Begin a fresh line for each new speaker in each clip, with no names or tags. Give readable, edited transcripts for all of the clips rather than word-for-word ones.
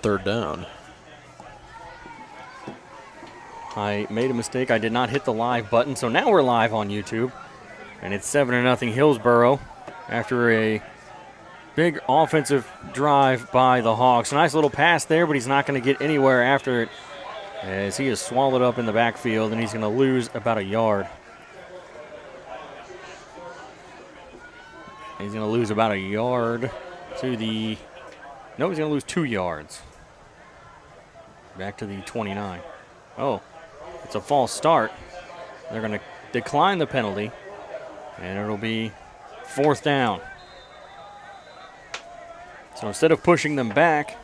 third down.
I made a mistake. I did not hit the live button, so now we're live on YouTube. And it's 7-0 Hillsboro after a big offensive drive by the Hawks. A nice little pass there, but he's not going to get anywhere after it as he is swallowed up in the backfield, and he's going to lose about a yard. He's going to lose about a yard to the – no, he's going to lose 2 yards. Back to the 29. Oh, it's a false start. They're going to decline the penalty, and it'll be 4th down. So instead of pushing them back,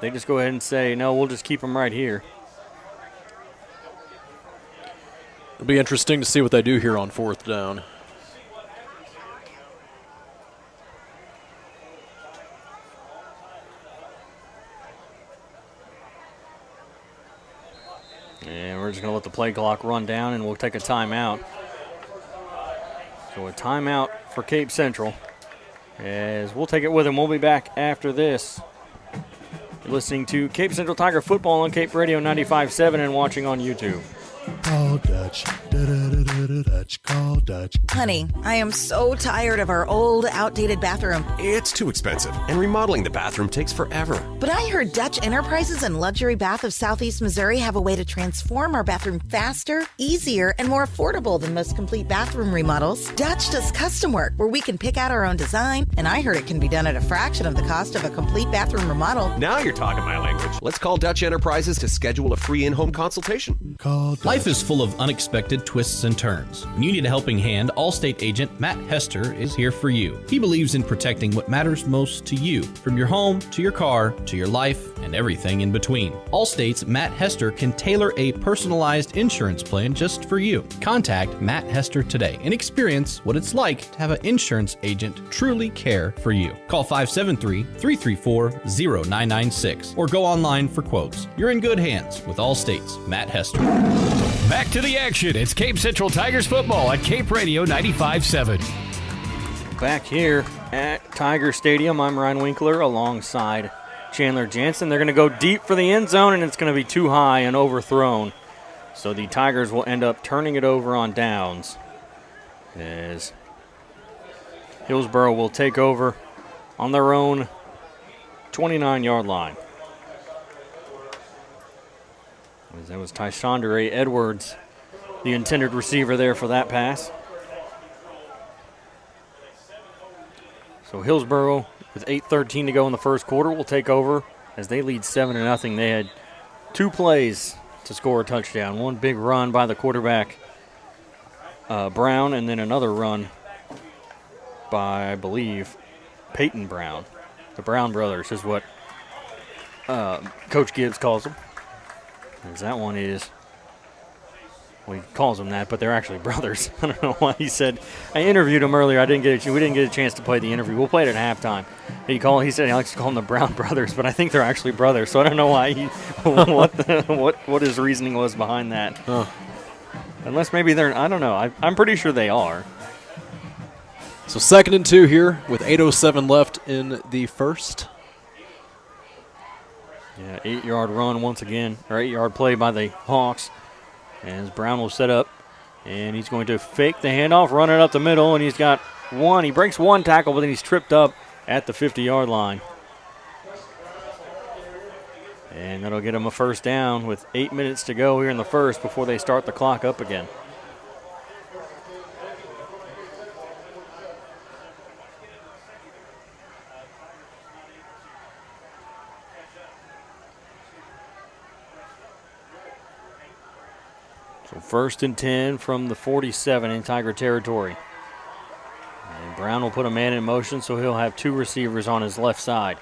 they just go ahead and say, no, we'll just keep them right here.
It'll be interesting to see what they do here on 4th down.
And we're just going to let the play clock run down, and we'll take a timeout. So a timeout for Cape Central, as we'll take it with them. We'll be back after this. You're listening to Cape Central Tiger Football on Cape Radio 95.7 and watching on YouTube.
Call Dutch. Dutch. Call Dutch.
Honey, I am so tired of our old, outdated bathroom.
It's too expensive, and remodeling the bathroom takes forever.
But I heard Dutch Enterprises and Luxury Bath of Southeast Missouri have a way to transform our bathroom faster, easier, and more affordable than most complete bathroom remodels. Dutch does custom work where we can pick out our own design, and I heard it can be done at a fraction of the cost of a complete bathroom remodel.
Now you're talking my language. Let's call Dutch Enterprises to schedule a free in-home consultation.
Call Dutch.
Life is full of unexpected twists and turns. When you need a helping hand, Allstate agent Matt Hester is here for you. He believes in protecting what matters most to you, from your home to your car to your life and everything in between. Allstate's Matt Hester can tailor a personalized insurance plan just for you. Contact Matt Hester today and experience what it's like to have an insurance agent truly care for you. Call 573-334-0996 or go online for quotes. You're in good hands with Allstate's Matt Hester.
Back to the action. It's Cape Central Tigers football at Cape Radio 95.7.
Back here at Tiger Stadium, I'm Ryan Winkler alongside Chandler Jansen. They're going to go deep for the end zone, and it's going to be too high and overthrown. So the Tigers will end up turning it over on downs as Hillsboro will take over on their own 29-yard line. That was Tyshandere Edwards, the intended receiver there for that pass. So Hillsboro, with 8:13 to go in the first quarter, will take over as they lead 7-0. They had 2 plays to score a touchdown. One big run by the quarterback, Brown, and then another run by, I believe, Peyton Brown. The Brown brothers is what Coach Gibbs calls them. As that one is, well, he calls them that, but they're actually brothers. I don't know why he said. I interviewed him earlier. We didn't get a chance to play the interview. We'll play it at halftime. He said he likes to call them the Brown brothers, but I think they're actually brothers. So I don't know why what his reasoning was behind that.
Huh.
Unless maybe they're. I don't know. I'm pretty sure they are.
So 2nd and 2 here with 8:07 left in the first.
Yeah, 8-yard run once again, or 8-yard play by the Hawks. As Brown will set up, and he's going to fake the handoff, run it up the middle, and he's got one. He breaks one tackle, but then he's tripped up at the 50-yard line. And that'll get him a first down with 8 minutes to go here in the first before they start the clock up again. So 1st and 10 from the 47 in Tiger territory. And Brown will put a man in motion, so he'll have 2 receivers on his left side.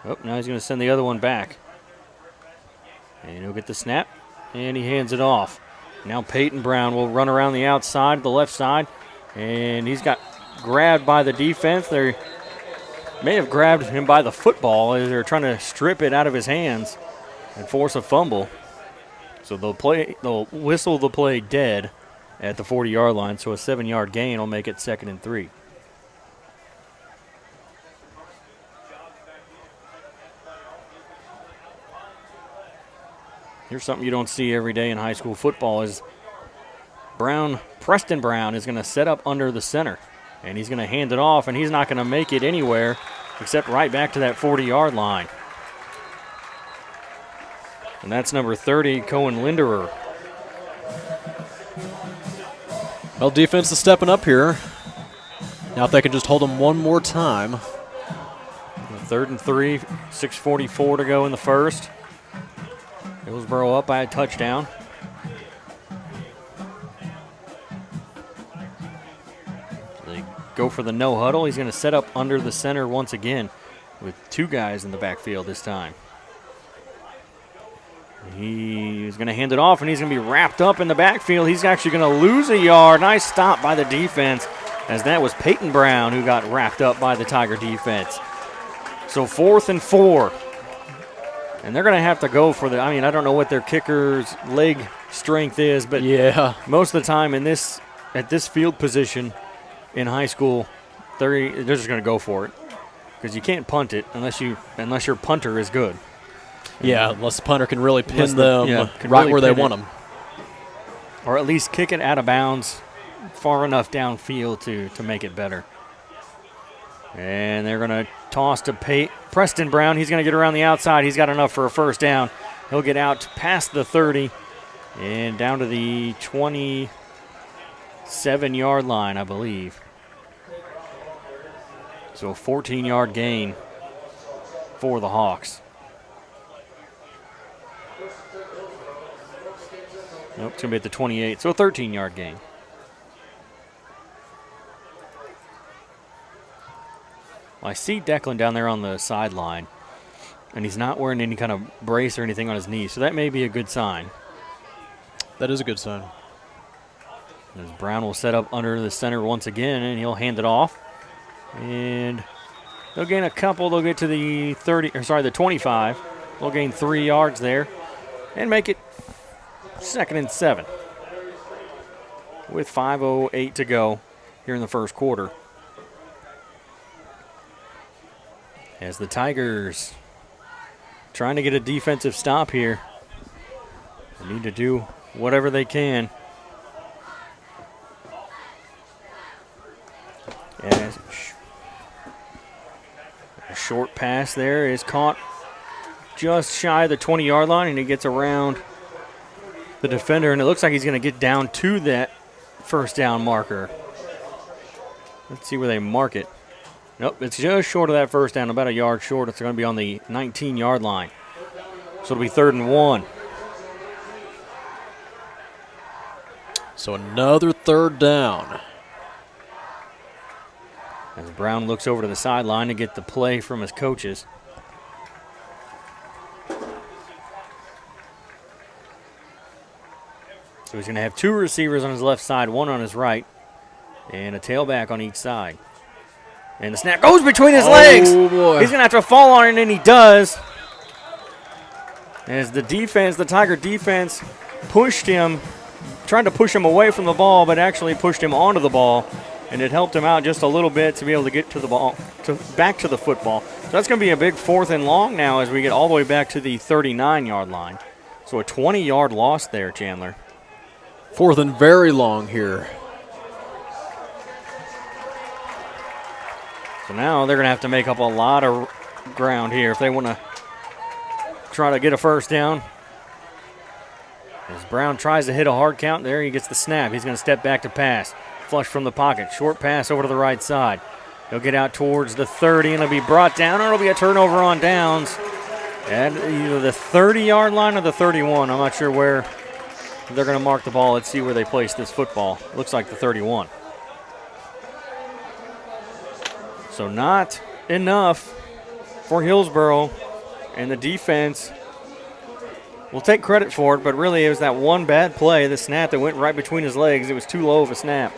Oh, now he's going to send the other one back. And he'll get the snap, and he hands it off. Now Peyton Brown will run around the outside, the left side, and he's got grabbed by the defense. They may have grabbed him by the football as they're trying to strip it out of his hands and force a fumble. So they'll whistle the play dead at the 40-yard line, so a 7-yard gain will make it 2nd and 3. Here's something you don't see every day in high school football is Preston Brown is going to set up under the center, and he's going to hand it off, and he's not going to make it anywhere except right back to that 40-yard line. And that's number 30, Cohen Linderer.
Well, defense is stepping up here. Now if they can just hold them one more time.
3rd and 3, 6:44 to go in the first. Hillsboro up by a touchdown. They go for the no huddle. He's going to set up under the center once again with 2 guys in the backfield this time. He's going to hand it off, and he's going to be wrapped up in the backfield. He's actually going to lose a yard. Nice stop by the defense, as that was Peyton Brown who got wrapped up by the Tiger defense. So 4th and 4. And they're going to have to go for I don't know what their kicker's leg strength is, but
yeah,
most of the time at this field position in high school, they're just going to go for it, because you can't punt it unless your punter is good.
Yeah, unless the punter can really pin them right
really
where they
pin
want
it.
them.
Or at least kick it out of bounds far enough downfield to make it better. And they're going to toss to Preston Brown. He's going to get around the outside. He's got enough for a first down. He'll get out past the 30 and down to the 27-yard line, I believe. So a 14-yard gain for the Hawks. Nope, it's going to be at the 28, so a 13-yard gain. Well, I see Declan down there on the sideline, and he's not wearing any kind of brace or anything on his knee, so that may be a good sign.
That is a good sign.
As Brown will set up under the center once again, and he'll hand it off. And they'll gain a couple. They'll get to the 25. They'll gain 3 yards there and make it 2nd and 7 with 5:08 to go here in the first quarter. As the Tigers trying to get a defensive stop here. They need to do whatever they can. And a short pass there is caught just shy of the 20-yard line, and he gets around the defender, and it looks like he's going to get down to that first down marker. Let's see where they mark it. Nope, it's just short of that first down, about a yard short. It's going to be on the 19-yard line. So it'll be 3rd and 1.
So another 3rd down.
As Brown looks over to the sideline to get the play from his coaches. So he's going to have 2 receivers on his left side, 1 on his right, and a tailback on each side. And the snap goes between his legs.
Oh, boy.
He's going to have to fall on it, and he does. As the defense, the Tiger defense, pushed him, tried to push him away from the ball, but actually pushed him onto the ball. And it helped him out just a little bit to be able to get to the ball, back to the football. So that's going to be a big 4th and long now as we get all the way back to the 39-yard line. So a 20-yard loss there, Chandler.
4th and very long here.
So now they're going to have to make up a lot of ground here if they want to try to get a first down. As Brown tries to hit a hard count there, he gets the snap. He's going to step back to pass. Flush from the pocket. Short pass over to the right side. He'll get out towards the 30, and it'll be brought down, or it'll be a turnover on downs at either the 30-yard line or the 31. I'm not sure where they're going to mark the ball. Let's see where they place this football. Looks like the 31. So not enough for Hillsboro, and the defense will take credit for it, but really it was that one bad play, the snap that went right between his legs. It was too low of a snap.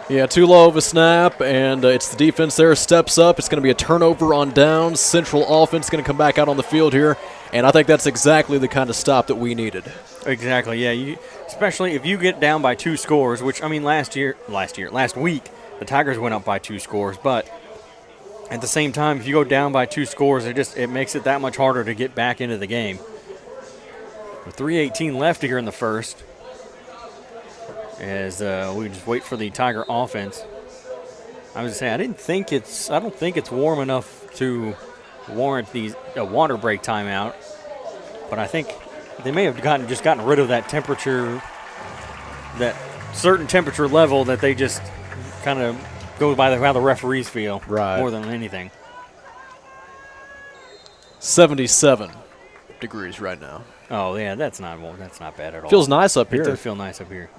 Yeah, too low of a snap, and it's the defense there steps up. It's going to be a turnover on downs. Central offense going to come back out on the field here, and I think that's exactly the kind of stop that we needed.
Exactly, yeah. Especially if you get down by 2 scores, which, I mean, last week, the Tigers went up by 2 scores, but at the same time, if you go down by 2 scores, it makes it that much harder to get back into the game. With 3:18 left here in the first, as we just wait for the Tiger offense. I was saying I don't think it's warm enough to warrant a water break timeout, but I think they may have gotten rid of that temperature, that certain temperature level that they just kind of go by how the referees feel,
right,
more than anything.
77 degrees right now.
Oh yeah, that's not bad at all.
Feels nice up here.
It does feel nice up here.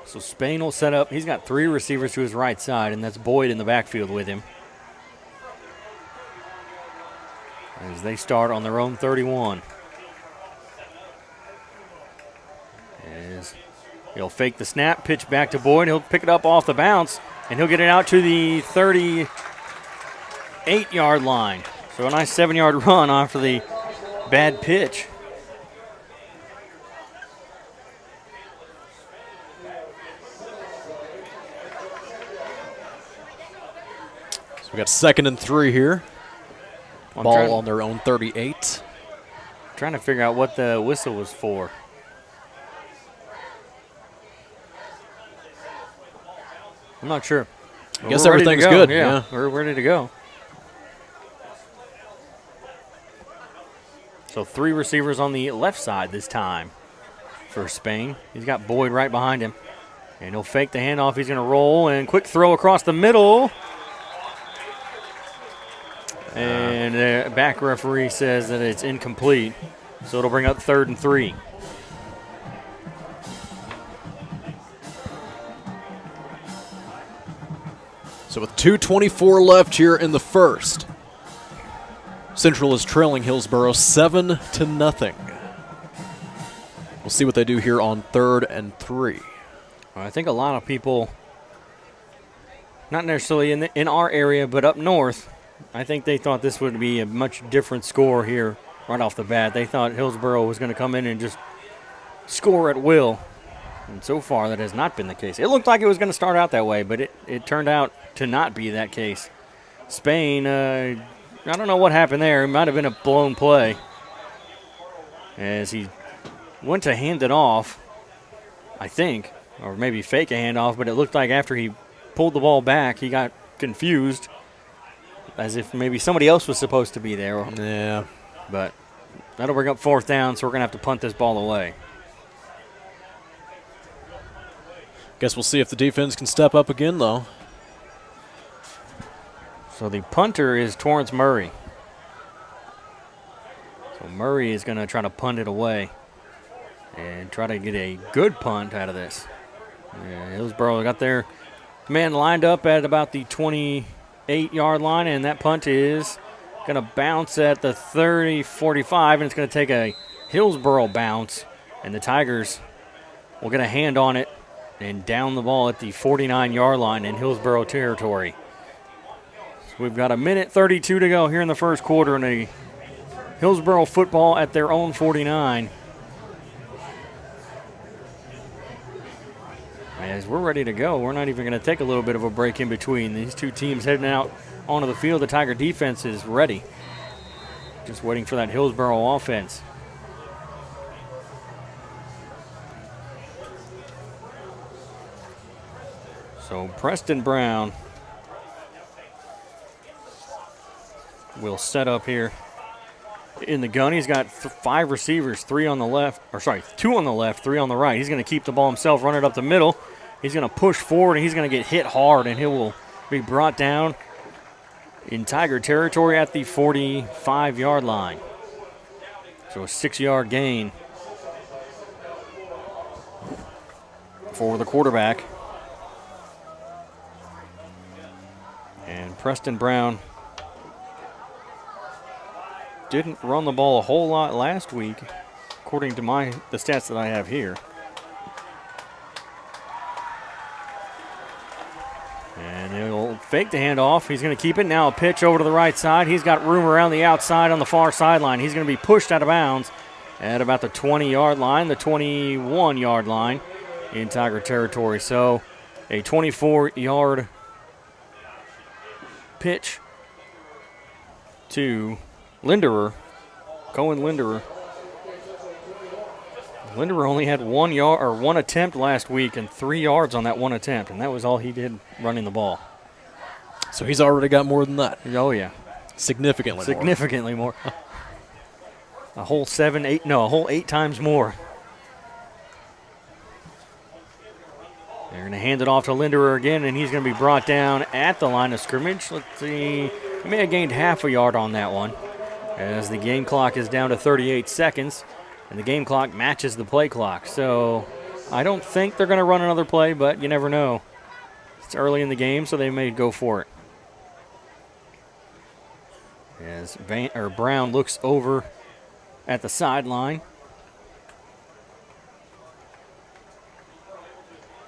So Spain will set up. He's got 3 receivers to his right side, and that's Boyd in the backfield with him. As they start on their own 31. As he'll fake the snap, pitch back to Boyd. He'll pick it up off the bounce, and he'll get it out to the 38-yard line. So a nice 7-yard run after the bad pitch.
We got 2nd and 3 here. Ball on their own 38.
Trying to figure out what the whistle was for. I'm not sure.
I guess everything's good. Yeah,
we're ready to go. So 3 receivers on the left side this time for Spain. He's got Boyd right behind him. And he'll fake the handoff. He's going to roll and quick throw across the middle. And the back referee says that it's incomplete, so it'll bring up 3rd and 3.
So with 2:24 left here in the first, Central is trailing Hillsboro 7-0. We'll see what they do here on 3rd and 3.
Well, I think a lot of people, not necessarily in our area, but up north, I think they thought this would be a much different score here right off the bat. They thought Hillsboro was going to come in and just score at will. And so far, that has not been the case. It looked like it was going to start out that way, but it turned out to not be that case. Spain, I don't know what happened there. It might have been a blown play. As he went to hand it off, I think, or maybe fake a handoff, but it looked like after he pulled the ball back, he got confused, as if maybe somebody else was supposed to be there.
Yeah.
But that'll bring up 4th down, so we're going to have to punt this ball away.
Guess we'll see if the defense can step up again, though.
So the punter is Torrance Murray. So Murray is going to try to punt it away and try to get a good punt out of this. Yeah, Hillsboro got their man lined up at about the 28-yard line, and that punt is going to bounce at the 30-45, and it's going to take a Hillsboro bounce, and the Tigers will get a hand on it and down the ball at the 49-yard line in Hillsboro territory. So we've got 1:32 to go here in the first quarter, and a Hillsboro football at their own 49. As we're ready to go, we're not even going to take a little bit of a break in between. These two teams heading out onto the field. The Tiger defense is ready. Just waiting for that Hillsboro offense. So Preston Brown will set up here in the gun. He's got 5 receivers, 2 on the left, 3 on the right. He's going to keep the ball himself, run it up the middle. He's going to push forward, and he's going to get hit hard, and he will be brought down in Tiger territory at the 45-yard line. So a 6-yard gain for the quarterback. And Preston Brown didn't run the ball a whole lot last week, according to the stats that I have here. And he'll fake the handoff. He's going to keep it. Now a pitch over to the right side. He's got room around the outside on the far sideline. He's going to be pushed out of bounds at about the 20-yard line, the 21-yard line in Tiger territory. So a 24-yard pitch to Linderer, Cohen Linderer. Linderer only had 1 yard or 1 attempt last week and 3 yards on that 1 attempt, and that was all he did running the ball.
So he's already got more than that.
Oh, yeah.
Significantly
more. A whole 8 times more. They're going to hand it off to Linderer again, and he's going to be brought down at the line of scrimmage. Let's see. He may have gained half a yard on that one, as the game clock is down to 38 seconds, and the game clock matches the play clock. So I don't think they're going to run another play, but you never know. It's early in the game, so they may go for it. As Brown looks over at the sideline.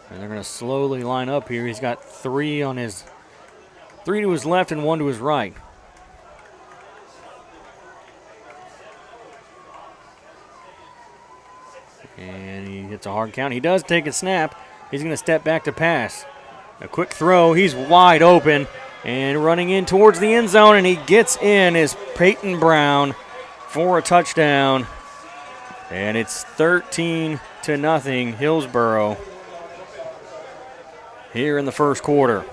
And they're going to slowly line up here. He's got 3 to his left and 1 to his right. And he hits a hard count. He does take a snap. He's going to step back to pass. A quick throw. He's wide open and running in towards the end zone, and he gets in is Peyton Brown for a touchdown. And it's 13-0 Hillsboro here in the first quarter.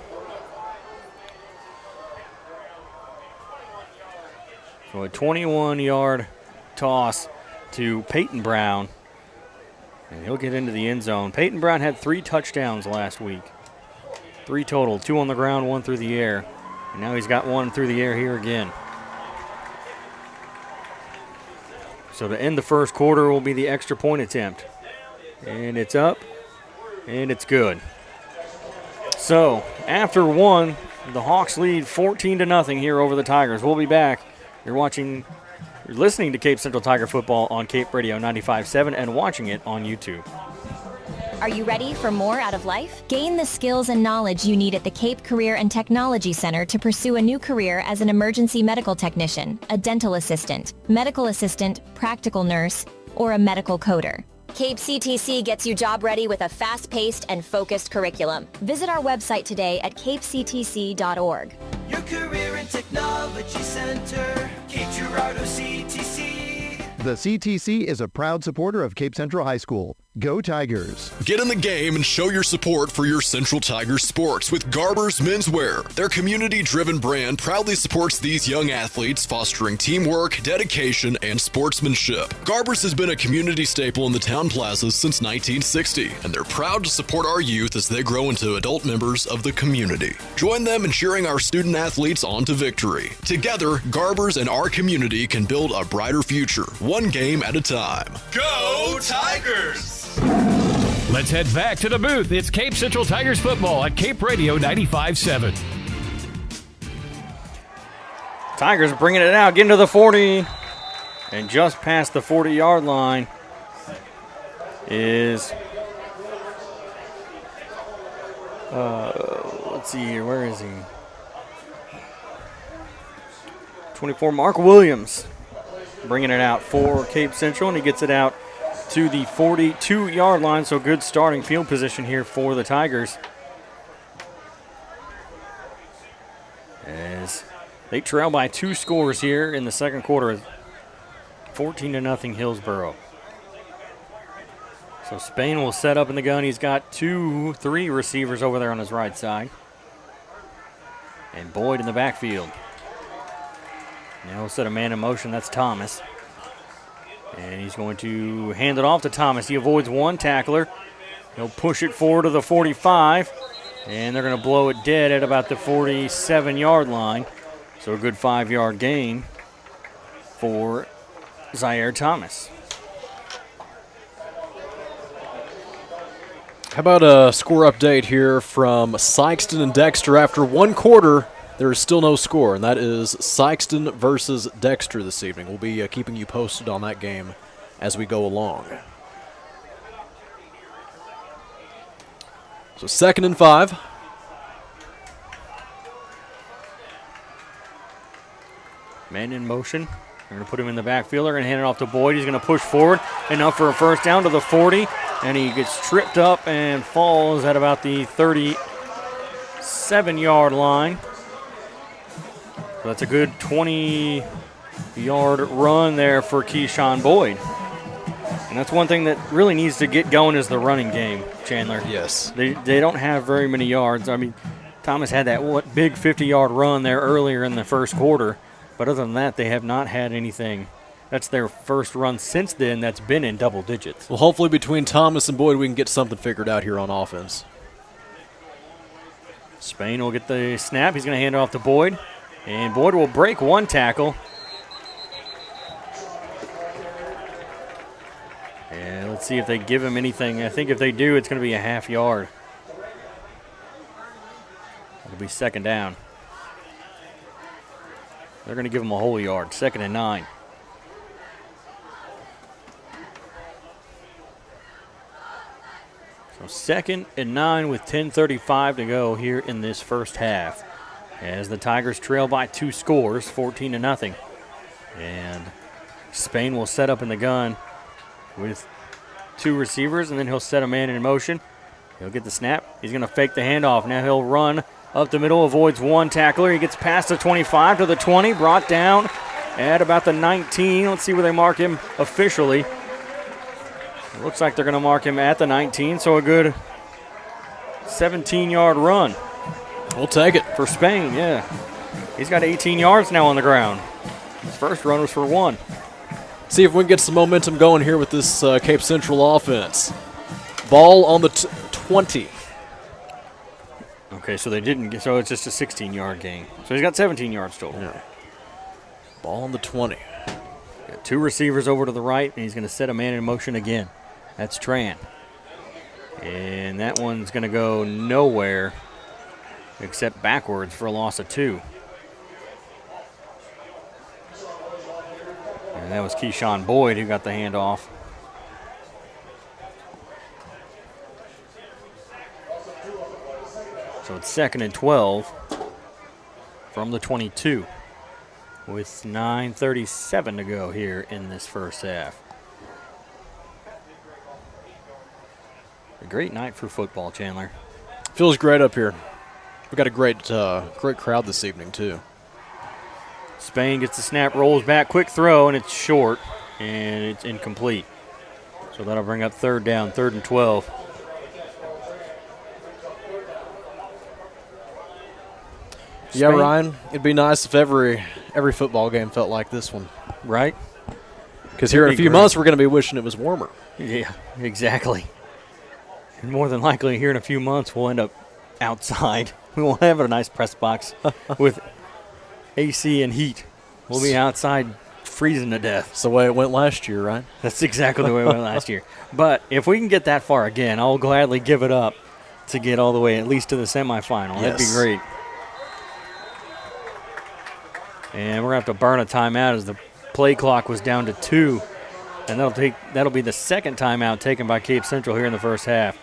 So a 21-yard toss to Peyton Brown, and he'll get into the end zone. Peyton Brown had 3 touchdowns last week. 3 total, 2 on the ground, 1 through the air. And now he's got 1 through the air here again. So to end the first quarter will be the extra point attempt. And it's up, and it's good. So after 1, the Hawks lead 14-0 here over the Tigers. We'll be back. You're listening to Cape Central Tiger Football on Cape Radio 95.7 and watching it on YouTube.
Are you ready for more out of life? Gain the skills and knowledge you need at the Cape Career and Technology Center to pursue a new career as an emergency medical technician, a dental assistant, medical assistant, practical nurse, or a medical coder. Cape CTC gets you job ready with a fast-paced and focused curriculum. Visit our website today at capectc.org.
Your Career and Technology Center, Cape Girardeau CTC.
The CTC is a proud supporter of Cape Central High School. Go Tigers!
Get in the game and show your support for your Central Tigers sports with Garber's Menswear. Their community-driven brand proudly supports these young athletes, fostering teamwork, dedication, and sportsmanship. Garber's has been a community staple in the town plazas since 1960, and they're proud to support our youth as they grow into adult members of the community. Join them in cheering our student athletes on to victory. Together, Garber's and our community can build a brighter future, one game at a time.
Go Tigers!
Let's head back to the booth. It's Cape Central Tigers football at Cape Radio 95.7.
Tigers bringing it out, getting to the 40, and just past the 40-yard line is, let's see here, where is he? 24, Mark Williams, bringing it out for Cape Central, and he gets it out to the 42-yard line, so good starting field position here for the Tigers. As they trail by 2 scores here in the second quarter, 14-0 Hillsboro. So Spain will set up in the gun. He's got 3 receivers over there on his right side. And Boyd in the backfield. Now he'll set a man in motion. That's Thomas. And he's going to hand it off to Thomas. He avoids 1 tackler. He'll push it forward to the 45. And they're going to blow it dead at about the 47-yard line. So a good 5-yard gain for Zaire Thomas.
How about a score update here from Sykeston and Dexter after 1 quarter? There is still no score, and that is Sykeston versus Dexter this evening. We'll be keeping you posted on that game as we go along. So 2nd and 5.
Man in motion. They're going to put him in the backfield. They're going to hand it off to Boyd. He's going to push forward. Enough for a first down to the 40. And he gets tripped up and falls at about the 37-yard line. So that's a good 20-yard run there for Keyshawn Boyd. And that's one thing that really needs to get going is the running game, Chandler.
Yes.
They don't have very many yards. I mean, Thomas had that big 50-yard run there earlier in the first quarter. But other than that, they have not had anything. That's their first run since then that's been in double digits.
Well, hopefully between Thomas and Boyd, we can get something figured out here on offense.
Spain will get the snap. He's going to hand it off to Boyd. And Boyd will break one tackle. And let's see if they give him anything. I think if they do, it's going to be a half yard. It'll be second down. They're going to give him a whole yard. 2nd and 9. So 2nd and 9 with 10:35 to go here in this first half. As the Tigers trail by 2 scores, 14-0. And Spain will set up in the gun with 2 receivers, and then he'll set a man in motion. He'll get the snap. He's going to fake the handoff. Now he'll run up the middle, avoids one tackler. He gets past the 25 to the 20, brought down at about the 19. Let's see where they mark him officially. It looks like they're going to mark him at the 19, so a good 17-yard run.
We'll take it.
For Spain, yeah. He's got 18 yards now on the ground. His first run was for 1.
See if we can get some momentum going here with this Cape Central offense. Ball on the 20.
Okay, so they didn't get, so it's just a 16-yard gain. So he's got 17 yards total.
Yeah. Ball on the 20.
Got 2 receivers over to the right, and he's going to set a man in motion again. That's Tran. And that one's going to go nowhere except backwards for a loss of 2. And that was Keyshawn Boyd who got the handoff. So it's 2nd and 12 from the 22 with 9:37 to go here in this first half. A great night for football, Chandler.
Feels great up here. We've got a great crowd this evening, too.
Spain gets the snap, rolls back, quick throw, and it's short, and it's incomplete. So that'll bring up 3rd down, 3rd and 12.
Yeah,
Spain.
Ryan, it'd be nice if every football game felt like this one.
Right?
Because here in a few months, we're going to be wishing it was warmer.
Yeah, exactly. And more than likely, here in a few months, we'll end up outside. We won't have a nice press box with AC and heat. We'll be outside freezing to death.
That's the way it went last year, right?
That's exactly the way it went last year. But if we can get that far again, I'll gladly give it up to get all the way at least to the semifinal.
Yes.
That'd be great. And we're going to have to burn a timeout as the play clock was down to 2. And that'll be the 2nd timeout taken by Cape Central here in the first half.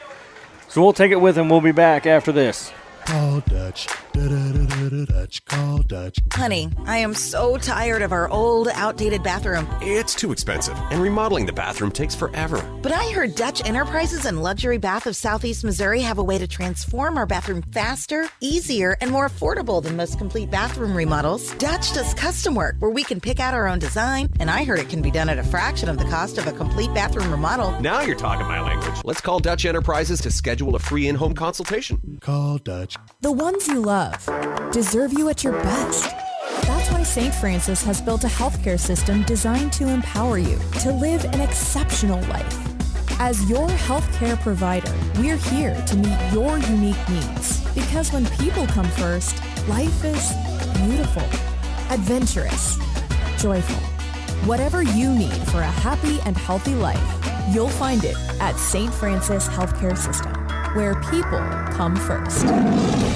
So we'll take it with him. We'll be back after this.
Call Dutch. Dutch. Call Dutch.
Honey, I am so tired of our old, outdated bathroom.
It's too expensive, and remodeling the bathroom takes forever.
But I heard Dutch Enterprises and Luxury Bath of Southeast Missouri have a way to transform our bathroom faster, easier, and more affordable than most complete bathroom remodels. Dutch does custom work where we can pick out our own design, and I heard it can be done at a fraction of the cost of a complete bathroom remodel.
Now you're talking my language. Let's call Dutch Enterprises to schedule a free in-home consultation.
Call Dutch.
The ones you love deserve you at your best. That's why St. Francis has built a healthcare system designed to empower you to live an exceptional life. As your healthcare provider, we're here to meet your unique needs. Because when people come first, life is beautiful, adventurous, joyful. Whatever you need for a happy and healthy life, you'll find it at St. Francis Healthcare System, where people come first.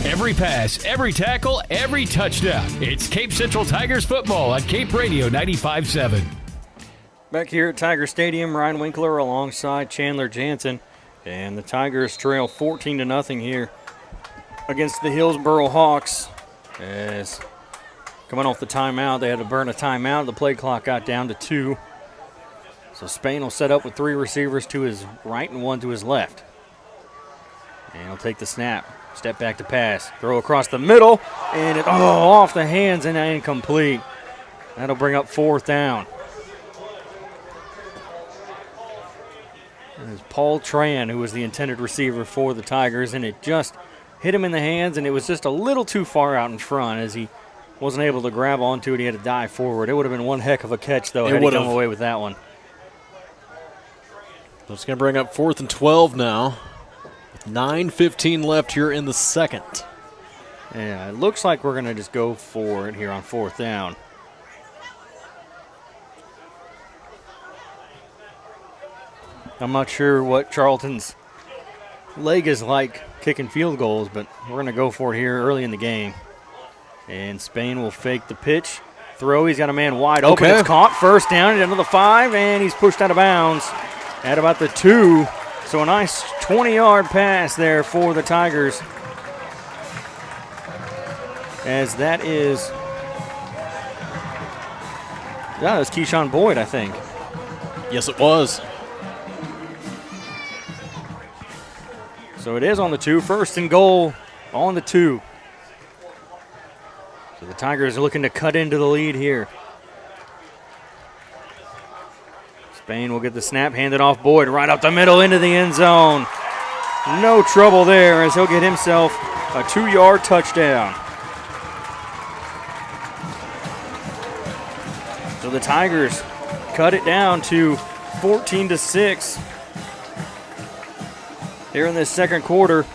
Every pass, every tackle, every touchdown. It's Cape Central Tigers football on Cape Radio 95.7.
Back here at Tiger Stadium, Ryan Winkler alongside Chandler Jansen. And the Tigers trail 14-0 here against the Hillsboro Hawks. As coming off the timeout, they had to burn a timeout. The play clock got down to 2. So Spain will set up with 3 receivers to his right and 1 to his left. And he'll take the snap. Step back to pass. Throw across the middle. And off the hands and incomplete. That'll bring up 4th down. It was Paul Tran who was the intended receiver for the Tigers, and it just hit him in the hands, and it was just a little too far out in front as he wasn't able to grab onto it. He had to dive forward. It would have been one heck of a catch, though, had he come away with that one.
So it's going to bring up 4th and 12 now. 9:15 left here in the second.
Yeah, it looks like we're going to just go for it here on 4th down. I'm not sure what Charlton's leg is like kicking field goals, but we're going to go for it here early in the game. And Spain will fake the pitch. Throw, he's got a man wide open. It's caught. 1st down at another 5, and he's pushed out of bounds at about the 2. So a nice 20-yard pass there for the Tigers. As that is, that was Keyshawn Boyd, I think.
Yes, it was.
So it is on the 2. 1st and goal on the 2. So the Tigers are looking to cut into the lead here. Spain will get the snap, hand it off Boyd right up the middle into the end zone. No trouble there as he'll get himself a 2-yard touchdown. So the Tigers cut it down to 14-6 here in this second quarter.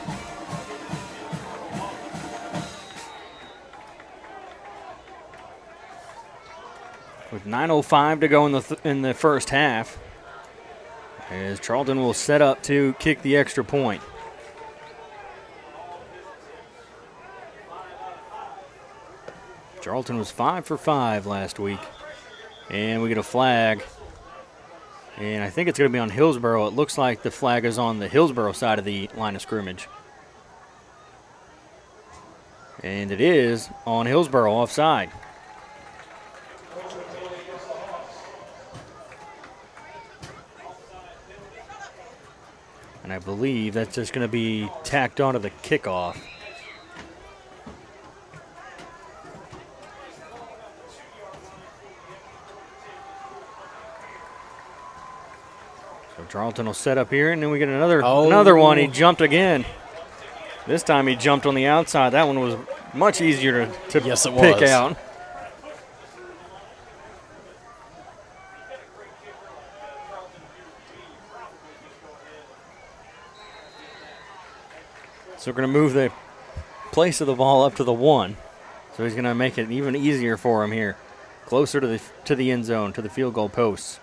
With 9:05 to go in the first half, as Charlton will set up to kick the extra point. Charlton was 5 for 5 last week, and we get a flag. And I think it's going to be on Hillsboro. It looks like the flag is on the Hillsboro side of the line of scrimmage. And it is on Hillsboro offside. And I believe that's just going to be tacked onto the kickoff. So Charlton will set up here, and then we get another one. He jumped again. This time he jumped on the outside. That one was much easier to pick out. So we're going to move the place of the ball up to the 1. So he's going to make it even easier for him here. Closer to the end zone, to the field goal posts.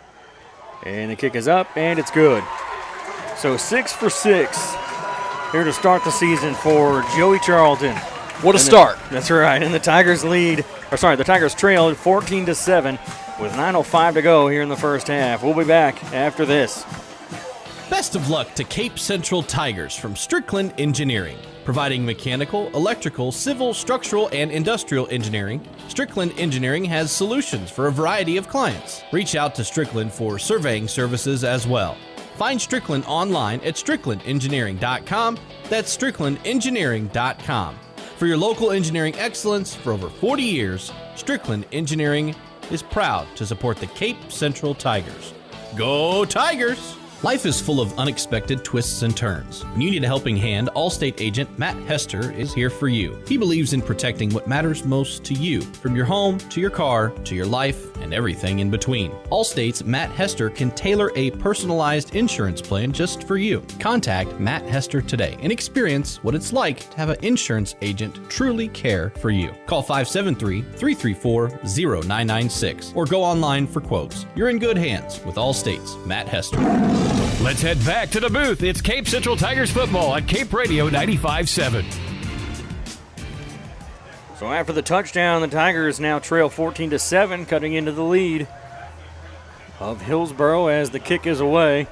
And the kick is up, and it's good. So 6 for 6 here to start the season for Joey Charlton.
What a start.
That's right. And the Tigers the Tigers trailed 14-7 with 9:05 to go here in the first half. We'll be back after this.
Best of luck to Cape Central Tigers from Strickland Engineering. Providing mechanical, electrical, civil, structural, and industrial engineering, Strickland Engineering has solutions for a variety of clients. Reach out to Strickland for surveying services as well. Find Strickland online at stricklandengineering.com. That's stricklandengineering.com. For your local engineering excellence for over 40 years, Strickland Engineering is proud to support the Cape Central Tigers. Go Tigers! Life is full of unexpected twists and turns. When you need a helping hand, Allstate agent Matt Hester is here for you. He believes in protecting what matters most to you, from your home to your car to your life and everything in between. Allstate's Matt Hester can tailor a personalized insurance plan just for you. Contact Matt Hester today and experience what it's like to have an insurance agent truly care for you. Call 573-334-0996 or go online for quotes. You're in good hands with Allstate's Matt Hester.
Let's head back to the booth. It's Cape Central Tigers football on Cape Radio 95.7.
So after the touchdown, the Tigers now trail 14-7, cutting into the lead of Hillsboro as the kick is away.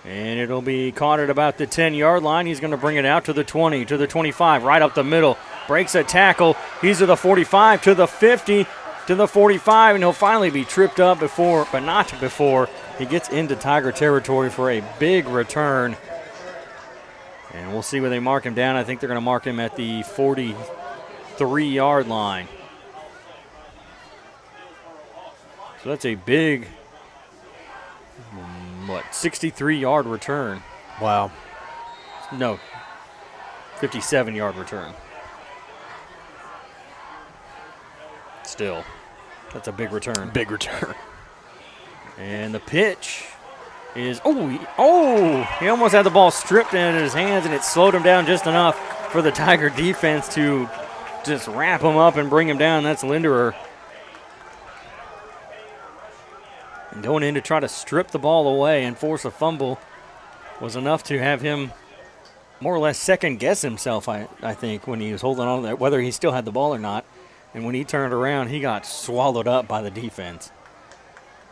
And it'll be caught at about the 10-yard line. He's going to bring it out to the 20, to the 25, right up the middle. Breaks a tackle. He's to the 45, to the 50, to the 45, and he'll finally be tripped up but not before he gets into Tiger territory for a big return. And we'll see where they mark him down. I think they're going to mark him at the 43-yard line. So that's a big, 63-yard return.
Wow.
No, 57-yard return. Still, that's a big return.
Big return.
And the pitch is, he almost had the ball stripped into his hands, and it slowed him down just enough for the Tiger defense to just wrap him up and bring him down. That's Linderer. And going in to try to strip the ball away and force a fumble was enough to have him more or less second-guess himself, I think, when he was holding on to that, whether he still had the ball or not. And when he turned around, he got swallowed up by the defense.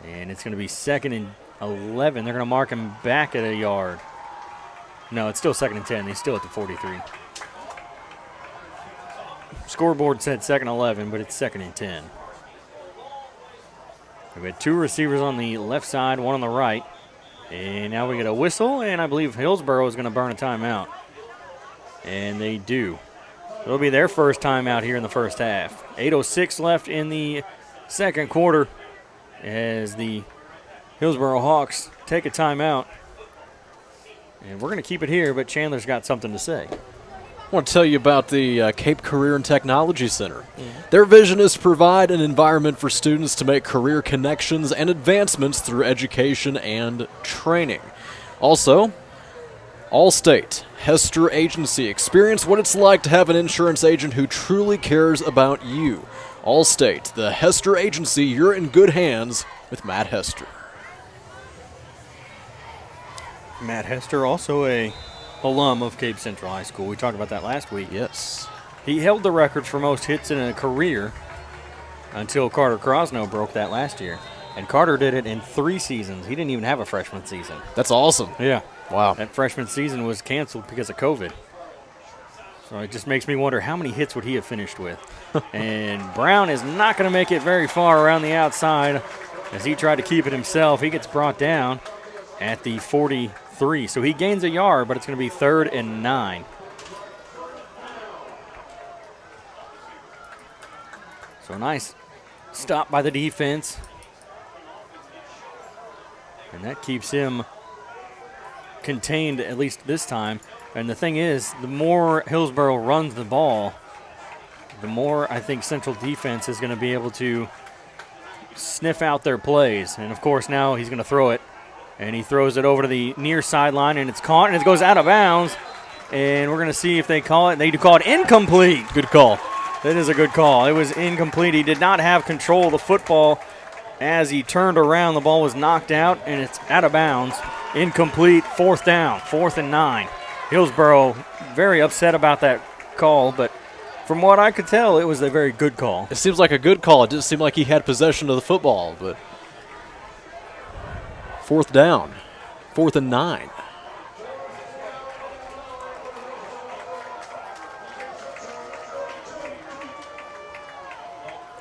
And it's going to be 2nd and 11. They're going to mark him back at a yard. No, it's still 2nd and 10. He's still at the 43. Scoreboard said 2nd and 11, but it's 2nd and 10. We had 2 receivers on the left side, 1 on the right. And now we get a whistle, and I believe Hillsboro is going to burn a timeout. And they do. It'll be their first timeout here in the first half. 8:06 left in the second quarter as the Hillsboro Hawks take a timeout. And we're going to keep it here, but Chandler's got something to say.
I want to tell you about the Cape Career and Technology Center. Their vision is to provide an environment for students to make career connections and advancements through education and training. Also, Allstate, Hester Agency. Experience what it's like to have an insurance agent who truly cares about you. Allstate, the Hester Agency, you're in good hands with Matt Hester.
Matt Hester, also a alum of Cape Central High School. We talked about that last week.
Yes.
He held the record for most hits in a career until Carter Crosno broke that last year. And Carter did it in 3 seasons. He didn't even have a freshman season.
That's awesome.
Yeah.
Wow.
That freshman season was canceled because of COVID. So it just makes me wonder how many hits would he have finished with. And Brown is not going to make it very far around the outside as he tried to keep it himself. He gets brought down at the 43. So he gains a yard, but it's going to be 3rd and 9. So nice stop by the defense. And that keeps him contained, at least this time. And the thing is, the more Hillsboro runs the ball, the more I think Central defense is going to be able to sniff out their plays. And, of course, now he's going to throw it. And he throws it over to the near sideline, and it's caught, and it goes out of bounds. And we're going to see if they call it. They do call it incomplete.
Good call.
That is a good call. It was incomplete. He did not have control of the football as he turned around. The ball was knocked out, and it's out of bounds. Incomplete, 4th down, 4th and 9. Hillsboro very upset about that call, but from what I could tell, it was a very good call.
It seems like a good call. It didn't seem like he had possession of the football, but 4th down, 4th and 9.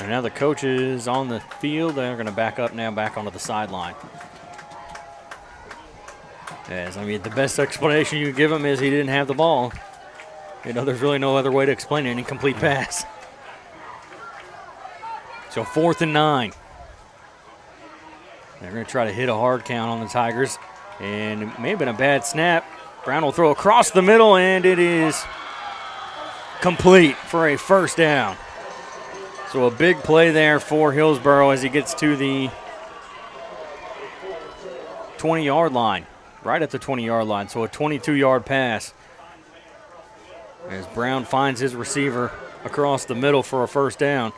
And now the coach is on the field. They're going to back up now, back onto the sideline. Yes, I mean, the best explanation you give him is he didn't have the ball. You know, there's really no other way to explain an incomplete pass. So 4th and 9. They're going to try to hit a hard count on the Tigers. And it may have been a bad snap. Brown will throw across the middle, and it is complete for a 1st down. So a big play there for Hillsboro as he gets to the 20-yard line, right at the 20-yard line. So a 22-yard pass as Brown finds his receiver across the middle for a 1st down.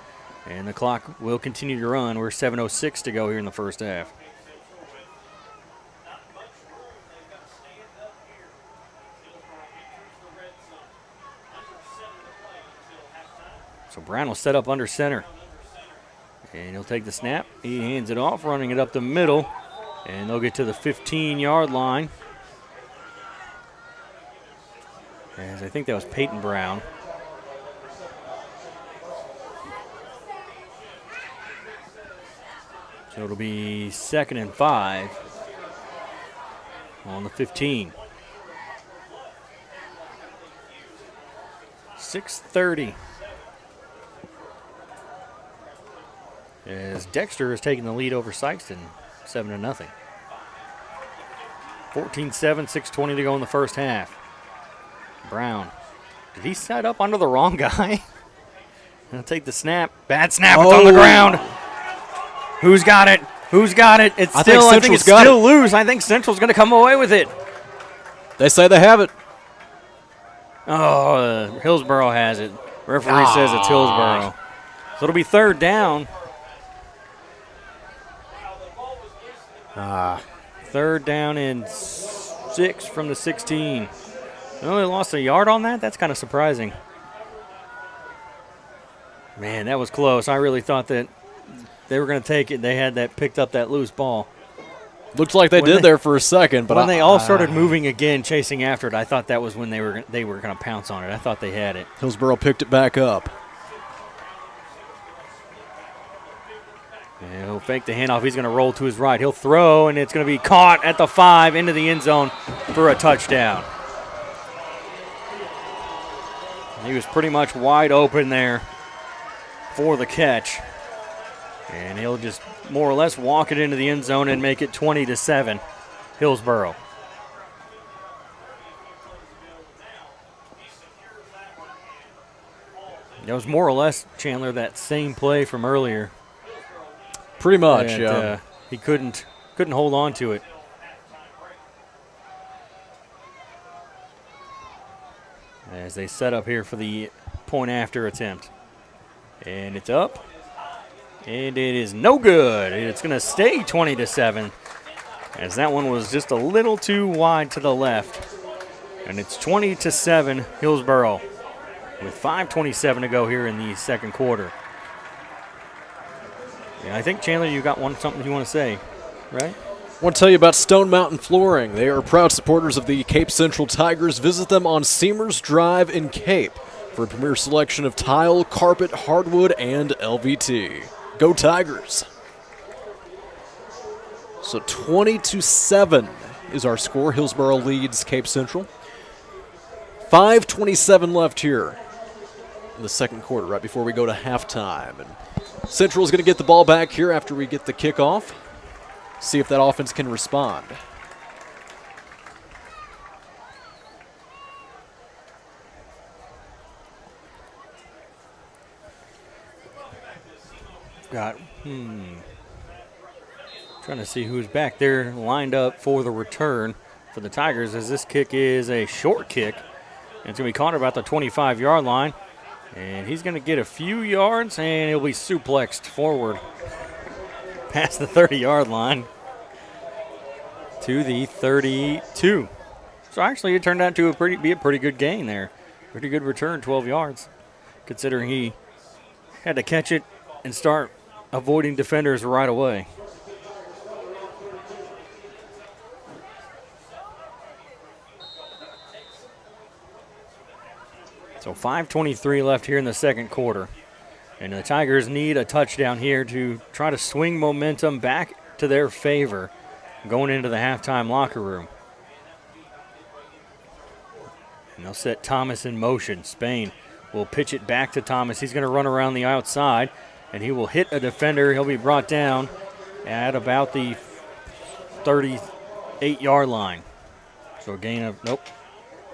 And the clock will continue to run. We're 7:06 to go here in the first half. So Brown will set up under center. And he'll take the snap. He hands it off, running it up the middle. And they'll get to the 15-yard line. As I think that was Peyton Brown. So it'll be 2nd and 5 on the 15. 6:30. As Dexter is taking the lead over Sykeston, 7-0. 14-7, 6:20 to go in the first half. Brown. Did he set up under the wrong guy? Gonna take the snap. Bad snap. It's on the ground. Who's got it? Who's got it? I think it's still loose. I think Central's going to come away with it.
They say they have it.
Oh, Hillsboro has it. Referee says it's Hillsboro. So it'll be third down. Third down and 6 from the 16. They only lost a yard on that? That's kind of surprising. Man, that was close. I really thought that they were going to take it. They had that picked up that loose ball.
Looked like they did there for a second, but
when they all started moving again, chasing after it, I thought that was when they were going to pounce on it. I thought they had it.
Hillsboro picked it back up.
And he'll fake the handoff. He's going to roll to his right. He'll throw, and it's going to be caught at the 5 into the end zone for a touchdown. He was pretty much wide open there for the catch. And he'll just more or less walk it into the end zone and make it 20-7, Hillsboro. That was more or less, Chandler, that same play from earlier.
Pretty much, yeah.
He couldn't hold on to it. As they set up here for the point after attempt. And it's up. And it is no good. It's going to stay 20-7. As that one was just a little too wide to the left. And it's 20-7 Hillsboro. With 5:27 to go here in the second quarter. Yeah, I think, Chandler, you got something you want to say, right?
I want to tell you about Stone Mountain Flooring. They are proud supporters of the Cape Central Tigers. Visit them on Seamers Drive in Cape for a premier selection of tile, carpet, hardwood, and LVT. Go Tigers. So 20-7 is our score. Hillsboro leads Cape Central. 5:27 left here in the second quarter, right before we go to halftime. And Central is going to get the ball back here after we get the kickoff. See if that offense can respond.
Trying to see who's back there lined up for the return for the Tigers, as this kick is a short kick. And it's going to be caught about the 25-yard line. And he's going to get a few yards, and he'll be suplexed forward past the 30-yard line to the 32. So actually it turned out to be a pretty good gain there. Pretty good return, 12 yards, considering he had to catch it and start avoiding defenders right away. So 5:23 left here in the second quarter. And the Tigers need a touchdown here to try to swing momentum back to their favor going into the halftime locker room. And they'll set Thomas in motion. Spain will pitch it back to Thomas. He's going to run around the outside, and he will hit a defender. He'll be brought down at about the 38-yard line. So a gain of,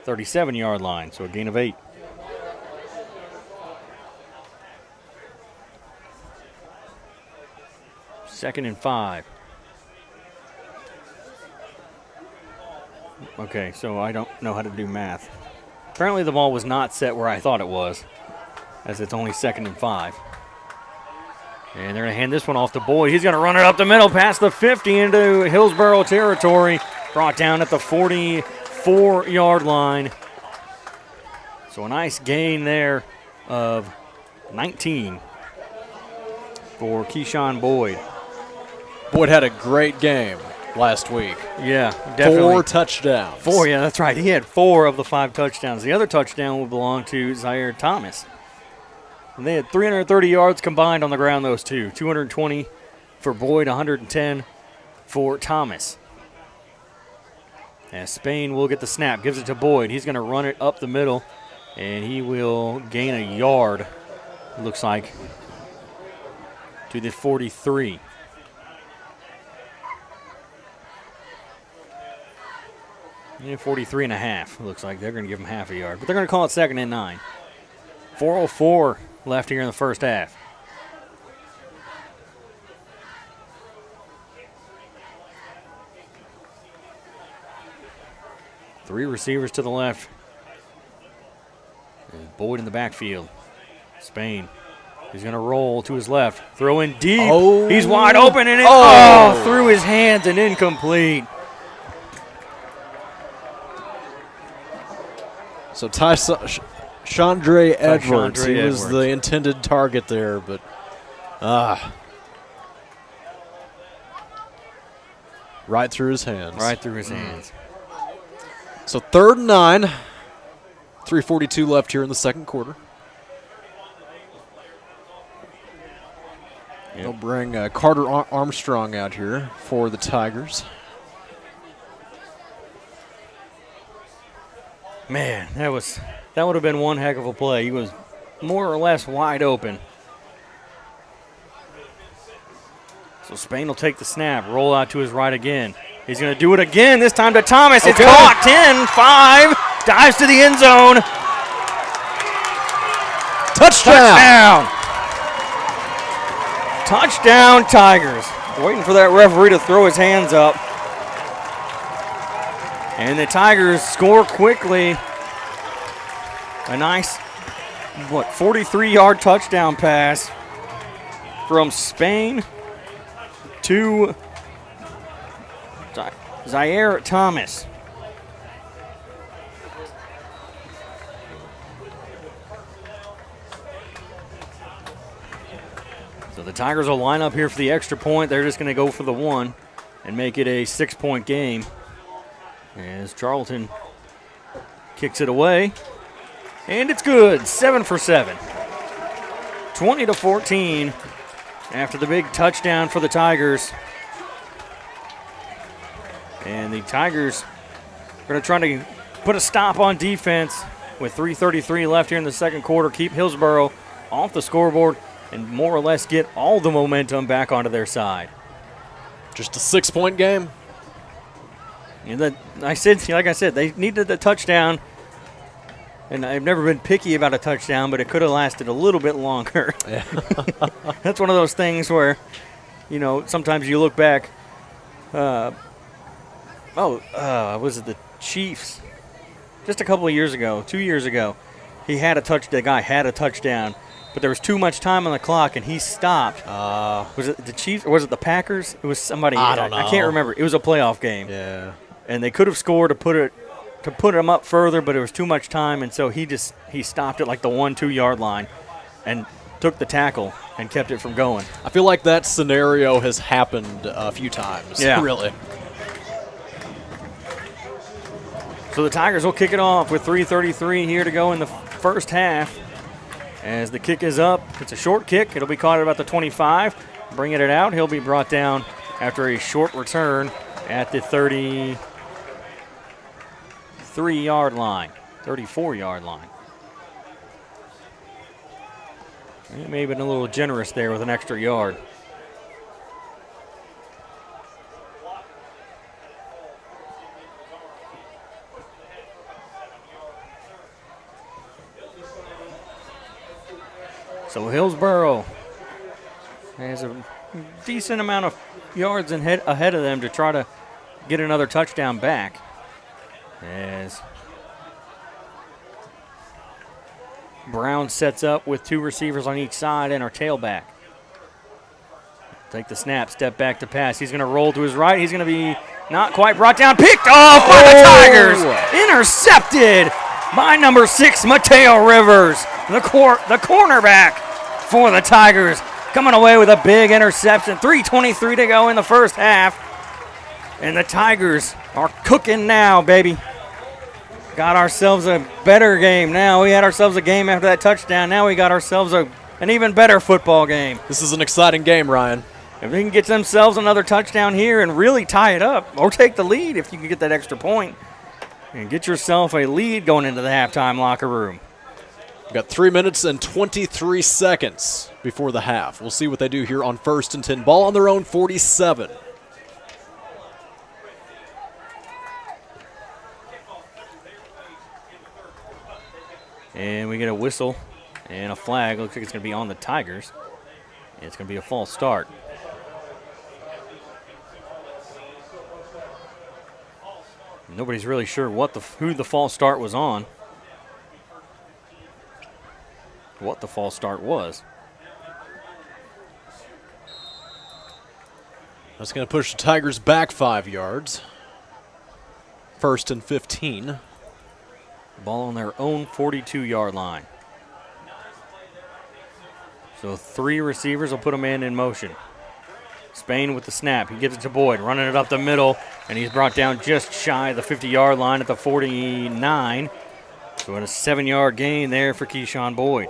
37-yard line. So a gain of 8. Second and 5. Okay, so I don't know how to do math. Apparently the ball was not set where I thought it was, as it's only second and 5. And they're going to hand this one off to Boyd. He's going to run it up the middle past the 50 into Hillsboro territory. Brought down at the 44-yard line. So a nice gain there of 19 for Keyshawn Boyd.
Boyd had a great game last week.
Yeah, definitely.
4 touchdowns.
4, yeah, that's right. He had 4 of the 5 touchdowns. The other touchdown will belong to Zaire Thomas. And they had 330 yards combined on the ground, those two. 220 for Boyd, 110 for Thomas. As Spain will get the snap, gives it to Boyd. He's going to run it up the middle. And he will gain a yard, it looks like, to the 43. Yeah, 43 and a half. It looks like they're going to give him half a yard. But they're going to call it 2nd and 9. 4:04 left here in the first half. Three receivers to the left. And Boyd in the backfield. Spain. He's going to roll to his left. Throw in deep.
Oh.
He's wide open and through his hands and incomplete.
So Chandre Edwards, he was the intended target there, but right through his hands.
Right through his hands.
So 3rd and 9, 3:42 left here in the second quarter.
Yep.
They'll bring Carter Armstrong out here for the Tigers.
Man, that would have been one heck of a play. He was more or less wide open. So Spain will take the snap, roll out to his right again. He's going to do it again, this time to Thomas. It's caught, 10-5, dives to the end zone.
Touchdown!
Touchdown, Tigers. Waiting for that referee to throw his hands up. And the Tigers score quickly. A nice, 43-yard touchdown pass from Spain to Zaire Thomas. So the Tigers will line up here for the extra point. They're just going to go for the one and make it a 6-point game. As Charlton kicks it away. And it's good, 7 for 7. 20-14 after the big touchdown for the Tigers. And the Tigers are going to try to put a stop on defense with 3:33 left here in the second quarter. Keep Hillsboro off the scoreboard and more or less get all the momentum back onto their side.
Just a 6-point game.
And like I said, they needed the touchdown. And I've never been picky about a touchdown, but it could have lasted a little bit longer.
Yeah.
That's one of those things where, sometimes you look back. Was it the Chiefs? Just a couple of years ago, 2 years ago, the guy had a touchdown, but there was too much time on the clock, and he stopped. Was it the Chiefs or was it the Packers? It was somebody.
I don't know.
I can't remember. It was a playoff game.
Yeah.
And they could have scored to put them up further, but it was too much time, and so he stopped at like the 1-2 yard line and took the tackle and kept it from going.
I feel like that scenario has happened a few times.
Yeah.
Really.
So the Tigers will kick it off with 3:33 here to go in the first half. As the kick is up, it's a short kick. It'll be caught at about the 25. Bringing it out, he'll be brought down after a short return at the 34-yard line. He may have been a little generous there with an extra yard. So Hillsboro has a decent amount of yards ahead of them to try to get another touchdown back. As Brown sets up with two receivers on each side and our tailback. Take the snap, step back to pass. He's going to roll to his right. He's going to be not quite brought down. Picked off by the Tigers. Intercepted by number 6, Mateo Rivers. The cornerback for the Tigers. Coming away with a big interception. 3:23 to go in the first half. And the Tigers are cooking now, baby. Got ourselves a better game now. We had ourselves a game after that touchdown. Now we got ourselves an even better football game.
This is an exciting game, Ryan.
If they can get themselves another touchdown here and really tie it up, or take the lead if you can get that extra point, and get yourself a lead going into the halftime locker room.
We've got 3 minutes and 23 seconds before the half. We'll see what they do here on 1st and 10. Ball on their own 47.
And we get a whistle and a flag. Looks like it's going to be on the Tigers. It's going to be a false start. Nobody's really sure who the false start was on. What the false start was.
That's going to push the Tigers back 5 yards. 1st and 15.
Ball on their own 42-yard line. So 3 receivers will put a man in motion. Spain with the snap. He gives it to Boyd, running it up the middle, and he's brought down just shy of the 50-yard line at the 49. So a 7-yard gain there for Keyshawn Boyd.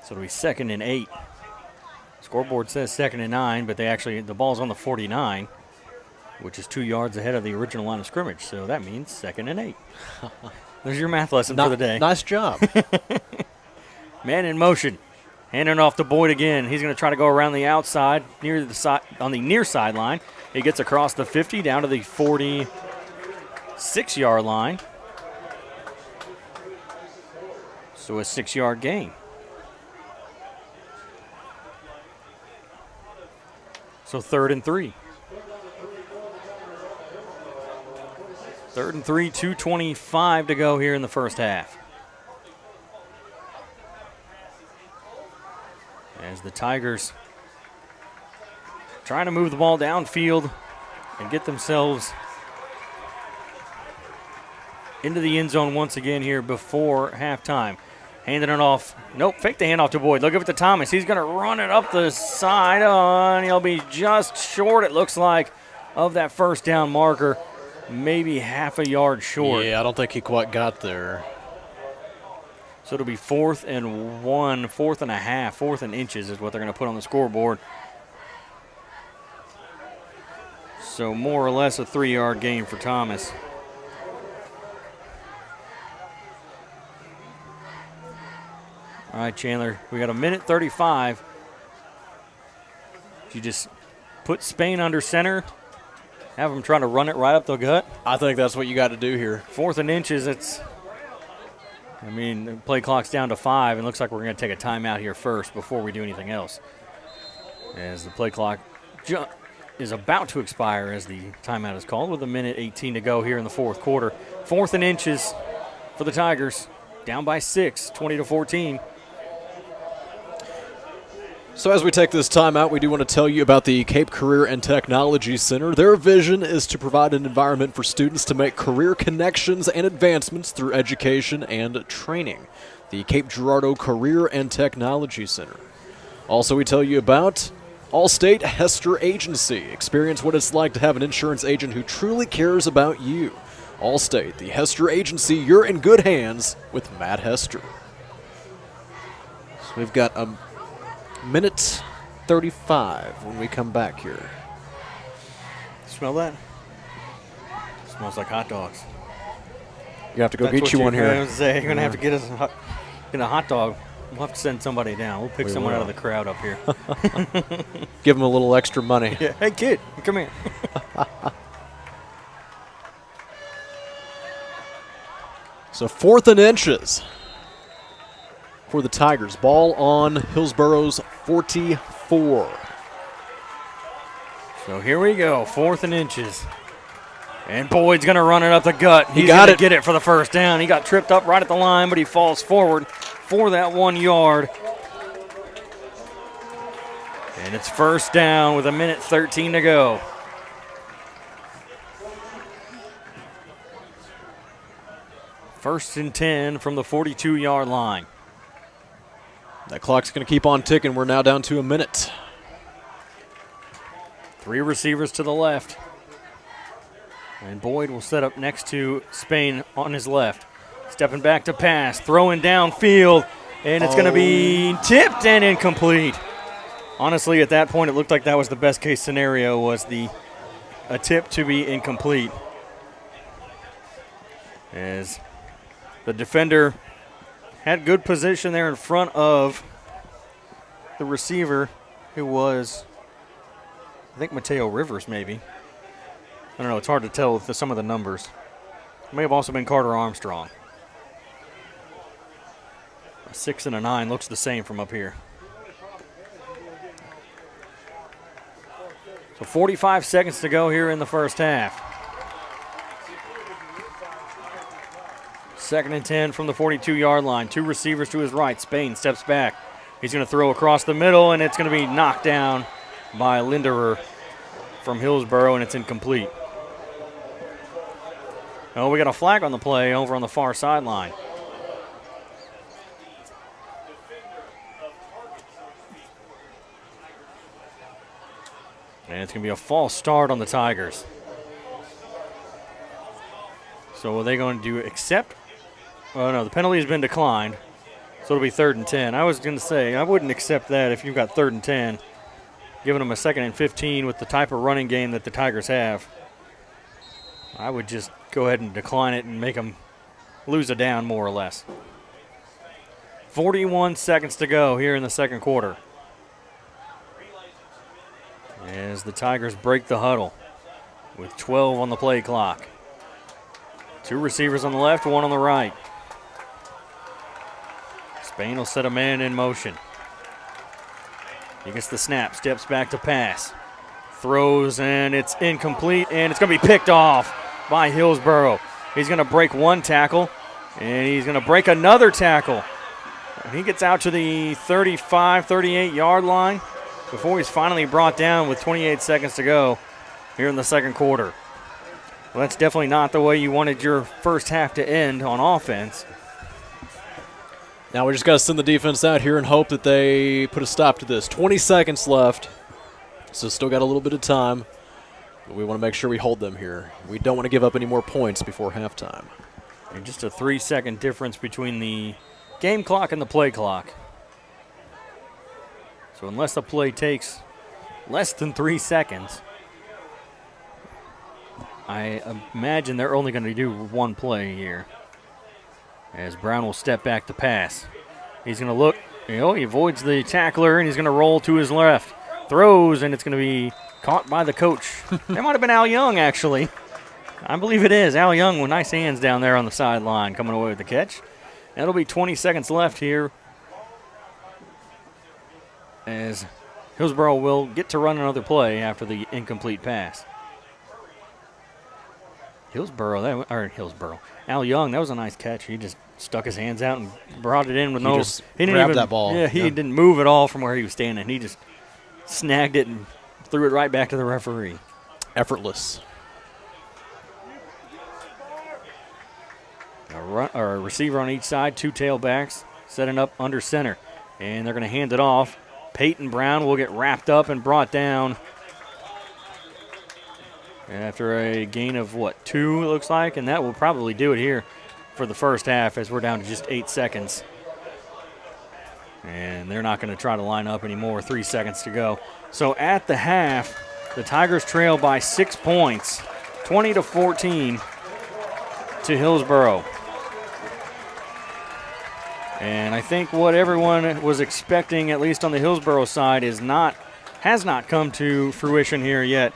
So it'll be 2nd and 8. Scoreboard says 2nd and 9, but the ball's on the 49, which is 2 yards ahead of the original line of scrimmage. So that means 2nd and 8. There's your math lesson for the day.
Nice job.
Man in motion. Handing off to Boyd again. He's going to try to go around the outside on the near sideline. He gets across the 50 down to the 46-yard line. So a 6-yard gain. So 3rd and 3. 3rd and 3, 2:25 to go here in the first half. As the Tigers trying to move the ball downfield and get themselves into the end zone once again here before halftime. Handing it off. Nope, fake the handoff to Boyd. Look up at the Thomas. He's going to run it up the side, and he'll be just short, it looks like, of that first down marker. Maybe half a yard short.
Yeah, I don't think he quite got there.
So it'll be 4th and 1, 4th and a half, 4th and inches is what they're going to put on the scoreboard. So more or less a 3-yard gain for Thomas. All right, Chandler, we got 1:35. You just put Spain under center, have him trying to run it right up the gut.
I think that's what you got to do here.
4th and inches, the play clock's down to 5, and looks like we're going to take a timeout here first before we do anything else. As the play clock is about to expire as the timeout is called with 1:18 to go here in the 4th quarter. 4th and inches for the Tigers, down by 6, 20-14.
So as we take this time out, we do want to tell you about the Cape Career and Technology Center. Their vision is to provide an environment for students to make career connections and advancements through education and training. The Cape Girardeau Career and Technology Center. Also, we tell you about Allstate Hester Agency. Experience what it's like to have an insurance agent who truly cares about you. Allstate, the Hester Agency, you're in good hands with Matt Hester. So we've got a minute 35 when we come back here.
Smell that? Smells like hot dogs.
You have to go get you one here.
I was saying, you're going to have to get us a hot dog. We'll have to send somebody down. We'll pick someone out of the crowd up here.
Give them a little extra money.
Yeah. Hey, kid, come here.
So 4th and inches for the Tigers. Ball on Hillsboro's 44.
So here we go, 4th and inches. And Boyd's going to run it up the gut.
He's going to
get it for the first down. He got tripped up right at the line, but he falls forward for that 1 yard. And it's first down with 1:13 to go. First and 10 from the 42-yard line.
That clock's going to keep on ticking. We're now down to a minute.
3 receivers to the left. And Boyd will set up next to Spain on his left. Stepping back to pass, throwing downfield, and it's going to be tipped and incomplete. Honestly, at that point, it looked like that was the best case scenario, was the a tip to be incomplete, as the defender had good position there in front of the receiver, who was, I think, Mateo Rivers maybe. I don't know, it's hard to tell with some of the numbers. It may have also been Carter Armstrong. A 6 and a 9 looks the same from up here. So 45 seconds to go here in the first half. 2nd and 10 from the 42-yard line. 2 receivers to his right. Spain steps back. He's going to throw across the middle, and it's going to be knocked down by Linderer from Hillsboro, and it's incomplete. Oh, we got a flag on the play over on the far sideline. And it's going to be a false start on the Tigers. So are they going to accept? Oh, no, the penalty has been declined. So it'll be 3rd and 10. I was going to say, I wouldn't accept that if you've got 3rd and 10. Giving them a 2nd and 15 with the type of running game that the Tigers have. I would just go ahead and decline it and make them lose a down more or less. 41 seconds to go here in the second quarter, as the Tigers break the huddle with 12 on the play clock. 2 receivers on the left, 1 on the right. Spain will set a man in motion. He gets the snap, steps back to pass. Throws, and it's incomplete, and it's going to be picked off by Hillsboro. He's going to break 1 tackle, and he's going to break another tackle. And he gets out to the 35, 38-yard line before he's finally brought down with 28 seconds to go here in the second quarter. Well, that's definitely not the way you wanted your first half to end on offense.
Now we just got to send the defense out here and hope that they put a stop to this. 20 seconds left, so still got a little bit of time. But we want to make sure we hold them here. We don't want to give up any more points before halftime.
And just a 3-second difference between the game clock and the play clock. So unless the play takes less than 3 seconds, I imagine they're only going to do 1 play here. As Brown will step back to pass. He's going to look, he avoids the tackler, and he's going to roll to his left. Throws, and it's going to be caught by the coach. That might have been Al Young, actually. I believe it is. Al Young with nice hands down there on the sideline coming away with the catch. That'll be 20 seconds left here, as Hillsboro will get to run another play after the incomplete pass. Al Young, that was a nice catch. He just stuck his hands out and brought it in with
He didn't grab that ball.
Yeah, he didn't move at all from where he was standing. He just snagged it and threw it right back to the referee.
Effortless.
A receiver on each side, 2 tailbacks, setting up under center. And they're going to hand it off. Peyton Brown will get wrapped up and brought down after a gain of, 2, it looks like. And that will probably do it here for the first half, as we're down to just 8 seconds. And they're not going to try to line up anymore. 3 seconds to go. So at the half, the Tigers trail by 6 points, 20-14 to Hillsboro. And I think what everyone was expecting, at least on the Hillsboro side, has not come to fruition here yet.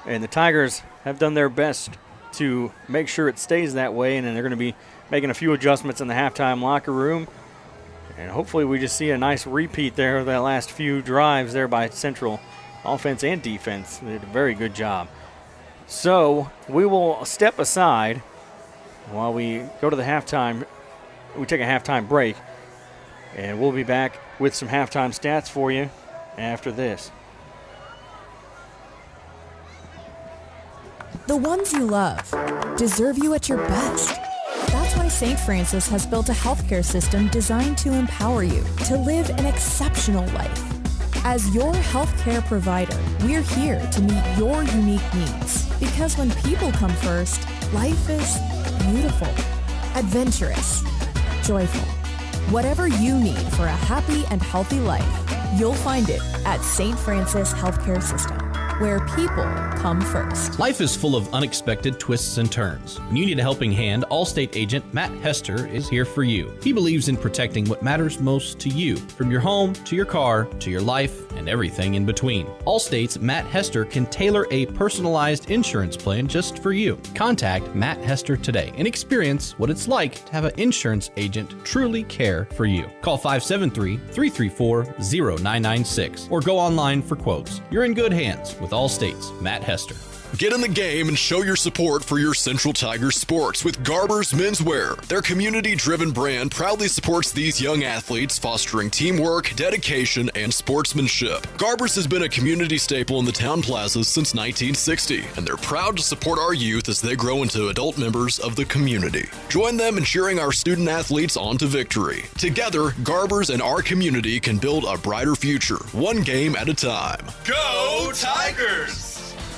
And the Tigers have done their best to make sure it stays that way, and then they're going to be making a few adjustments in the halftime locker room. And hopefully we just see a nice repeat there of that last few drives there by Central, offense and defense. They did a very good job. So we will step aside while we go to the halftime. We take a halftime break, and we'll be back with some halftime stats for you after this.
The ones you love deserve you at your best. That's why St. Francis has built a healthcare system designed to empower you to live an exceptional life. As your healthcare provider, we're here to meet your unique needs. Because when people come first, life is beautiful, adventurous, joyful. Whatever you need for a happy and healthy life, you'll find it at St. Francis Healthcare System. where people come first.
Life is full of unexpected twists and turns. When you need a helping hand, Allstate agent Matt Hester is here for you. He believes in protecting what matters most to you, from your home to your car to your life and everything in between. Allstate's Matt Hester can tailor a personalized insurance plan just for you. Contact Matt Hester today and experience what it's like to have an insurance agent truly care for you. Call 573-334-0996 or go online for quotes. You're in good hands with Allstate's Matt Hester.
Get in the game and show your support for your Central Tigers sports with Garber's Menswear. Their community-driven brand proudly supports these young athletes, fostering teamwork, dedication, and sportsmanship. Garber's has been a community staple in the town plazas since 1960, and they're proud to support our youth as they grow into adult members of the community. Join them in cheering our student athletes on to victory. Together, Garber's and our community can build a brighter future, one game at a time.
Go Tigers!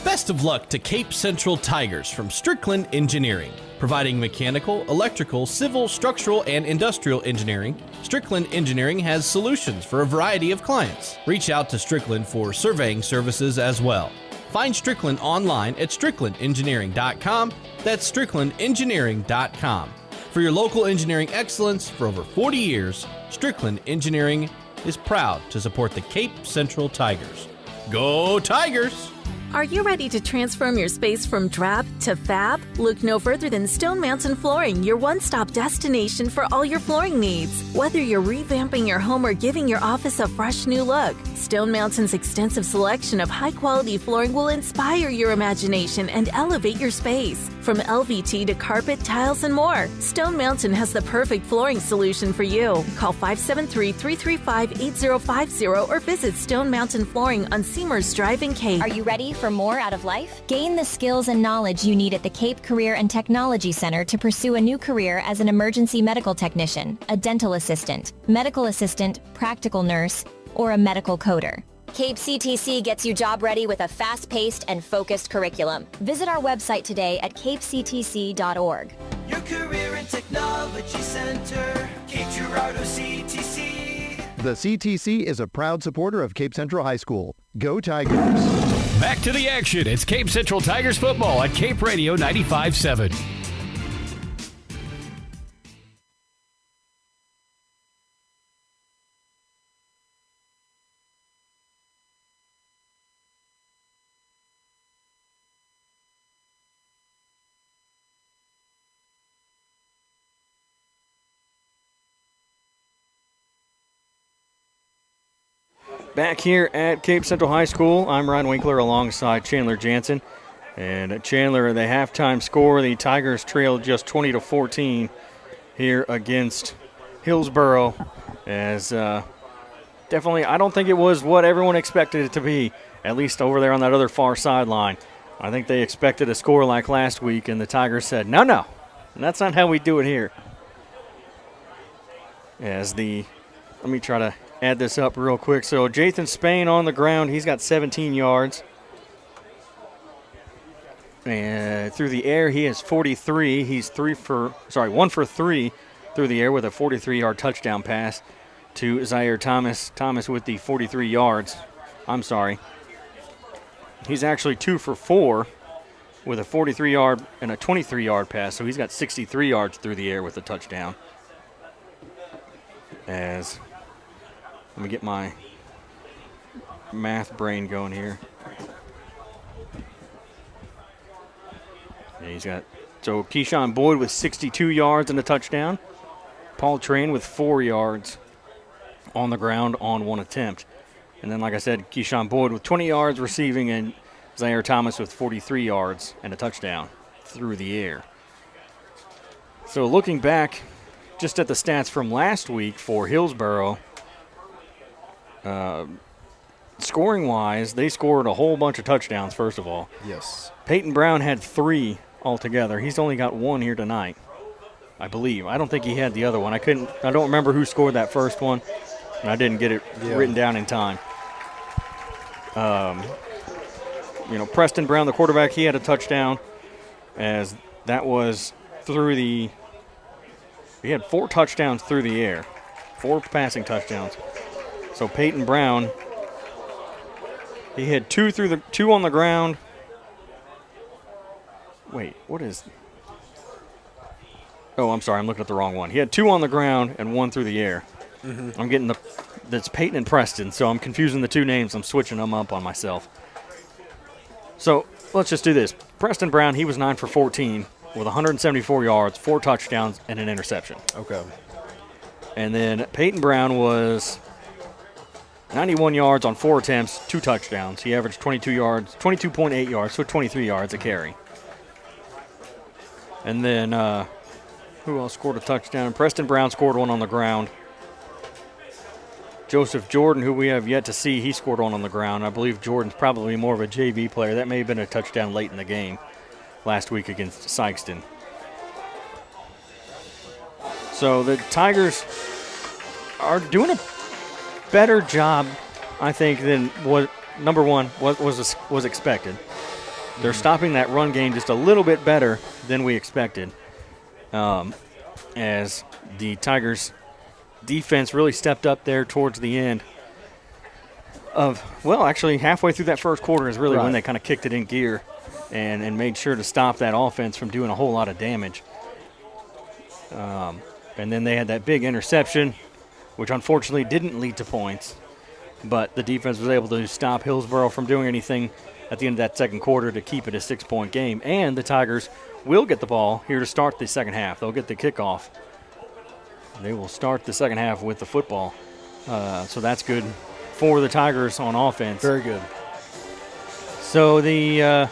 Best of luck to Cape Central Tigers from Strickland Engineering. Providing mechanical, electrical, civil, structural, and industrial engineering, Strickland Engineering has solutions for a variety of clients. Reach out to Strickland for surveying services as well. Find Strickland online at stricklandengineering.com. That's stricklandengineering.com. For your local engineering excellence for over 40 years, Strickland Engineering is proud to support the Cape Central Tigers. Go Tigers!
Are you ready to transform your space from drab to fab? Look no further than Stone Mountain Flooring, your one-stop destination for all your flooring needs. Whether you're revamping your home or giving your office a fresh new look, Stone Mountain's extensive selection of high-quality flooring will inspire your imagination and elevate your space. From LVT to carpet, tiles, and more, Stone Mountain has the perfect flooring solution for you. Call 573-335-8050 or visit Stone Mountain Flooring on Seamers Drive in Cape.
Are you ready for more out of life? Gain the skills and knowledge you need at the Cape Career and Technology Center to pursue a new career as an emergency medical technician, a dental assistant, medical assistant, practical nurse, or a medical coder. Cape CTC gets you job ready with a fast-paced and focused curriculum. Visit our website today at capectc.org.
Your Career and Technology Center, Cape Girardeau CTC.
The CTC is a proud supporter of Cape Central High School. Go Tigers!
Back to the action. It's Cape Central Tigers football at Cape Radio 95.7.
Back here at Cape Central High School, I'm Ryan Winkler alongside Chandler Jansen. And at Chandler, the halftime score, the Tigers trailed just 20-14 here against Hillsboro. As definitely, I don't think it was what everyone expected it to be, at least over there on that other far sideline. I think they expected a score like last week, and the Tigers said, no, that's not how we do it here. Let me try to add this up real quick. So Jathan Spain on the ground, he's got 17 yards. And through the air, he has 43. He's 1 for 3 through the air with a 43-yard touchdown pass to Zaire Thomas. Thomas with the 43 yards. I'm sorry. He's actually 2 for 4 with a 43-yard and a 23-yard pass. So he's got 63 yards through the air with a touchdown. Let me get my math brain going here. Yeah, so Keyshawn Boyd with 62 yards and a touchdown. Paul Train with 4 yards on the ground on 1 attempt. And then, like I said, Keyshawn Boyd with 20 yards receiving and Zaire Thomas with 43 yards and a touchdown through the air. So looking back just at the stats from last week for Hillsboro, scoring-wise, they scored a whole bunch of touchdowns, first of all.
Yes.
Peyton Brown had 3 altogether. He's only got 1 here tonight, I believe. I don't think he had the other one. I don't remember who scored that first one, and I didn't get it written down in time. Preston Brown, the quarterback, he had a touchdown, as that was through the – he had 4 touchdowns through the air, 4 passing touchdowns. So Peyton Brown He had two on the ground. Wait, what is? Oh, I'm sorry. I'm looking at the wrong one. He had 2 on the ground and 1 through the air.
Mm-hmm.
I'm getting that's Peyton and Preston, so I'm confusing the 2 names. I'm switching them up on myself. So let's just do this. Preston Brown, he was 9 for 14 with 174 yards, 4 touchdowns, and an interception.
Okay.
And then Peyton Brown was 91 yards on 4 attempts, 2 touchdowns. He averaged 22.8 yards, so 23 yards a carry. And then who else scored a touchdown? Preston Brown scored 1 on the ground. Joseph Jordan, who we have yet to see, he scored 1 on the ground. I believe Jordan's probably more of a JV player. That may have been a touchdown late in the game last week against Sykeston. So the Tigers are doing a better job, I think, than what was expected. They're stopping that run game just a little bit better than we expected, as the Tigers' defense really stepped up there towards the end actually halfway through that first quarter is really when they kind of kicked it in gear and made sure to stop that offense from doing a whole lot of damage. And then they had that big interception, which unfortunately didn't lead to points, but the defense was able to stop Hillsboro from doing anything at the end of that second quarter to keep it a 6-point game. And the Tigers will get the ball here to start the second half. They'll get the kickoff. They will start the second half with the football. So that's good for the Tigers on offense.
Very good.
So the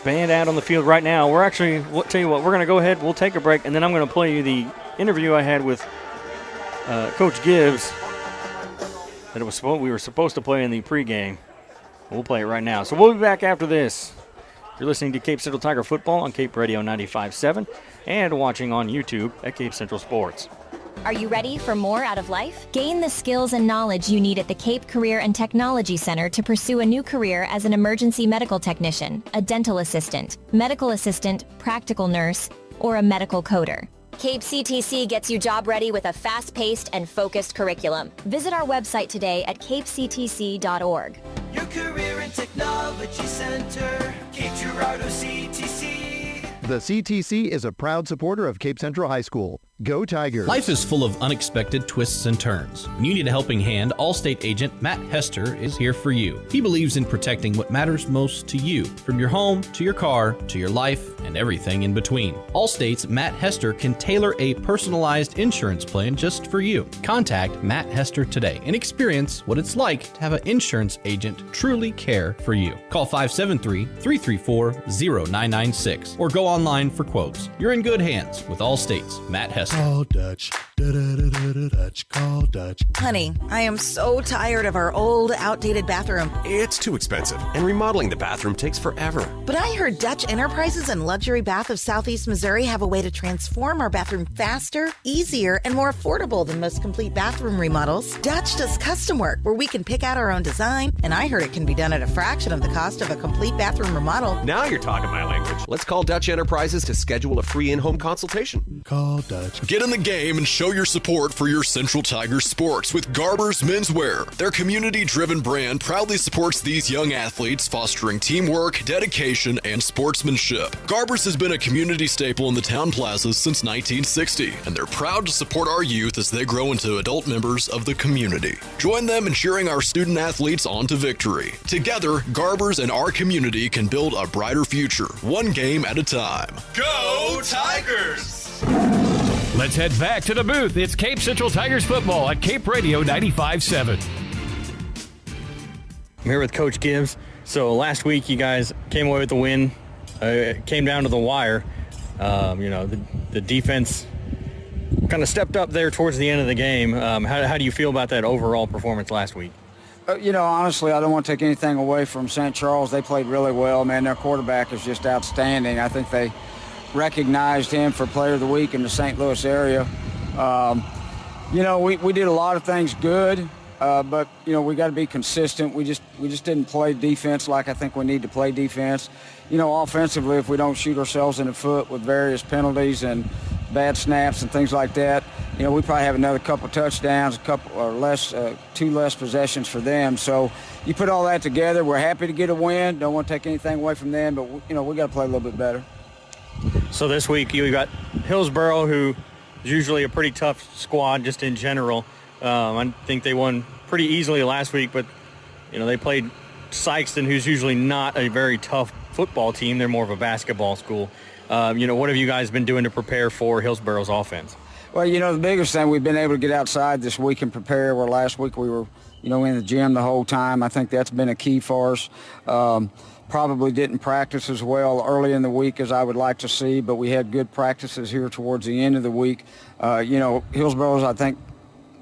band out on the field right now. We're actually, tell you what, we're going to go ahead. We'll take a break, and then I'm going to play you the interview I had with Coach Gibbs that we were supposed to play in the pregame. We'll play it right now. So we'll be back after this. You're listening to Cape Central Tiger Football on Cape Radio 95.7 and watching on YouTube at Cape Central Sports.
Are you ready for more out of life? Gain the skills and knowledge you need at the Cape Career and Technology Center to pursue a new career as an emergency medical technician, a dental assistant, medical assistant, practical nurse, or a medical coder. Cape CTC gets you job ready with a fast-paced and focused curriculum. Visit our website today at capectc.org.
Your Career and Technology Center, Cape Girardeau CTC.
The CTC is a proud supporter of Cape Central High School. Go Tigers!
Life is full of unexpected twists and turns. When you need a helping hand, Allstate agent Matt Hester is here for you. He believes in protecting what matters most to you, from your home to your car to your life and everything in between. Allstate's Matt Hester can tailor a personalized insurance plan just for you. Contact Matt Hester today and experience what it's like to have an insurance agent truly care for you. Call 573-334-0996 or go online for quotes. You're in good hands with Allstate's Matt Hester.
Call Dutch. Dutch. Call Dutch.
Honey, I am so tired of our old, outdated bathroom.
It's too expensive, and remodeling the bathroom takes forever.
But I heard Dutch Enterprises and Luxury Bath of Southeast Missouri have a way to transform our bathroom faster, easier, and more affordable than most complete bathroom remodels. Dutch does custom work where we can pick out our own design, and I heard it can be done at a fraction of the cost of a complete bathroom remodel.
Now you're talking my language. Let's call Dutch Enterprises to schedule a free in-home consultation.
Call Dutch.
Get in the game and show your support for your Central Tigers sports with Garber's Menswear. Their community-driven brand proudly supports these young athletes, fostering teamwork, dedication, and sportsmanship. Garber's has been a community staple in the town plazas since 1960, and they're proud to support our youth as they grow into adult members of the community. Join them in cheering our student athletes on to victory. Together, Garber's and our community can build a brighter future, one game at a time.
Go Tigers!
Let's head back to the booth. It's Cape Central Tigers football at Cape Radio 95.7.
I'm here with Coach Gibbs. So last week you guys came away with the win. It came down to the wire. The defense kind of stepped up there towards the end of the game. How do you feel about that overall performance last week?
Honestly, I don't want to take anything away from St. Charles. They played really well, man. Their quarterback is just outstanding. I think they recognized him for Player of the Week in the St. Louis area. We did a lot of things good, but we got to be consistent. We just didn't play defense like I think we need to play defense. Offensively, if we don't shoot ourselves in the foot with various penalties and bad snaps and things like that, we probably have another couple touchdowns, two less possessions for them. So you put all that together, we're happy to get a win. Don't want to take anything away from them, but we got to play a little bit better.
So this week you got Hillsboro, who is usually a pretty tough squad just in general. I think they won pretty easily last week, but they played Sykeston, who's usually not a very tough football team. They're more of a basketball school. What have you guys been doing to prepare for Hillsboro's offense?
Well, the biggest thing, we've been able to get outside this week and prepare, where last week we were, in the gym the whole time. I think that's been a key for us. Probably didn't practice as well early in the week as I would like to see, but we had good practices here towards the end of the week. Hillsboro's, I think,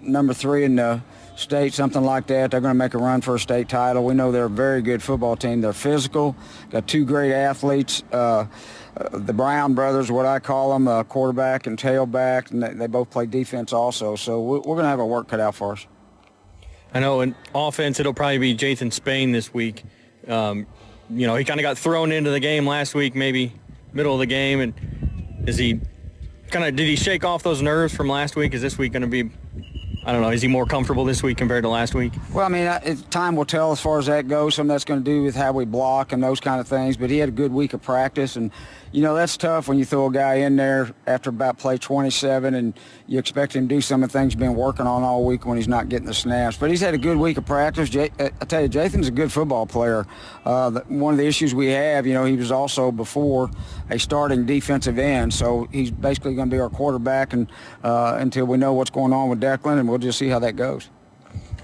number 3 in the state, something like that. They're going to make a run for a state title. We know they're a very good football team. They're physical, got 2 great athletes. The Brown brothers, what I call them, quarterback and tailback, and they both play defense also. So we're going to have our work cut out for us.
I know in offense it'll probably be Jathan Spain this week. He kind of got thrown into the game last week, maybe middle of the game, and did he shake off those nerves from last week? Is this week going to be, I don't know, is he more comfortable this week compared to last week?
Well, time will tell as far as that goes. Some of that's going to do with how we block and those kind of things, but he had a good week of practice, and that's tough when you throw a guy in there after about play 27 and you expect him to do some of the things he's been working on all week when he's not getting the snaps. But he's had a good week of practice. I tell you, Jathan's a good football player. One of the issues we have, he was also before a starting defensive end, so he's basically going to be our quarterback and until we know what's going on with Declan, and we'll just see how that goes.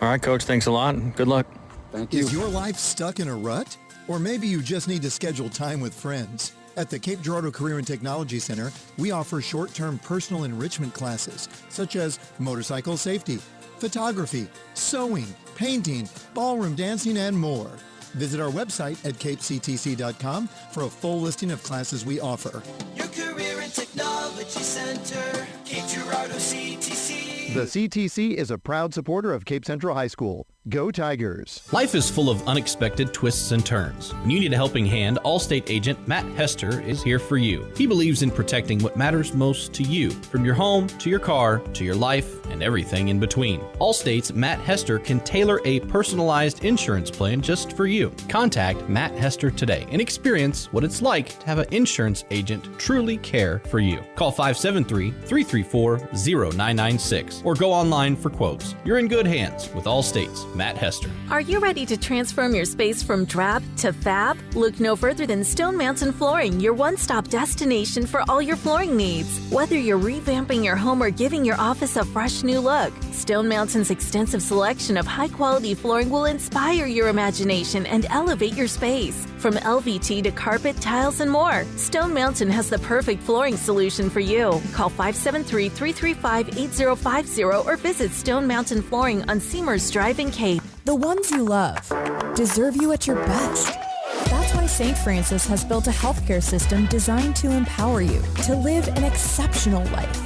All right, Coach, thanks a lot, and good luck.
Thank you.
Is your life stuck in a rut? Or maybe you just need to schedule time with friends. At the Cape Girardeau Career and Technology Center, we offer short-term personal enrichment classes, such as motorcycle safety, photography, sewing, painting, ballroom dancing, and more. Visit our website at capectc.com for a full listing of classes we offer.
Your Career and Technology Center, Cape Girardeau CTC.
The CTC is a proud supporter of Cape Central High School. Go Tigers!
Life is full of unexpected twists and turns. When you need a helping hand, Allstate agent Matt Hester is here for you. He believes in protecting what matters most to you, from your home to your car to your life and everything in between. Allstate's Matt Hester can tailor a personalized insurance plan just for you. Contact Matt Hester today and experience what it's like to have an insurance agent truly care for you. Call 573-334-0996 or go online for quotes. You're in good hands with Allstate's Matt Hester.
Are you ready to transform your space from drab to fab? Look no further than Stone Mountain Flooring, your one-stop destination for all your flooring needs. Whether you're revamping your home or giving your office a fresh new look, Stone Mountain's extensive selection of high-quality flooring will inspire your imagination and elevate your space. From LVT to carpet, tiles, and more, Stone Mountain has the perfect flooring solution for you. Call 573-335-8050 or visit Stone Mountain Flooring on Seamers Drive in Cape.
The ones you love deserve you at your best. That's why St. Francis has built a healthcare system designed to empower you to live an exceptional life.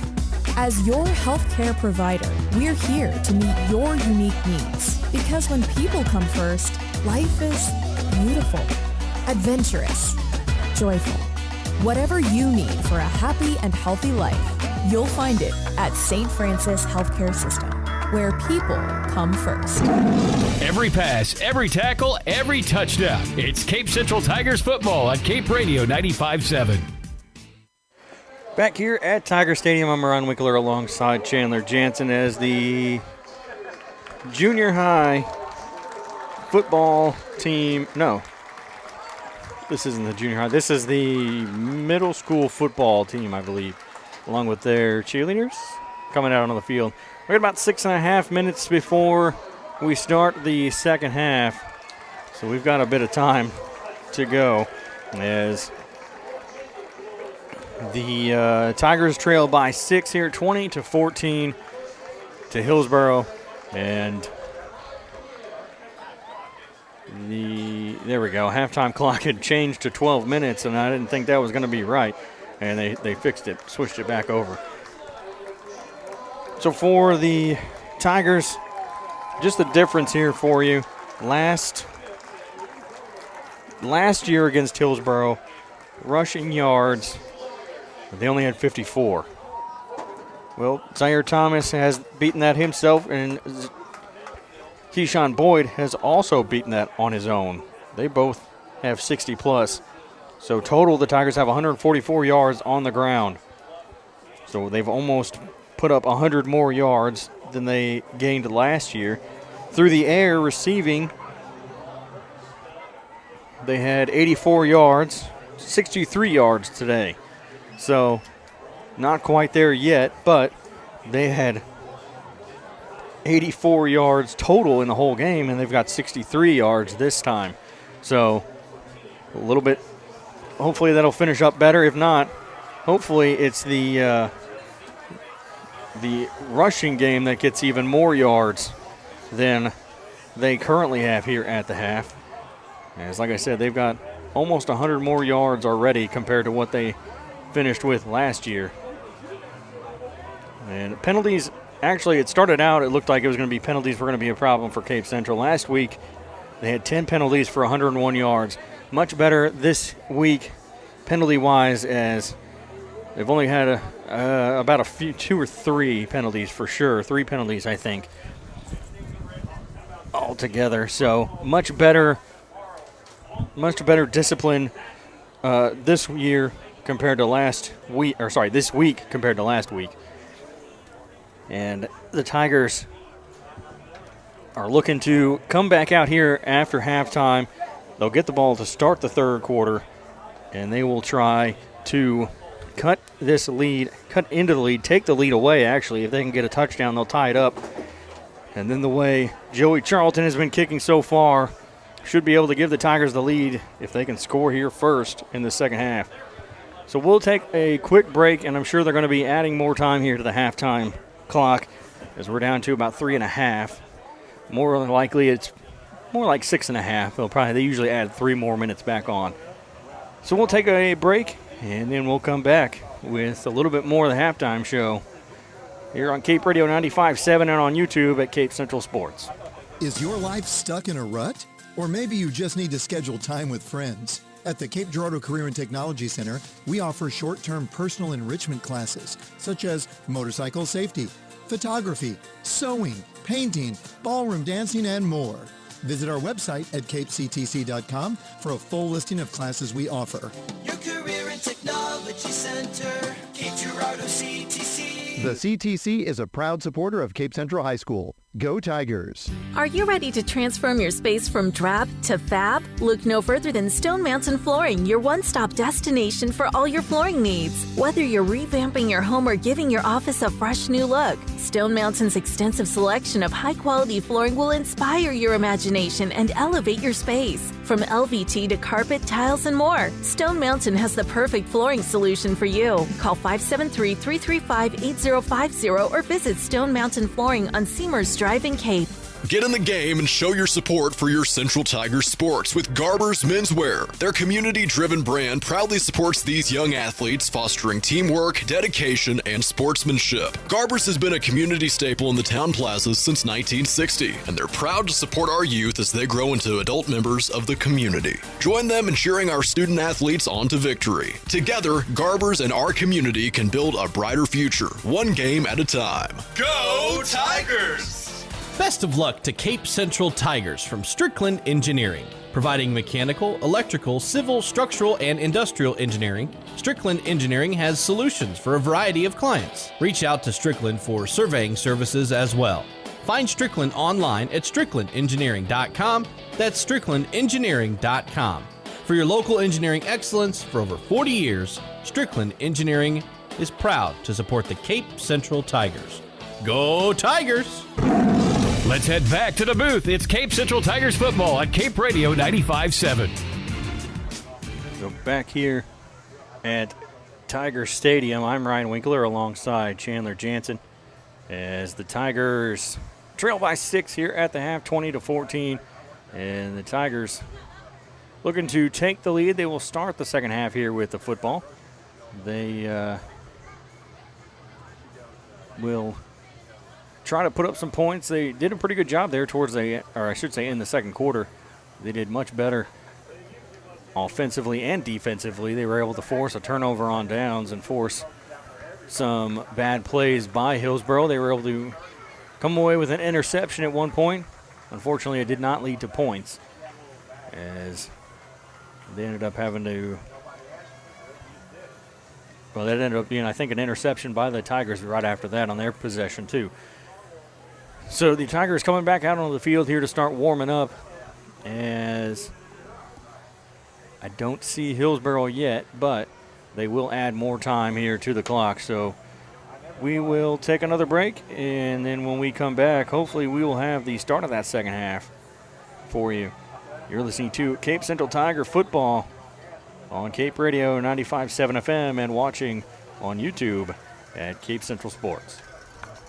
As your healthcare provider, we're here to meet your unique needs. Because when people come first, life is beautiful, adventurous, joyful. Whatever you need for a happy and healthy life, you'll find it at St. Francis Healthcare System, where people come first.
Every pass, every tackle, every touchdown. It's Cape Central Tigers football on Cape Radio 95.7.
Back here at Tiger Stadium, I'm Ron Winkler alongside Chandler Jansen as the junior high football team. No, this isn't the junior high. This is the middle school football team, I believe, along with their cheerleaders coming out on the field. We got about 6.5 minutes before we start the second half, so we've got a bit of time to go as the Tigers trail by 6 here, 20-14 to Hillsboro, and there we go. Halftime clock had changed to 12 minutes, and I didn't think that was going to be right, and they fixed it, switched it back over. So for the Tigers, just the difference here for you. Last year against Hillsboro, rushing yards, they only had 54. Well, Zaire Thomas has beaten that himself, and Keyshawn Boyd has also beaten that on his own. They both have 60+. So total, the Tigers have 144 yards on the ground. So they've almost put up 100 more yards than they gained last year. Through the air, receiving, they had 84 yards, 63 yards today. So not quite there yet, but they had 84 yards total in the whole game, and they've got 63 yards this time. So a little bit, hopefully that'll finish up better. If not, hopefully it's the rushing game that gets even more yards than they currently have here at the half. As like I said, they've got almost 100 more yards already compared to what they finished with last year. And penalties, actually it started out, it looked like it was going to be penalties were going to be a problem for Cape Central. Last week they had 10 penalties for 101 yards. Much better this week penalty-wise, as they've only had about a few, 2 or 3 penalties for sure. 3 penalties, I think, altogether. So much better discipline this year compared to last week, or sorry, this week compared to last week. And the Tigers are looking to come back out here after halftime. They'll get the ball to start the third quarter, and they will try to cut into the lead, take the lead away, actually. If they can get a touchdown, they'll tie it up. And then the way Joey Charlton has been kicking so far, should be able to give the Tigers the lead if they can score here first in the second half. So we'll take a quick break, and I'm sure they're going to be adding more time here to the halftime clock, as we're down to about 3.5. More than likely, it's more like 6.5. They usually add 3 more minutes back on. So we'll take a break, and then we'll come back with a little bit more of the halftime show here on Cape Radio 95.7 and on YouTube at Cape Central Sports.
Is your life stuck in a rut? Or maybe you just need to schedule time with friends. At the Cape Girardeau Career and Technology Center, we offer short-term personal enrichment classes such as motorcycle safety, photography, sewing, painting, ballroom dancing, and more. Visit our website at capectc.com for a full listing of classes we offer.
Your Career and Technology Center, Cape Girardeau CTC.
The CTC is a proud supporter of Cape Central High School. Go Tigers!
Are you ready to transform your space from drab to fab? Look no further than Stone Mountain Flooring, your one-stop destination for all your flooring needs. Whether you're revamping your home or giving your office a fresh new look, Stone Mountain's extensive selection of high-quality flooring will inspire your imagination and elevate your space. From LVT to carpet, tiles, and more, Stone Mountain has the perfect flooring solution for you. Call 573-335-8050 or visit Stone Mountain Flooring on Seamers Drive in Cape.
Get in the game and show your support for your Central Tigers sports with Garber's Menswear. Their community-driven brand proudly supports these young athletes, fostering teamwork, dedication, and sportsmanship. Garber's has been a community staple in the town plazas since 1960, and they're proud to support our youth as they grow into adult members of the community. Join them in cheering our student athletes on to victory. Together, Garber's and our community can build a brighter future, one game at a time.
Go Tigers!
Best of luck to Cape Central Tigers from Strickland Engineering. Providing mechanical, electrical, civil, structural, and industrial engineering, Strickland Engineering has solutions for a variety of clients. Reach out to Strickland for surveying services as well. Find Strickland online at stricklandengineering.com. That's stricklandengineering.com. For your local engineering excellence for over 40 years, Strickland Engineering is proud to support the Cape Central Tigers. Go Tigers!
Let's head back to the booth. It's Cape Central Tigers football on Cape Radio 95.7.
So back here at Tiger Stadium, I'm Ryan Winkler alongside Chandler Jansen as the Tigers trail by 6 here at the half, 20-14. And the Tigers looking to take the lead. They will start the second half here with the football. They will try to put up some points. They did a pretty good job there in the second quarter. They did much better offensively and defensively. They were able to force a turnover on downs and force some bad plays by Hillsboro. They were able to come away with an interception at one point. Unfortunately, it did not lead to points, as they ended up having to. Well, that ended up being, I think, an interception by the Tigers right after that on their possession, too. So the Tigers coming back out onto the field here to start warming up, as I don't see Hillsboro yet, but they will add more time here to the clock. So we will take another break, and then when we come back, hopefully we will have the start of that second half for you. You're listening to Cape Central Tiger football on Cape Radio 95.7 FM and watching on YouTube at Cape Central Sports.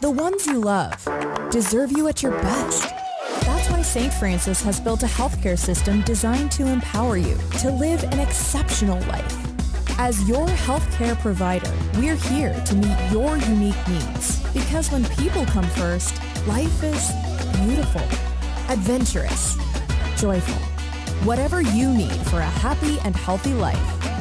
The ones you love deserve you at your best. That's why St. Francis has built a healthcare system designed to empower you to live an exceptional life. As your healthcare provider, we're here to meet your unique needs. Because when people come first, life is beautiful, adventurous, joyful. Whatever you need for a happy and healthy life,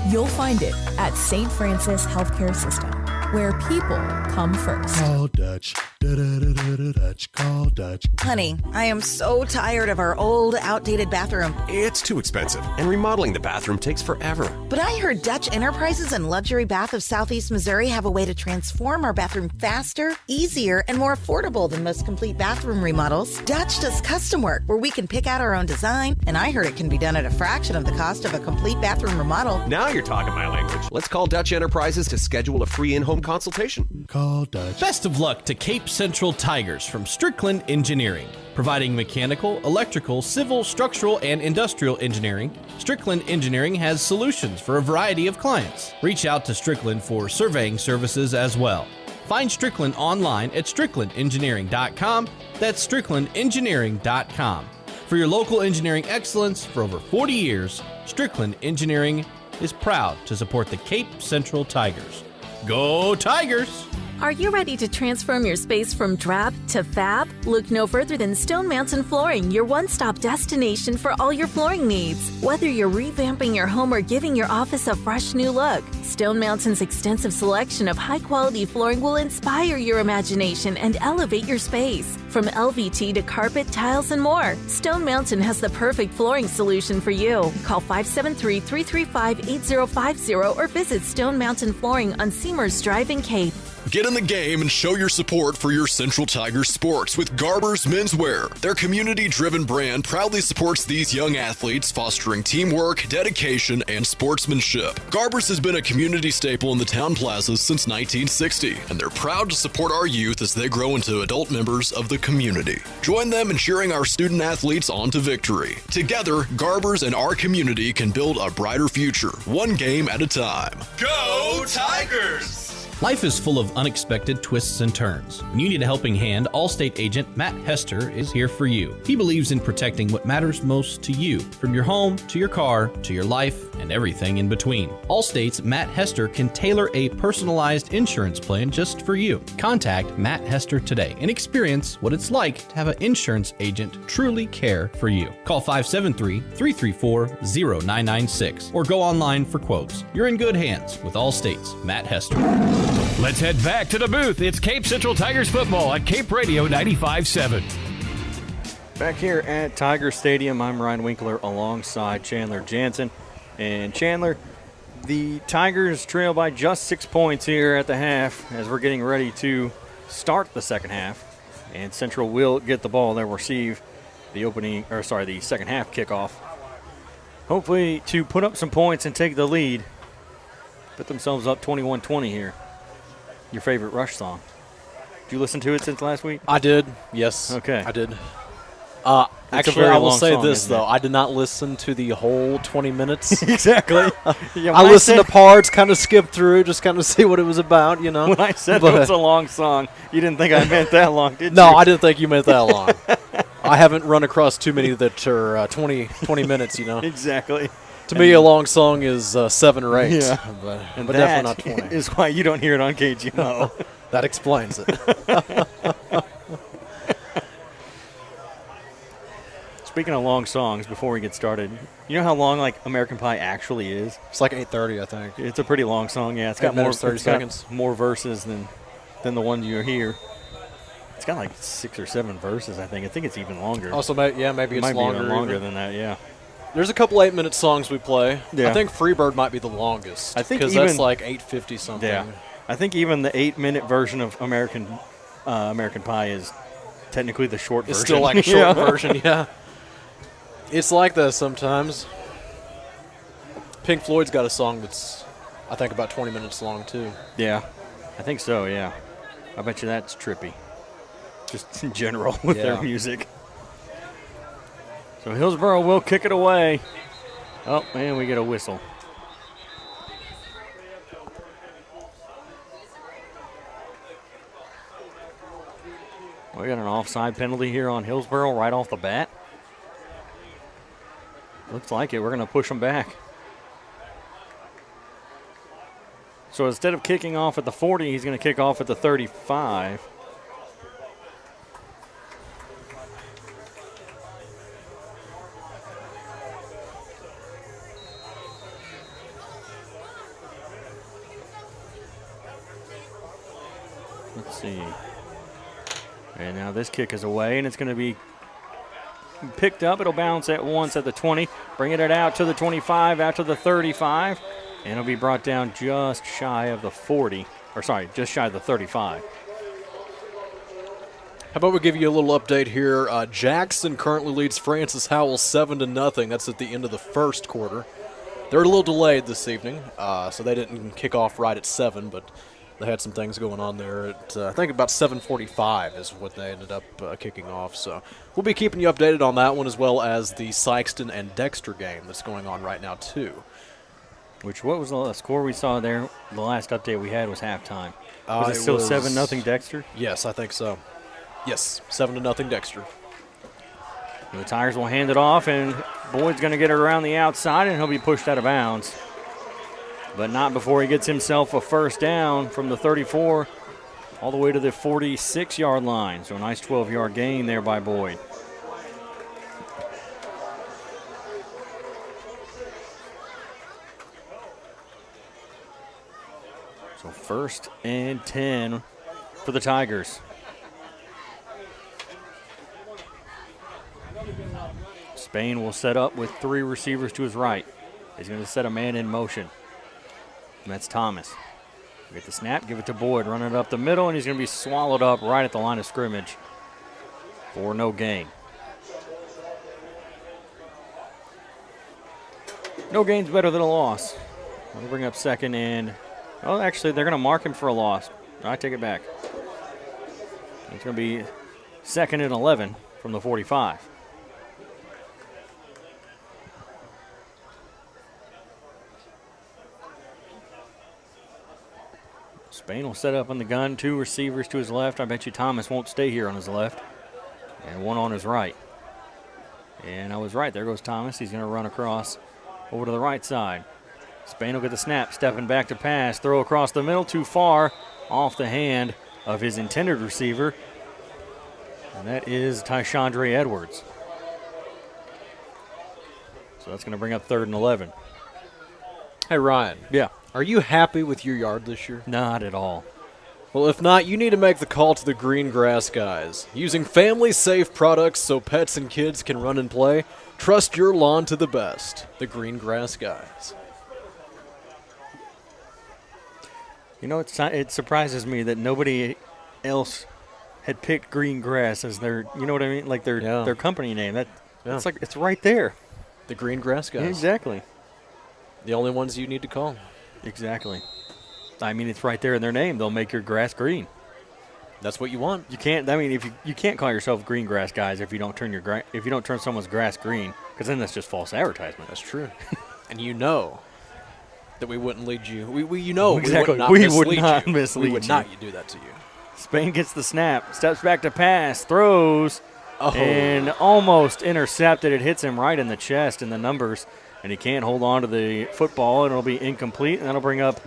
you'll find it at St. Francis Healthcare System, where people come first.
Call Dutch. Dutch. Call Dutch.
Honey, I am so tired of our old, outdated bathroom.
It's too expensive, and remodeling the bathroom takes forever.
But I heard Dutch Enterprises and Luxury Bath of Southeast Missouri have a way to transform our bathroom faster, easier, and more affordable than most complete bathroom remodels. Dutch does custom work where we can pick out our own design, and I heard it can be done at a fraction of the cost of a complete bathroom remodel.
Now you're talking my language. Let's call Dutch Enterprises to schedule a free in-home consultation.
Call Dutch.
Best of luck to Cape Central Tigers from Strickland Engineering. Providing mechanical, electrical, civil, structural, and industrial engineering, Strickland Engineering has solutions for a variety of clients. Reach out to Strickland for surveying services as well. Find Strickland online at stricklandengineering.com. That's stricklandengineering.com. For your local engineering excellence for over 40 years, Strickland Engineering is proud to support the Cape Central Tigers. Go Tigers!
Are you ready to transform your space from drab to fab? Look no further than Stone Mountain Flooring, your one-stop destination for all your flooring needs. Whether you're revamping your home or giving your office a fresh new look, Stone Mountain's extensive selection of high-quality flooring will inspire your imagination and elevate your space. From LVT to carpet, tiles, and more, Stone Mountain has the perfect flooring solution for you. Call 573-335-8050 or visit Stone Mountain Flooring on Seamers Drive in Cape.
Get in the game and show your support for your Central Tigers sports with Garber's Menswear. Their community-driven brand proudly supports these young athletes, fostering teamwork, dedication, and sportsmanship. Garber's has been a community staple in the town plazas since 1960, and they're proud to support our youth as they grow into adult members of the community. Join them in cheering our student athletes on to victory. Together, Garber's and our community can build a brighter future, one game at a time.
Go Tigers!
Life is full of unexpected twists and turns. When you need a helping hand, Allstate agent Matt Hester is here for you. He believes in protecting what matters most to you, from your home to your car to your life and everything in between. Allstate's Matt Hester can tailor a personalized insurance plan just for you. Contact Matt Hester today and experience what it's like to have an insurance agent truly care for you. Call 573-334-0996 or go online for quotes. You're in good hands with Allstate's Matt Hester.
Let's head back to the booth. It's Cape Central Tigers football at Cape Radio 95.7.
Back here at Tiger Stadium, I'm Ryan Winkler alongside Chandler Jansen. And Chandler, the Tigers trail by just 6 points here at the half as we're getting ready to start the second half. And Central will get the ball. They'll receive the second half kickoff. Hopefully to put up some points and take the lead. Put themselves up 21-20 here. Your favorite Rush song. Did you listen to it since last week?
I did, yes.
Okay.
I did.
Actually,
I will say this, though. I did not listen to the whole 20 minutes.
Exactly.
I listened to parts, kind of skipped through, just kind of see what it was about, you know.
When I said it was a long song, you didn't think I meant that long, did you?
No, I didn't think you meant that long. I haven't run across too many that are 20 minutes, you know.
Exactly.
To me, a long song is 7 or 8,
yeah.
but
that
definitely not 20.
Is why you don't hear it on KGMO.
That explains it.
It's speaking of long songs, before we get started, you know how long like American Pie actually is?
It's like 8:30, I think.
It's a pretty long song. Yeah, it's got
8
more
minutes, 30 seconds.
more verses than the one you hear. It's got like 6 or 7 verses, I think. I think it's even longer.
Also, maybe
It
it's
might
longer.
be even longer
even.
than that. Yeah.
There's a couple 8-minute songs we play.
Yeah.
I think Freebird might be the longest.
I think
because
even
that's like 8:50 something.
Yeah. I think even the 8-minute version of American Pie is technically the short
It's
version.
still like a short version, yeah. It's like that sometimes. Pink Floyd's got a song that's, I think, about 20 minutes long, too.
Yeah, I think so, yeah. I bet you that's trippy, just in general with their music. So Hillsboro will kick it away. Oh, and we get a whistle. We got an offside penalty here on Hillsboro right off the bat. Looks like it. We're going to push them back. So instead of kicking off at the 40, he's going to kick off at the 35. Let's see. And now this kick is away, and it's going to be picked up. It'll bounce at once at the 20, bringing it out to the 25, out to the 35, and it'll be brought down just shy of the 40, or sorry, just shy of the 35.
How about we give you a little update here? Jackson currently leads Francis Howell 7-0. That's at the end of the first quarter. They're a little delayed this evening, so they didn't kick off right at 7, but they had some things going on there. At, I think about 7:45 is what they ended up kicking off. So we'll be keeping you updated on that one, as well as the Sykeston and Dexter game that's going on right now, too.
What was the score we saw there? The last update we had was halftime. Was it still 7-0 Dexter?
Yes, I think so. Yes, 7-0 Dexter.
The Tigers will hand it off, and Boyd's going to get it around the outside, and he'll be pushed out of bounds. But not before he gets himself a first down from the 34 all the way to the 46-yard line. So a nice 12-yard gain there by Boyd. So 1st and 10 for the Tigers. Spain will set up with 3 receivers to his right. He's going to set a man in motion. And that's Thomas. Get the snap, give it to Boyd, run it up the middle, and he's going to be swallowed up right at the line of scrimmage for no gain. No gain's better than a loss. We'll bring up 2nd and, oh, actually, they're going to mark him for a loss. I take it back. It's going to be 2nd and 11 from the 45. Spain will set up on the gun, 2 receivers to his left. I bet you Thomas won't stay here on his left. And 1 on his right. And I was right. There goes Thomas. He's going to run across over to the right side. Spain will get the snap, stepping back to pass. Throw across the middle, too far, off the hand of his intended receiver. And that is Tyshandre Edwards. So that's going to bring up 3rd and 11.
Hey, Ryan.
Yeah.
Are you happy with your yard this year?
Not at all.
Well, if not, you need to make the call to the Green Grass guys. Using family-safe products so pets and kids can run and play, trust your lawn to the best. The Green Grass guys.
You know, it surprises me that nobody else had picked Green Grass as their, you know what I mean, like their company name. That's like, it's right there.
The Green Grass guys.
Yeah, exactly.
The only ones you need to call.
Exactly. I mean, it's right there in their name. They'll make your grass green.
That's what you want.
You can't. I mean, if you can't call yourself green grass guys if you don't turn someone's grass green, because then that's just false advertisement.
That's true. And you know that we wouldn't lead you. We know
exactly.
We would not
mislead you.
We would not do that to you.
Spain gets the snap, steps back to pass, throws, and almost intercepted. It hits him right in the chest in the numbers. And he can't hold on to the football, and it'll be incomplete, and that'll bring up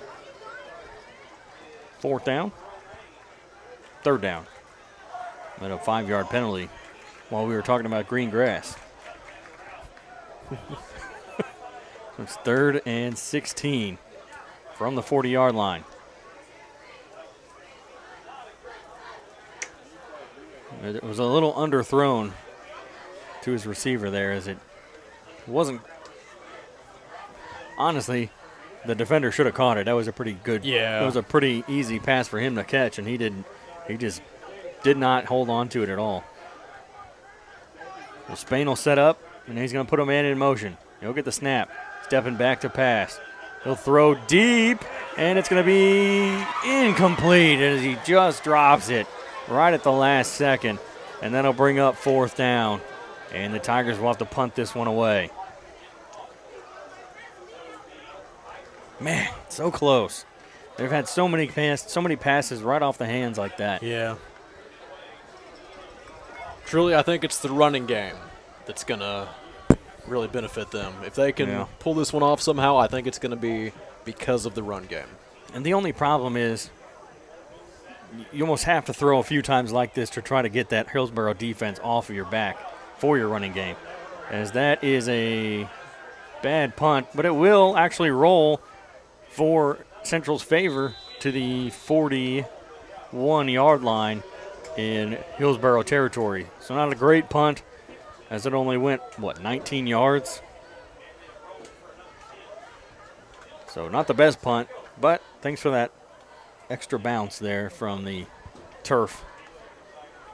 4th down. 3rd down. And a 5-yard penalty while we were talking about green grass. It's 3rd and 16 from the 40-yard line. It was a little underthrown to his receiver there, as it wasn't. Honestly, the defender should have caught it. That was a pretty good.
Yeah.
It was a pretty easy pass for him to catch, and he didn't. He just did not hold on to it at all. So Spain will set up, and he's going to put a man in motion. He'll get the snap, stepping back to pass. He'll throw deep, and it's going to be incomplete as he just drops it right at the last second. And then he'll bring up 4th down, and the Tigers will have to punt this one away. Man, so close. They've had so many passes right off the hands like that.
Yeah. Truly, I think it's the running game that's going to really benefit them. If they can pull this one off somehow, I think it's going to be because of the run game.
And the only problem is you almost have to throw a few times like this to try to get that Hillsboro defense off of your back for your running game, as that is a bad punt, but it will actually roll for Central's favor to the 41-yard line in Hillsboro territory. So not a great punt, as it only went, 19 yards? So not the best punt, but thanks for that extra bounce there from the turf.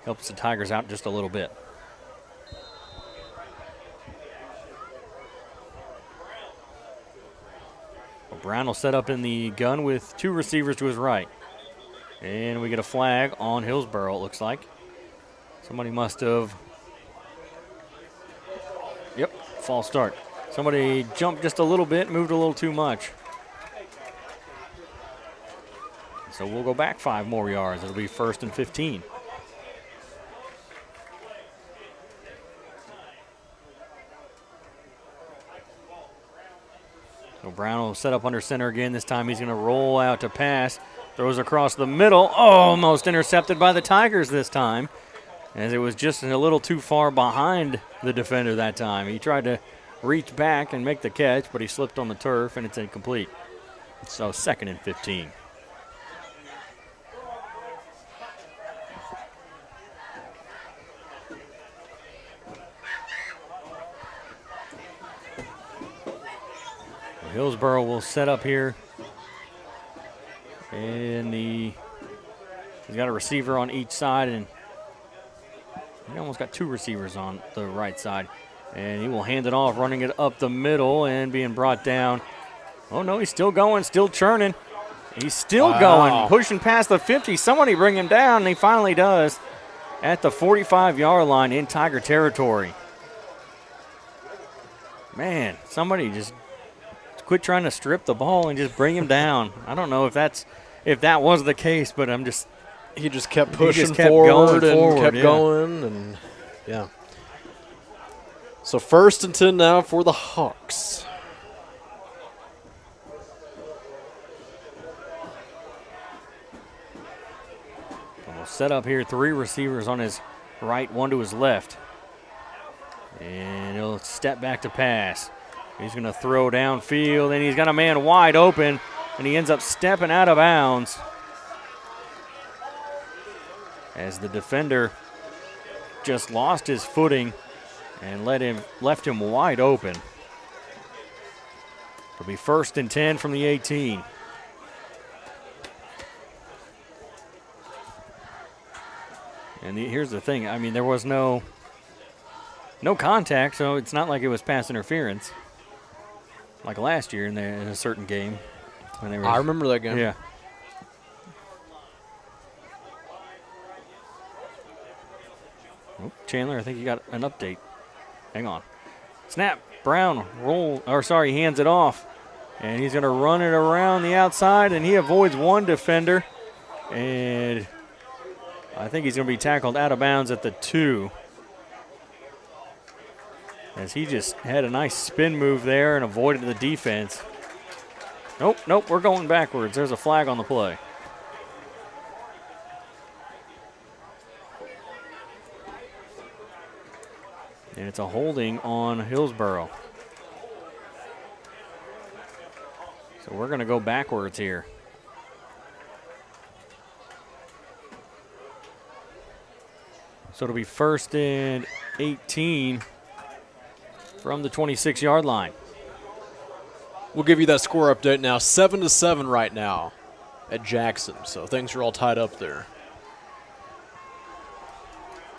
Helps the Tigers out just a little bit. Brown will set up in the gun with 2 receivers to his right. And we get a flag on Hillsboro, it looks like. Somebody must have. Yep, false start. Somebody jumped just a little bit, moved a little too much. So we'll go back 5 more yards. It'll be 1st and 15. So Brown will set up under center again. This time he's going to roll out to pass. Throws across the middle. Almost intercepted by the Tigers this time, as it was just a little too far behind the defender that time. He tried to reach back and make the catch, but he slipped on the turf, and it's incomplete. So 2nd and 15. Hillsboro will set up here. And he's got a receiver on each side, and he almost got 2 receivers on the right side. And he will hand it off, running it up the middle and being brought down. Oh, no, he's still going, still churning. He's still going, pushing past the 50. Somebody bring him down, and he finally does at the 45-yard line in Tiger territory. Man, somebody just quit trying to strip the ball and just bring him down. I don't know if that was the case, but
he just kept pushing forward and kept going, and yeah. So 1st and 10 now for the Hawks.
We'll set up here, 3 receivers on his right, 1 to his left. And he'll step back to pass. He's going to throw downfield, and he's got a man wide open, and he ends up stepping out of bounds as the defender just lost his footing and left him wide open. It'll be 1st and 10 from the 18. And here's the thing. I mean, there was no contact, so it's not like it was pass interference. Like last year in a certain game.
I remember that game.
Yeah. Oh, Chandler, I think you got an update. Hang on. Snap. Brown he hands it off. And he's going to run it around the outside, and he avoids 1 defender. And I think he's going to be tackled out of bounds at the 2. As he just had a nice spin move there and avoided the defense. Nope, we're going backwards. There's a flag on the play. And it's a holding on Hillsboro. So we're going to go backwards here. So it'll be 1st and 18 from the 26-yard line.
We'll give you that score update now. 7-7 right now at Jackson. So things are all tied up there.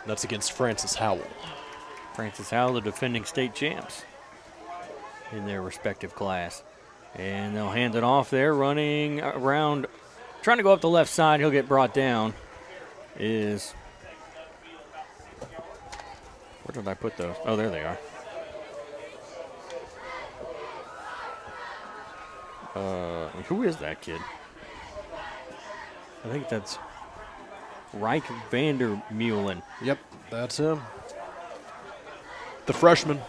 That's against Francis Howell.
Francis Howell, the defending state champs in their respective class. And they'll hand it off there, running around, trying to go up the left side. He'll get brought down. Where did I put those? Oh, there they are. Who is that kid? I think that's Reich Vandermeulen.
Yep, that's him. The freshman.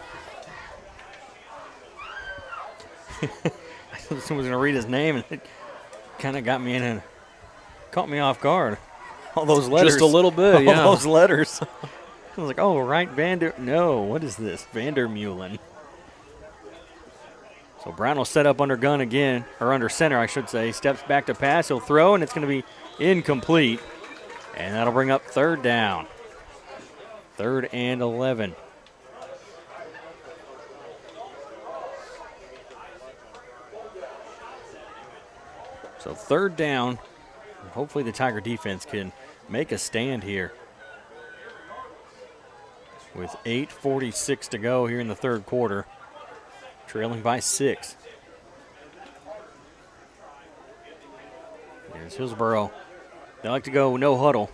I was going to read his name, and it kind of got me in and caught me off guard. All those letters.
Just a little bit, yeah.
All those letters. I was like, oh, right, no, what is this? Vandermeulen. So Brown will set up under gun again, or under center, I should say. Steps back to pass, he'll throw, and it's going to be incomplete. And that'll bring up 3rd down. 3rd and 11. So 3rd down. Hopefully the Tiger defense can make a stand here. With 8:46 to go here in the 3rd quarter. Trailing by 6. Here's Hillsboro. They like to go no huddle.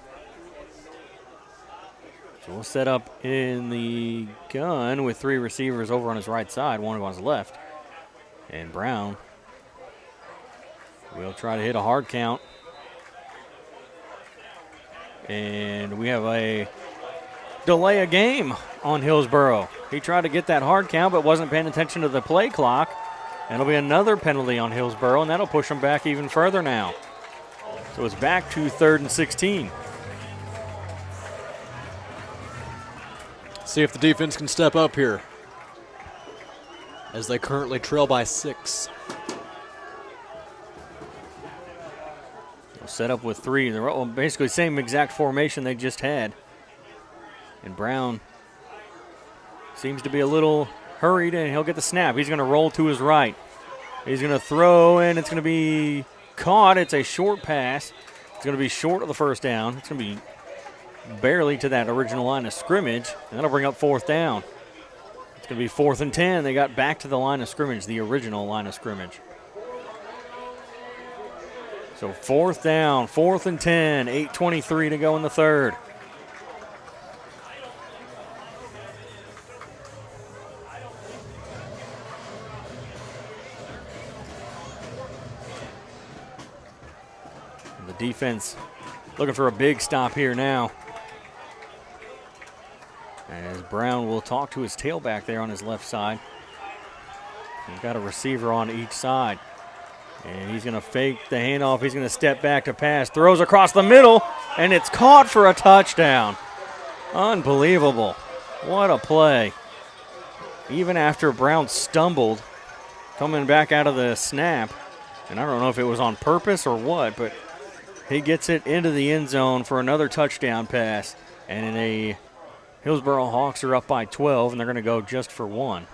So we'll set up in the gun with 3 receivers over on his right side, 1 on his left. And Brown will try to hit a hard count. And we have a delay a game on Hillsboro. He tried to get that hard count but wasn't paying attention to the play clock. And it'll be another penalty on Hillsboro, and that'll push him back even further now. So it's back to 3rd and 16.
See if the defense can step up here, as they currently trail by 6.
They'll set up with 3. They're basically same exact formation they just had. And Brown seems to be a little hurried, and he'll get the snap. He's going to roll to his right. He's going to throw, and it's going to be caught. It's a short pass. It's going to be short of the 1st down. It's going to be barely to that original line of scrimmage, and that'll bring up 4th down. It's going to be 4th and 10. They got back to the line of scrimmage, the original line of scrimmage. So 4th down, 4th and 10, 8:23 to go in the 3rd. The defense looking for a big stop here now. As Brown will talk to his tailback there on his left side. He's got a receiver on each side. And he's going to fake the handoff. He's going to step back to pass. Throws across the middle, and it's caught for a touchdown. Unbelievable. What a play. Even after Brown stumbled coming back out of the snap, and I don't know if it was on purpose or what, but he gets it into the end zone for another touchdown pass. And in a Hillsboro Hawks are up by 12, and they're going to go just for 1.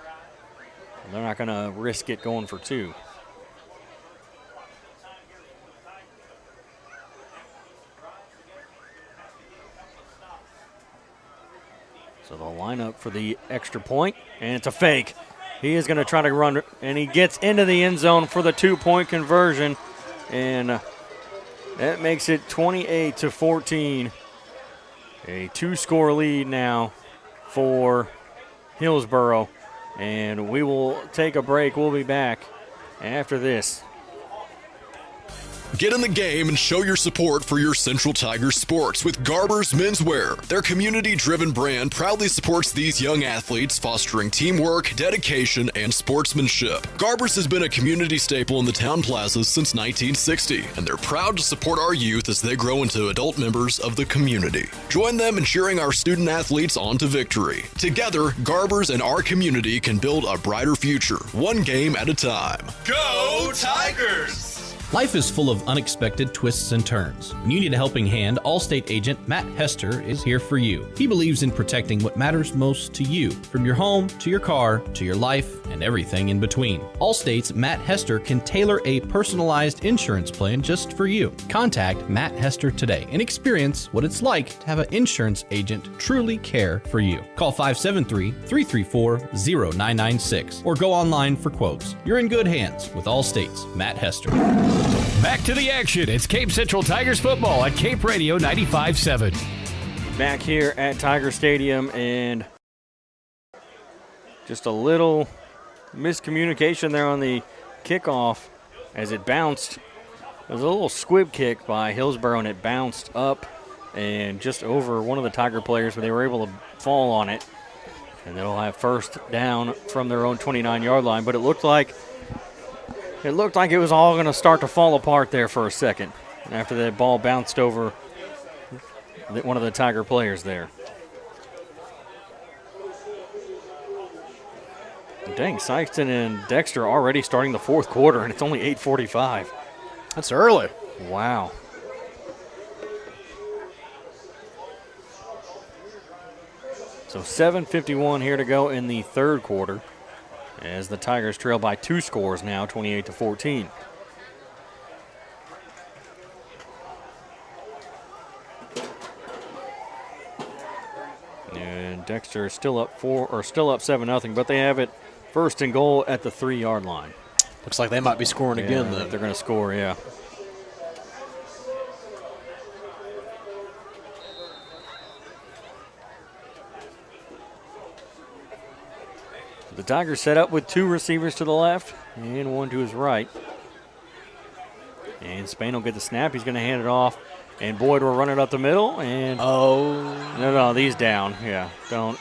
They're not going to risk it going for 2. So they'll line up for the extra point, and it's a fake. He is going to try to run, and he gets into the end zone for the 2-point conversion, and that makes it 28-14. A 2-score lead now for Hillsboro, and we will take a break. We'll be back after this.
Get in the game and show your support for your Central Tigers sports with Garber's Menswear. Their community-driven brand proudly supports these young athletes, fostering teamwork, dedication, and sportsmanship. Garber's has been a community staple in the town plazas since 1960, and they're proud to support our youth as they grow into adult members of the community. Join them in cheering our student athletes on to victory. Together, Garber's and our community can build a brighter future, one game at a time.
Go Tigers!
Life is full of unexpected twists and turns. When you need a helping hand, Allstate agent Matt Hester is here for you. He believes in protecting what matters most to you, from your home to your car to your life and everything in between. Allstate's Matt Hester can tailor a personalized insurance plan just for you. Contact Matt Hester today and experience what it's like to have an insurance agent truly care for you. Call 573-334-0996 or go online for quotes. You're in good hands with Allstate's Matt Hester.
Back to the action. It's Cape Central Tigers football at Cape Radio 95.7.
Back here at Tiger Stadium, and just a little miscommunication there on the kickoff as it bounced. It was a little squib kick by Hillsboro, and it bounced up and just over one of the Tiger players, but they were able to fall on it. And they'll have first down from their own 29-yard line, but it looked like it was all going to start to fall apart there for a second after that ball bounced over one of the Tiger players there. Dang, Sykeston and Dexter already starting the fourth quarter, and it's only 8:45.
That's early.
Wow. So 7:51 here to go in the third quarter, as the Tigers trail by 2 scores now, 28-14. And Dexter is still up 7-0, but they have it first and goal at the 3-yard line.
Looks like they might be scoring again then.
They're going to score, yeah. The Tigers set up with 2 receivers to the left and 1 to his right. And Spain will get the snap. He's going to hand it off. And Boyd will run it up the middle. And no, these down. Yeah, don't.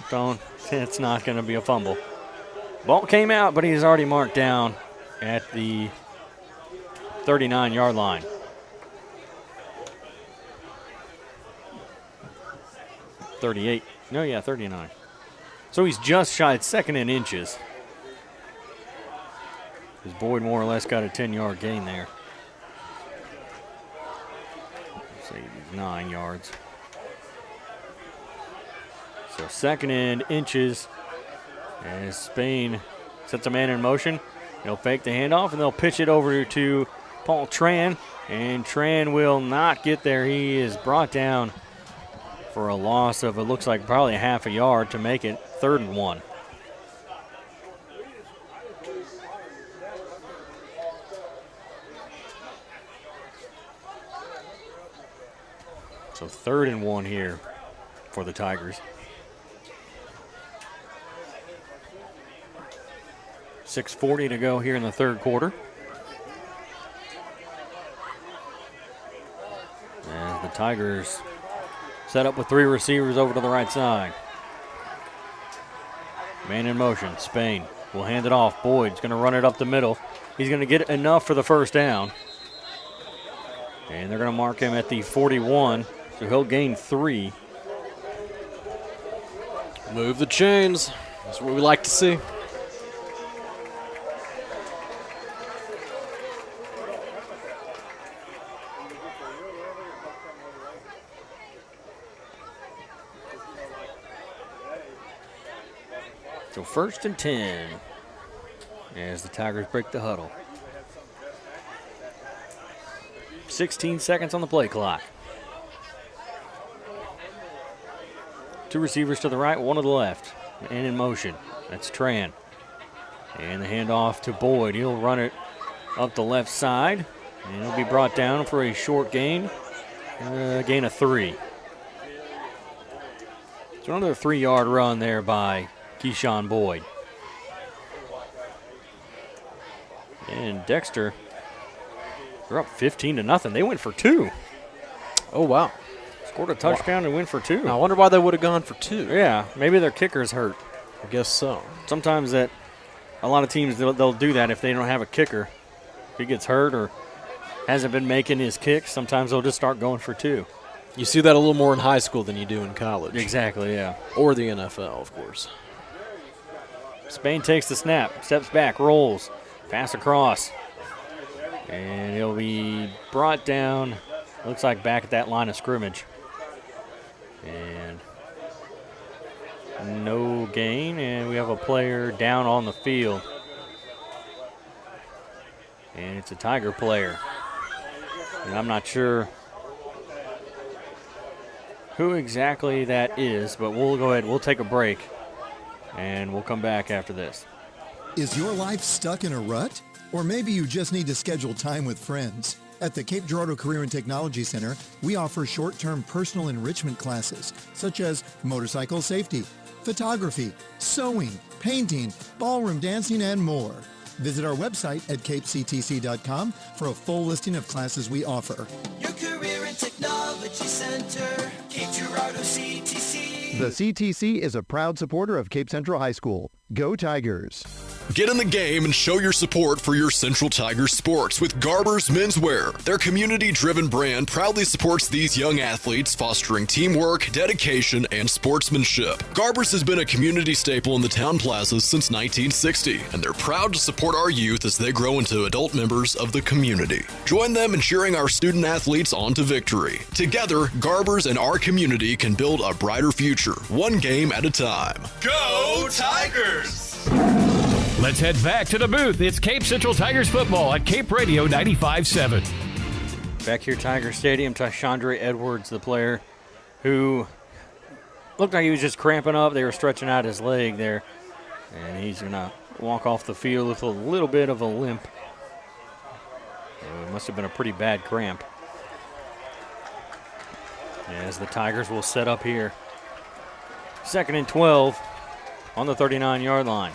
It's not going to be a fumble. Ball came out, but he's already marked down at the 39-yard line. .38. No, yeah, 39. So he's just shy at second in inches. Because Boyd more or less got a 10-yard gain there. Let's say 9 yards. So second in inches. As Spain sets a man in motion. He'll fake the handoff, and they'll pitch it over to Paul Tran. And Tran will not get there. He is brought down for a loss of, it looks like, probably a half a yard to make it 3rd and 1. So 3rd and 1 here for the Tigers. 6:40 to go here in the third quarter. As the Tigers set up with 3 receivers over to the right side. Man in motion. Spain will hand it off. Boyd's going to run it up the middle. He's going to get enough for the first down. And they're going to mark him at the 41, so he'll gain 3.
Move the chains. That's what we like to see.
So 1st and 10 as the Tigers break the huddle. 16 seconds on the play clock. 2 receivers to the right, 1 to the left. And in motion, that's Tran. And the handoff to Boyd. He'll run it up the left side. And he'll be brought down for a short gain. Gain of 3. So another 3-yard run there by Keyshawn Boyd. And Dexter They're up 15-0. They went for 2.
Oh, wow.
Scored a touchdown and went for 2.
Now, I wonder why they would have gone for 2.
Yeah, maybe their kicker's hurt.
I guess so.
Sometimes a lot of teams, they'll do that if they don't have a kicker. If he gets hurt or hasn't been making his kicks, sometimes they'll just start going for 2.
You see that a little more in high school than you do in college.
Exactly, yeah.
Or the NFL, of course.
Spain takes the snap, steps back, rolls, pass across. And he'll be brought down, looks like back at that line of scrimmage. And no gain, and we have a player down on the field. And it's a Tiger player. And I'm not sure who exactly that is, but we'll go ahead, we'll take a break, and we'll come back after this.
Is your life stuck in a rut? Or maybe you just need to schedule time with friends. At the Cape Girardeau Career and Technology Center, we offer short-term personal enrichment classes, such as motorcycle safety, photography, sewing, painting, ballroom dancing, and more. Visit our website at capectc.com for a full listing of classes we offer.
Your Career and Technology Center, Cape Girardeau CTC.
The CTC is a proud supporter of Cape Central High School. Go Tigers!
Get in the game and show your support for your Central Tigers sports with Garber's Menswear. Their community-driven brand proudly supports these young athletes, fostering teamwork, dedication, and sportsmanship. Garber's has been a community staple in the town plazas since 1960, and they're proud to support our youth as they grow into adult members of the community. Join them in cheering our student athletes on to victory. Together, Garber's and our community can build a brighter future, one game at a time.
Go Tigers!
Let's head back to the booth. It's Cape Central Tigers football at Cape Radio 95.7.
Back here, Tiger Stadium, Tashandre Edwards, the player who looked like he was just cramping up. They were stretching out his leg there, and he's going to walk off the field with a little bit of a limp. It must have been a pretty bad cramp. As the Tigers will set up here. 2nd and 12 on the 39-yard line.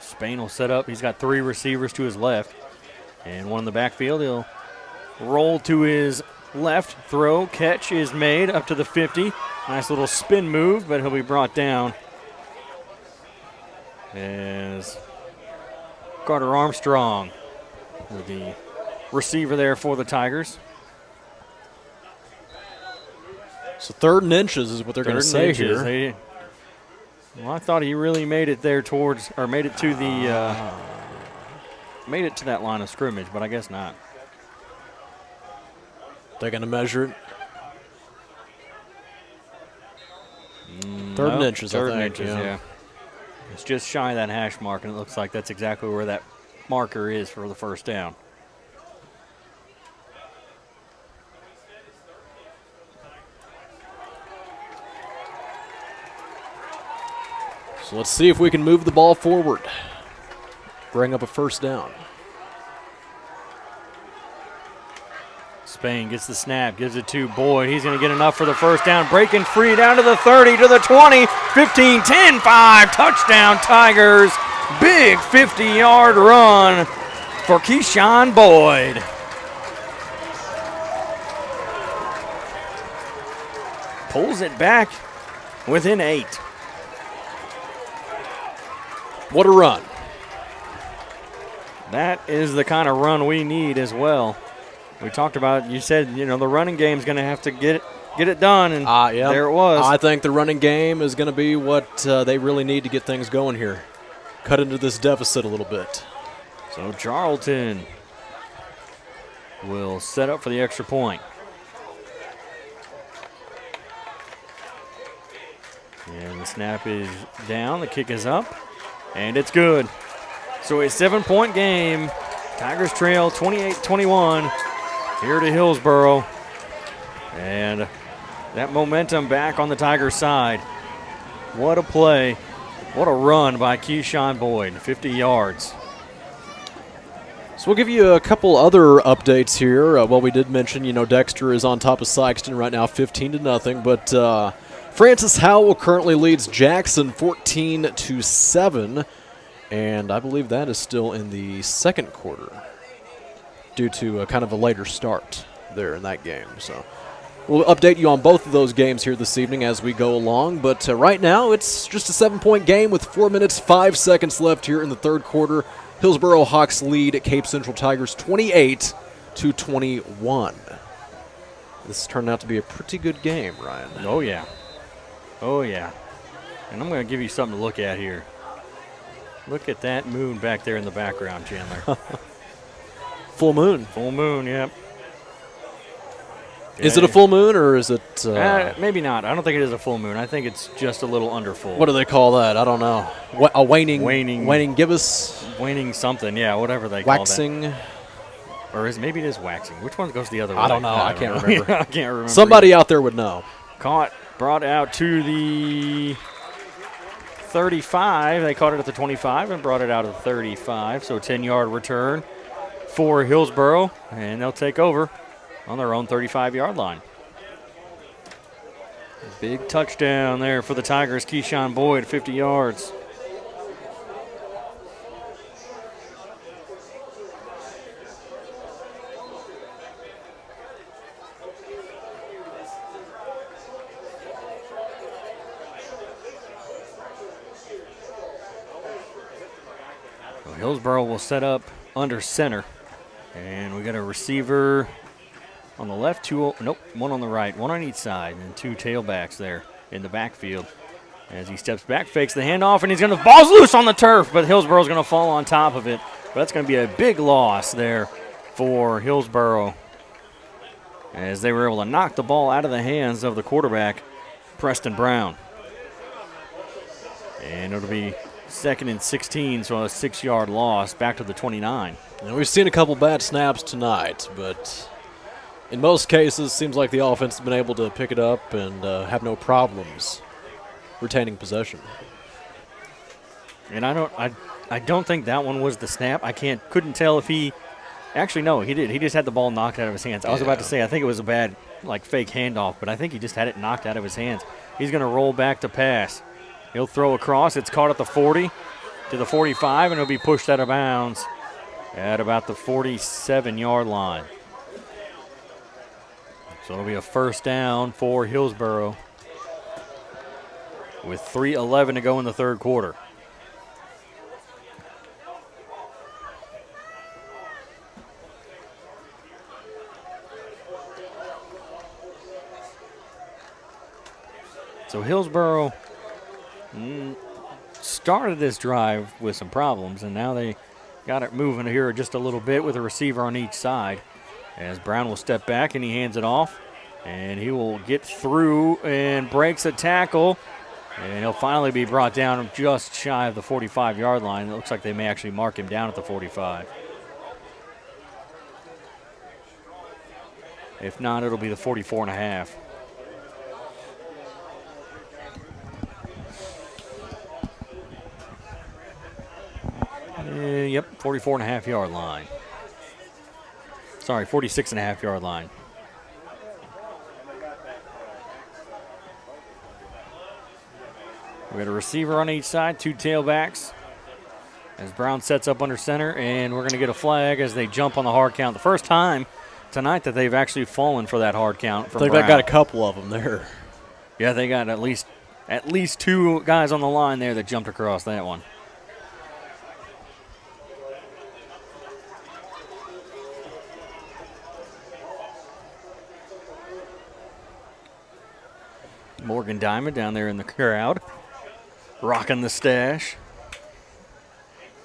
Spain will set up. He's got 3 receivers to his left and one in the backfield. He'll roll to his left. Throw, catch is made up to the 50. Nice little spin move, but he'll be brought down as Carter Armstrong, the receiver there for the Tigers.
So 3rd and inches is what they're going to say here.
Well, I thought he really made it there towards, or made it to the, made it to that line of scrimmage, but I guess not.
They're going to measure it. 3rd and inches,
3rd
I think.
inches, yeah. It's just shy of that hash mark, and it looks like that's exactly where that marker is for the first down.
So let's see if we can move the ball forward. Bring up a first down.
Spain gets the snap, gives it to Boyd. He's going to get enough for the first down. Breaking free down to the 30, to the 20, 15, 10, 5. Touchdown Tigers. Big 50-yard run for Keyshawn Boyd. Pulls it back within 8.
What a run.
That is the kind of run we need as well. We talked about, you said, the running game's going to have to get it done, and there it was.
I think the running game is going to be what they really need to get things going here. Cut into this deficit a little bit.
So Charlton will set up for the extra point. And the snap is down, the kick is up, and it's good. So a 7-point game. Tigers trail 28-21 here to Hillsboro. And that momentum back on the Tigers side. What a play. What a run by Keyshawn Boyd, 50 yards.
So we'll give you a couple other updates here. Well, we did mention, Dexter is on top of Sykeston right now, 15-0. But Francis Howell currently leads Jackson 14-7. And I believe that is still in the second quarter due to kind of a later start there in that game. So we'll update you on both of those games here this evening as we go along. But right now it's just a 7-point game with 4 minutes, 5 seconds left here in the third quarter. Hillsboro Hawks lead at Cape Central Tigers 28-21. This turned out to be a pretty good game, Ryan.
Oh, yeah. Oh, yeah. And I'm going to give you something to look at here. Look at that moon back there in the background, Chandler.
Full moon.
Full moon, yep.
Is it a full moon or is it?
Maybe not. I don't think it is a full moon. I think it's just a little under full.
What do they call that? I don't know. A waning gibbous?
Waning something, yeah, whatever they
waxing.
call that. Or maybe it is waxing. Which one goes the other way?
I don't know. I can't remember.
I can't remember.
Somebody out there would know.
Caught, brought out to the 35. They caught it at the 25 and brought it out at the 35. So a 10-yard return for Hillsboro, and they'll take over on their own 35-yard line. Big touchdown there for the Tigers. Keyshawn Boyd, 50 yards. So Hillsboro will set up under center. And we got a receiver on the left, one on the right, one on each side, and two tailbacks there in the backfield. As he steps back, fakes the handoff, and ball's loose on the turf, but Hillsboro's going to fall on top of it. But that's going to be a big loss there for Hillsboro, as they were able to knock the ball out of the hands of the quarterback, Preston Brown. And it'll be 2nd and 16, so a 6-yard loss back to the 29.
And we've seen a couple bad snaps tonight, but in most cases, seems like the offense has been able to pick it up and have no problems retaining possession.
And I don't think that one was the snap. Couldn't tell if he actually no, he did. He just had the ball knocked out of his hands. I was about to say I think it was a bad fake handoff, but I think he just had it knocked out of his hands. He's going to roll back to pass. He'll throw across. It's caught at the 40 to the 45, and it'll be pushed out of bounds at about the 47-yard line. So it'll be a first down for Hillsboro with 3:11 to go in the third quarter. So Hillsboro started this drive with some problems, and now they got it moving here just a little bit with a receiver on each side. As Brown will step back and he hands it off, and he will get through and breaks a tackle, and he'll finally be brought down just shy of the 45-yard line. It looks like they may actually mark him down at the 45. If not, it'll be the 44.5. Yep, 44.5-yard line. Sorry, 46.5-yard line. We got a receiver on each side, two tailbacks. As Brown sets up under center, and we're going to get a flag as they jump on the hard count. The first time tonight that they've actually fallen for that hard count from Brown.
They've got a couple of them there.
Yeah, they got at least two guys on the line there that jumped across that one. Morgan Diamond down there in the crowd, rocking the stash.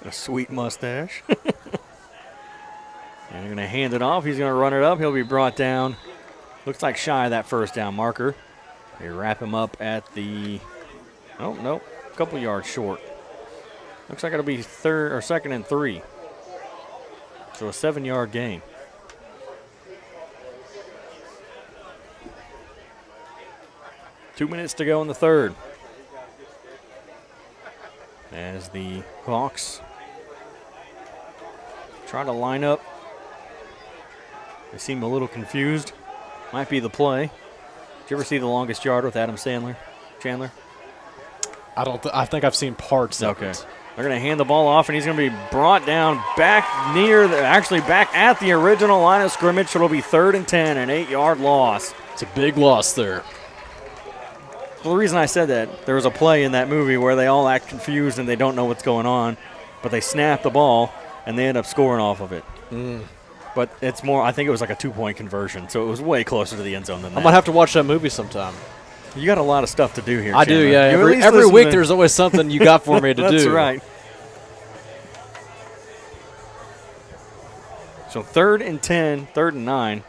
A sweet mustache. And they're going to hand it off. He's going to run it up. He'll be brought down. Looks like shy of that first down marker. They wrap him up at the, a couple yards short. Looks like it'll be 2nd and 3. So a 7-yard gain. Two minutes to go in the third. As the Hawks try to line up. They seem a little confused. Might be the play. Did you ever see The Longest Yard with Adam Chandler?
I think I've seen parts of it.
They're going to hand the ball off, and he's going to be brought down back back at the original line of scrimmage. So it'll be 3rd and 10, an 8-yard loss.
It's a big loss there.
Well, the reason I said that, there was a play in that movie where they all act confused and they don't know what's going on, but they snap the ball, and they end up scoring off of it. But it's more, I think it was like a 2-point conversion, so it was way closer to the end zone than that.
I might have to watch that movie sometime.
You got a lot of stuff to do here,
I do,
Chandler.
yeah. Every week there's always something you got for me to do.
That's right. So 3rd and 10, 3rd and 9.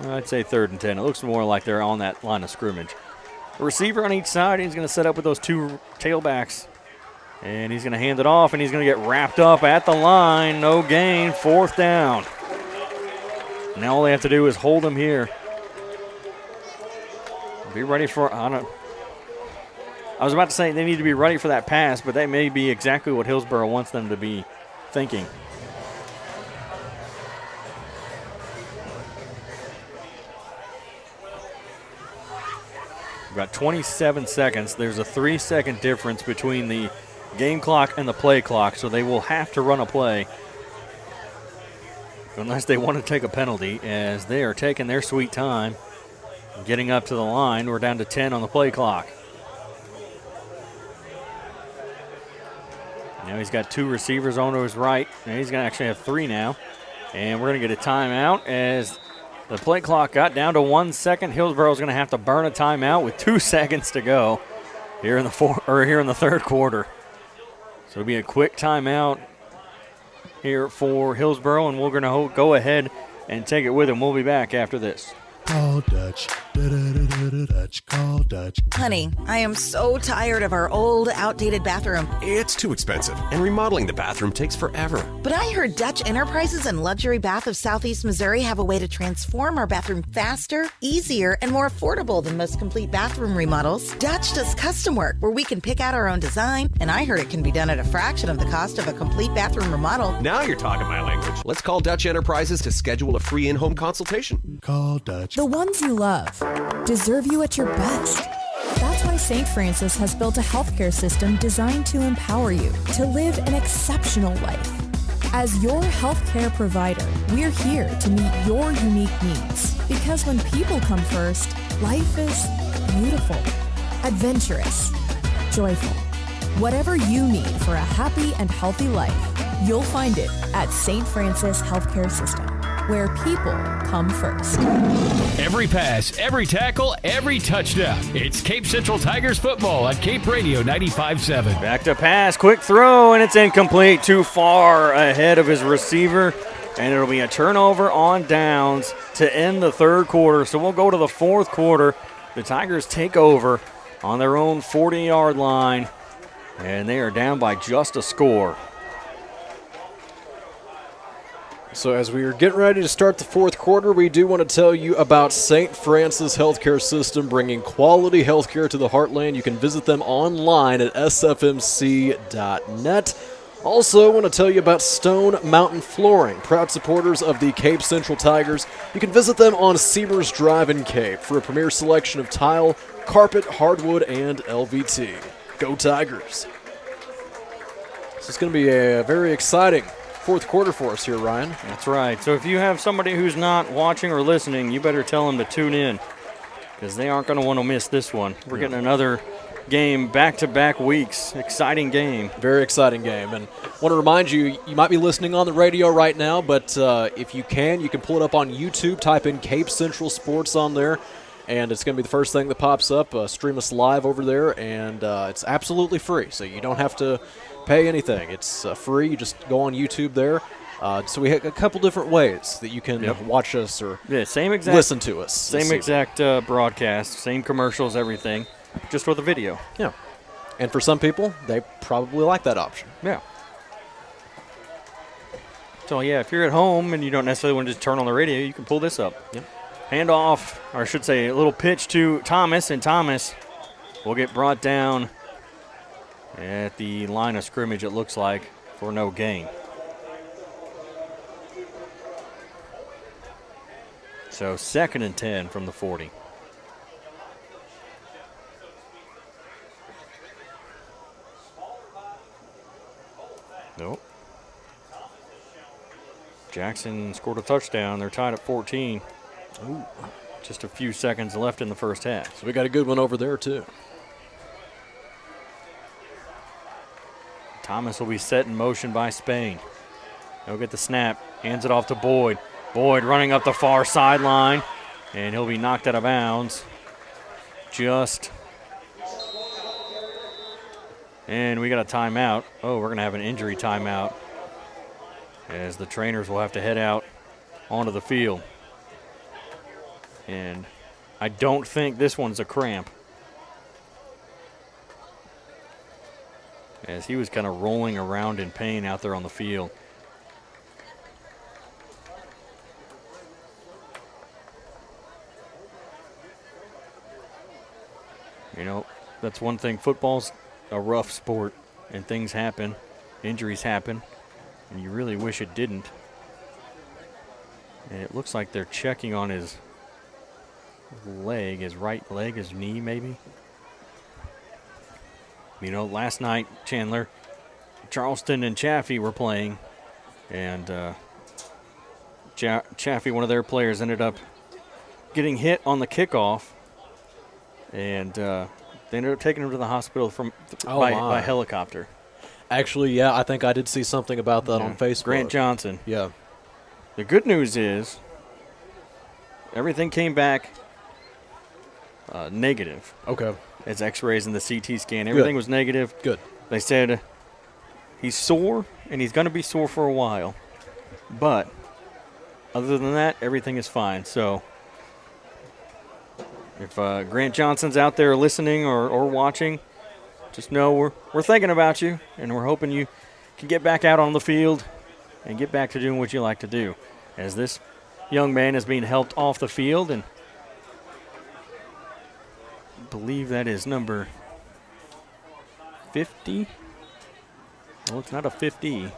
I'd say 3rd and 10. It looks more like they're on that line of scrimmage. A receiver on each side. He's going to set up with those 2 tailbacks. And he's going to hand it off, and he's going to get wrapped up at the line. No gain, 4th down. Now all they have to do is hold him here. Be ready for, I was about to say they need to be ready for that pass, but that may be exactly what Hillsboro wants them to be thinking. We've got 27 seconds. There's a 3-second difference between the game clock and the play clock, so they will have to run a play unless they want to take a penalty, as they are taking their sweet time getting up to the line. We're down to 10 on the play clock. Now he's got 2 receivers on to his right. Now he's going to actually have 3 now. And we're going to get a timeout as the play clock got down to 1 second. Hillsboro's going to have to burn a timeout with 2 seconds to go here in the 3rd quarter. So it'll be a quick timeout here for Hillsboro, and we're going to go ahead and take it with him. We'll be back after this.
Call Dutch. Dutch. Call Dutch.
Honey, I am so tired of our old, outdated bathroom.
It's too expensive, and remodeling the bathroom takes forever.
But I heard Dutch Enterprises and Luxury Bath of Southeast Missouri have a way to transform our bathroom faster, easier, and more affordable than most complete bathroom remodels. Dutch does custom work where we can pick out our own design, and I heard it can be done at a fraction of the cost of a complete bathroom remodel.
Now you're talking my language. Let's call Dutch Enterprises to schedule a free in-home consultation.
Call Dutch.
The ones you love deserve you at your best. That's why St. Francis has built a healthcare system designed to empower you to live an exceptional life. As your healthcare provider, we're here to meet your unique needs. Because when people come first, life is beautiful, adventurous, joyful. Whatever you need for a happy and healthy life, you'll find it at St. Francis Healthcare System, where people come first.
Every pass, every tackle, every touchdown. It's Cape Central Tigers football on Cape Radio 95.7.
Back to pass, quick throw, and it's incomplete. Too far ahead of his receiver, and it'll be a turnover on downs to end the 3rd quarter. So we'll go to the 4th quarter. The Tigers take over on their own 40-yard line, and they are down by just a score.
So as we are getting ready to start the 4th quarter, we do want to tell you about St. Francis Healthcare System, bringing quality healthcare to the heartland. You can visit them online at sfmc.net. Also want to tell you about Stone Mountain Flooring, proud supporters of the Cape Central Tigers. You can visit them on Seamers Drive in Cape for a premier selection of tile, carpet, hardwood, and LVT. Go Tigers. This is going to be a very exciting 4th quarter for us here, Ryan.
That's right. So if you have somebody who's not watching or listening, you better tell them to tune in, because they aren't going to want to miss this one. We're getting another game back-to-back weeks. Exciting game.
Very exciting game. And I want to remind you, you might be listening on the radio right now, but if you can pull it up on YouTube. Type in Cape Central Sports on there, and it's going to be the first thing that pops up. Stream us live over there, and it's absolutely free, so you don't have to pay anything. It's free. You just go on YouTube there. So we have a couple different ways that you can watch us or listen to us.
Same exact broadcast, same commercials, everything, just with a video.
Yeah. And for some people, they probably like that option.
Yeah. So, yeah, if you're at home and you don't necessarily want to just turn on the radio, you can pull this up.
Yep.
Hand off, or I should say a little pitch to Thomas, and Thomas will get brought down at the line of scrimmage, it looks like, for no gain. So 2nd and 10 from the 40. Nope. Jackson scored a touchdown. They're tied at 14.
Ooh.
Just a few seconds left in the first half.
So we got a good one over there, too.
Thomas will be set in motion by Spain. He'll get the snap, hands it off to Boyd. Boyd running up the far sideline, and he'll be knocked out of bounds. And we got a timeout. Oh, we're going to have an injury timeout as the trainers will have to head out onto the field. And I don't think this one's a cramp, as he was kind of rolling around in pain out there on the field. You know, that's one thing. Football's a rough sport, and things happen. Injuries happen, and you really wish it didn't. And it looks like they're checking on his leg, his right leg, his knee maybe. You know, last night, Chandler, Charleston and Chaffee were playing, and Chaffee, one of their players, ended up getting hit on the kickoff, and they ended up taking him to the hospital by helicopter.
Actually, yeah, I think I did see something about that on Facebook.
Grant Johnson.
Yeah.
The good news is everything came back negative.
Okay.
As x-rays and the CT scan. Everything was negative.
Good.
They said he's sore, and he's going to be sore for a while. But other than that, everything is fine. So if Grant Johnson's out there listening or watching, just know we're thinking about you, and we're hoping you can get back out on the field and get back to doing what you like to do. As this young man is being helped off the field, and I believe that is number 50. Well, it's not a 50.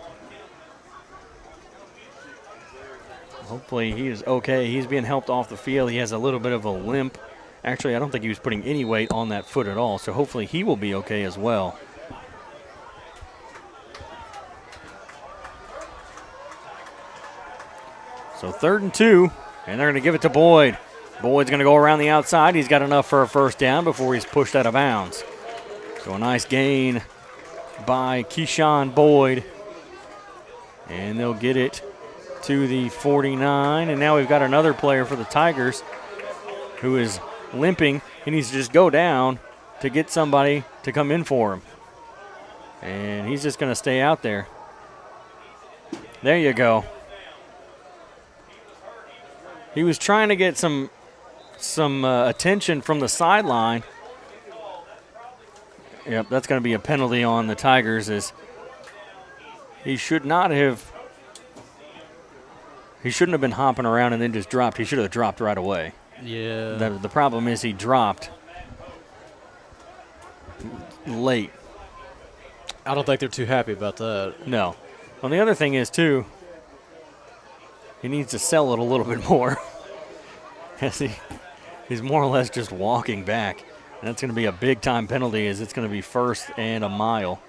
Hopefully he is okay. He's being helped off the field. He has a little bit of a limp. Actually, I don't think he was putting any weight on that foot at all, so hopefully he will be okay as well. So 3rd and 2, and they're going to give it to Boyd. Boyd's going to go around the outside. He's got enough for a first down before he's pushed out of bounds. So a nice gain by Keyshawn Boyd. And they'll get it to the 49. And now we've got another player for the Tigers who is limping. He needs to just go down to get somebody to come in for him. And he's just going to stay out there. There you go. He was trying to get some attention from the sideline. Yep, that's going to be a penalty on the Tigers, as he shouldn't have been hopping around and then just dropped. He should have dropped right away.
Yeah.
The problem is he dropped late.
I don't think they're too happy about that.
No. Well, the other thing is, too, he needs to sell it a little bit more. As he's more or less just walking back. And that's going to be a big-time penalty, as it's going to be 1st and a mile.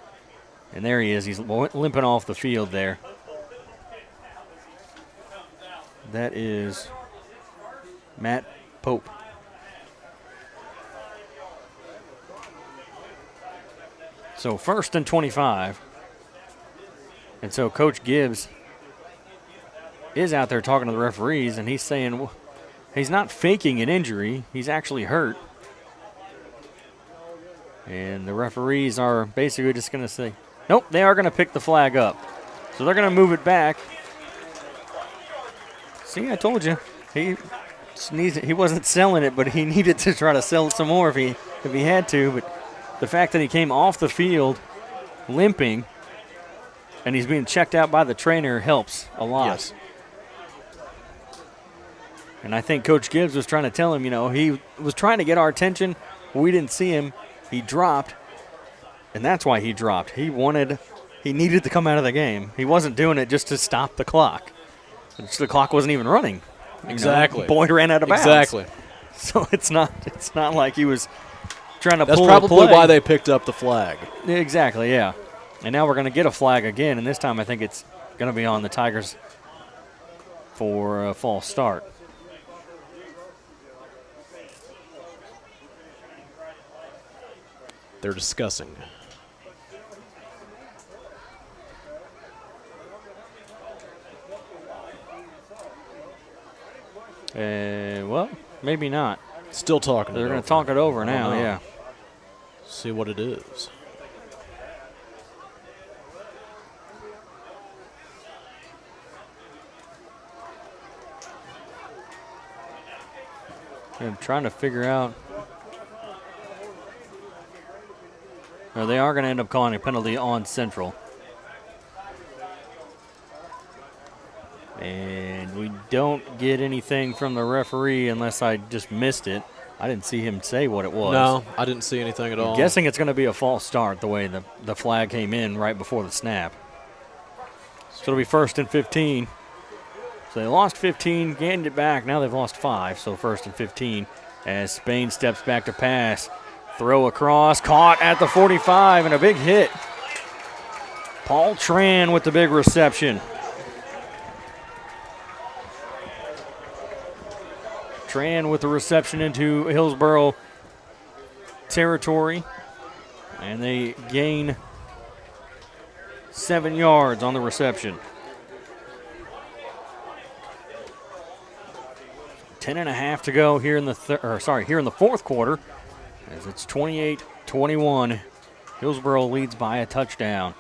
And there he is. He's limping off the field there. That is Matt Pope. So 1st and 25. And so Coach Gibbs is out there talking to the referees, and he's saying, well, he's not faking an injury. He's actually hurt. And the referees are basically just going to say, nope, they are going to pick the flag up. So they're going to move it back. See, I told you. He wasn't selling it, but he needed to try to sell it some more if he had to. But the fact that he came off the field limping and he's being checked out by the trainer helps a lot.
Yes.
And I think Coach Gibbs was trying to tell him, he was trying to get our attention. We didn't see him. He dropped, and that's why he dropped. He needed to come out of the game. He wasn't doing it just to stop the clock. The clock wasn't even running.
Exactly.
Boyd ran out of bounds.
Exactly.
So it's not like he was trying to
That's
pull
probably
a play.
why they picked up the flag.
Exactly, yeah. And now we're going to get a flag again, and this time I think it's going to be on the Tigers for a false start.
They're discussing.
Well, maybe not.
Still talking.
They're going to talk it over now, yeah.
See what it is.
I'm trying to figure out. No, they are going to end up calling a penalty on Central. And we don't get anything from the referee unless I just missed it. I didn't see him say what it was.
No, I didn't see anything at all.
I'm guessing it's going to be a false start the way the flag came in right before the snap. So it'll be 1st and 15. So they lost 15, gained it back. Now they've lost 5, so 1st and 15 as Spain steps back to pass. Throw across, caught at the 45, and a big hit. Paul Tran with the big reception. Tran with the reception into Hillsboro territory, and they gain 7 yards on the reception. 10.5 to go here in the here in the fourth quarter, as it's 28-21. Hillsboro leads by a touchdown.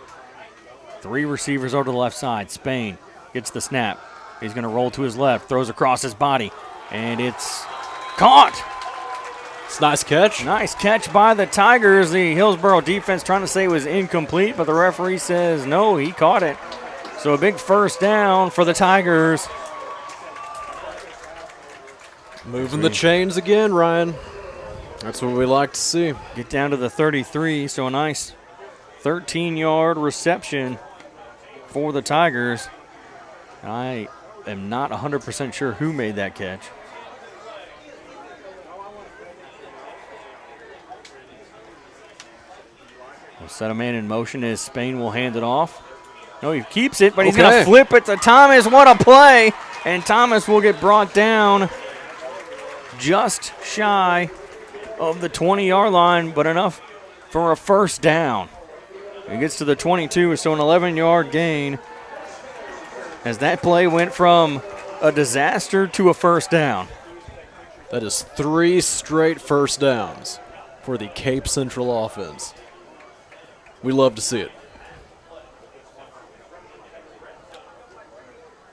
3 receivers over to the left side. Spain gets the snap. He's going to roll to his left, throws across his body, and it's caught.
It's a nice catch.
Nice catch by the Tigers. The Hillsboro defense trying to say it was incomplete, but the referee says no, he caught it. So a big first down for the Tigers.
Moving the chains again, Ryan. That's what we like to see.
Get down to the 33, so a nice 13-yard reception for the Tigers. I am not 100% sure who made that catch. We'll set a man in motion as Spain will hand it off. No, he keeps it, but he's going to flip it to Thomas. What a play! And Thomas will get brought down just shy of the 20-yard line, but enough for a first down. He gets to the 22, so an 11-yard gain, as that play went from a disaster to a first down.
That is 3 straight first downs for the Cape Central offense. We love to see it.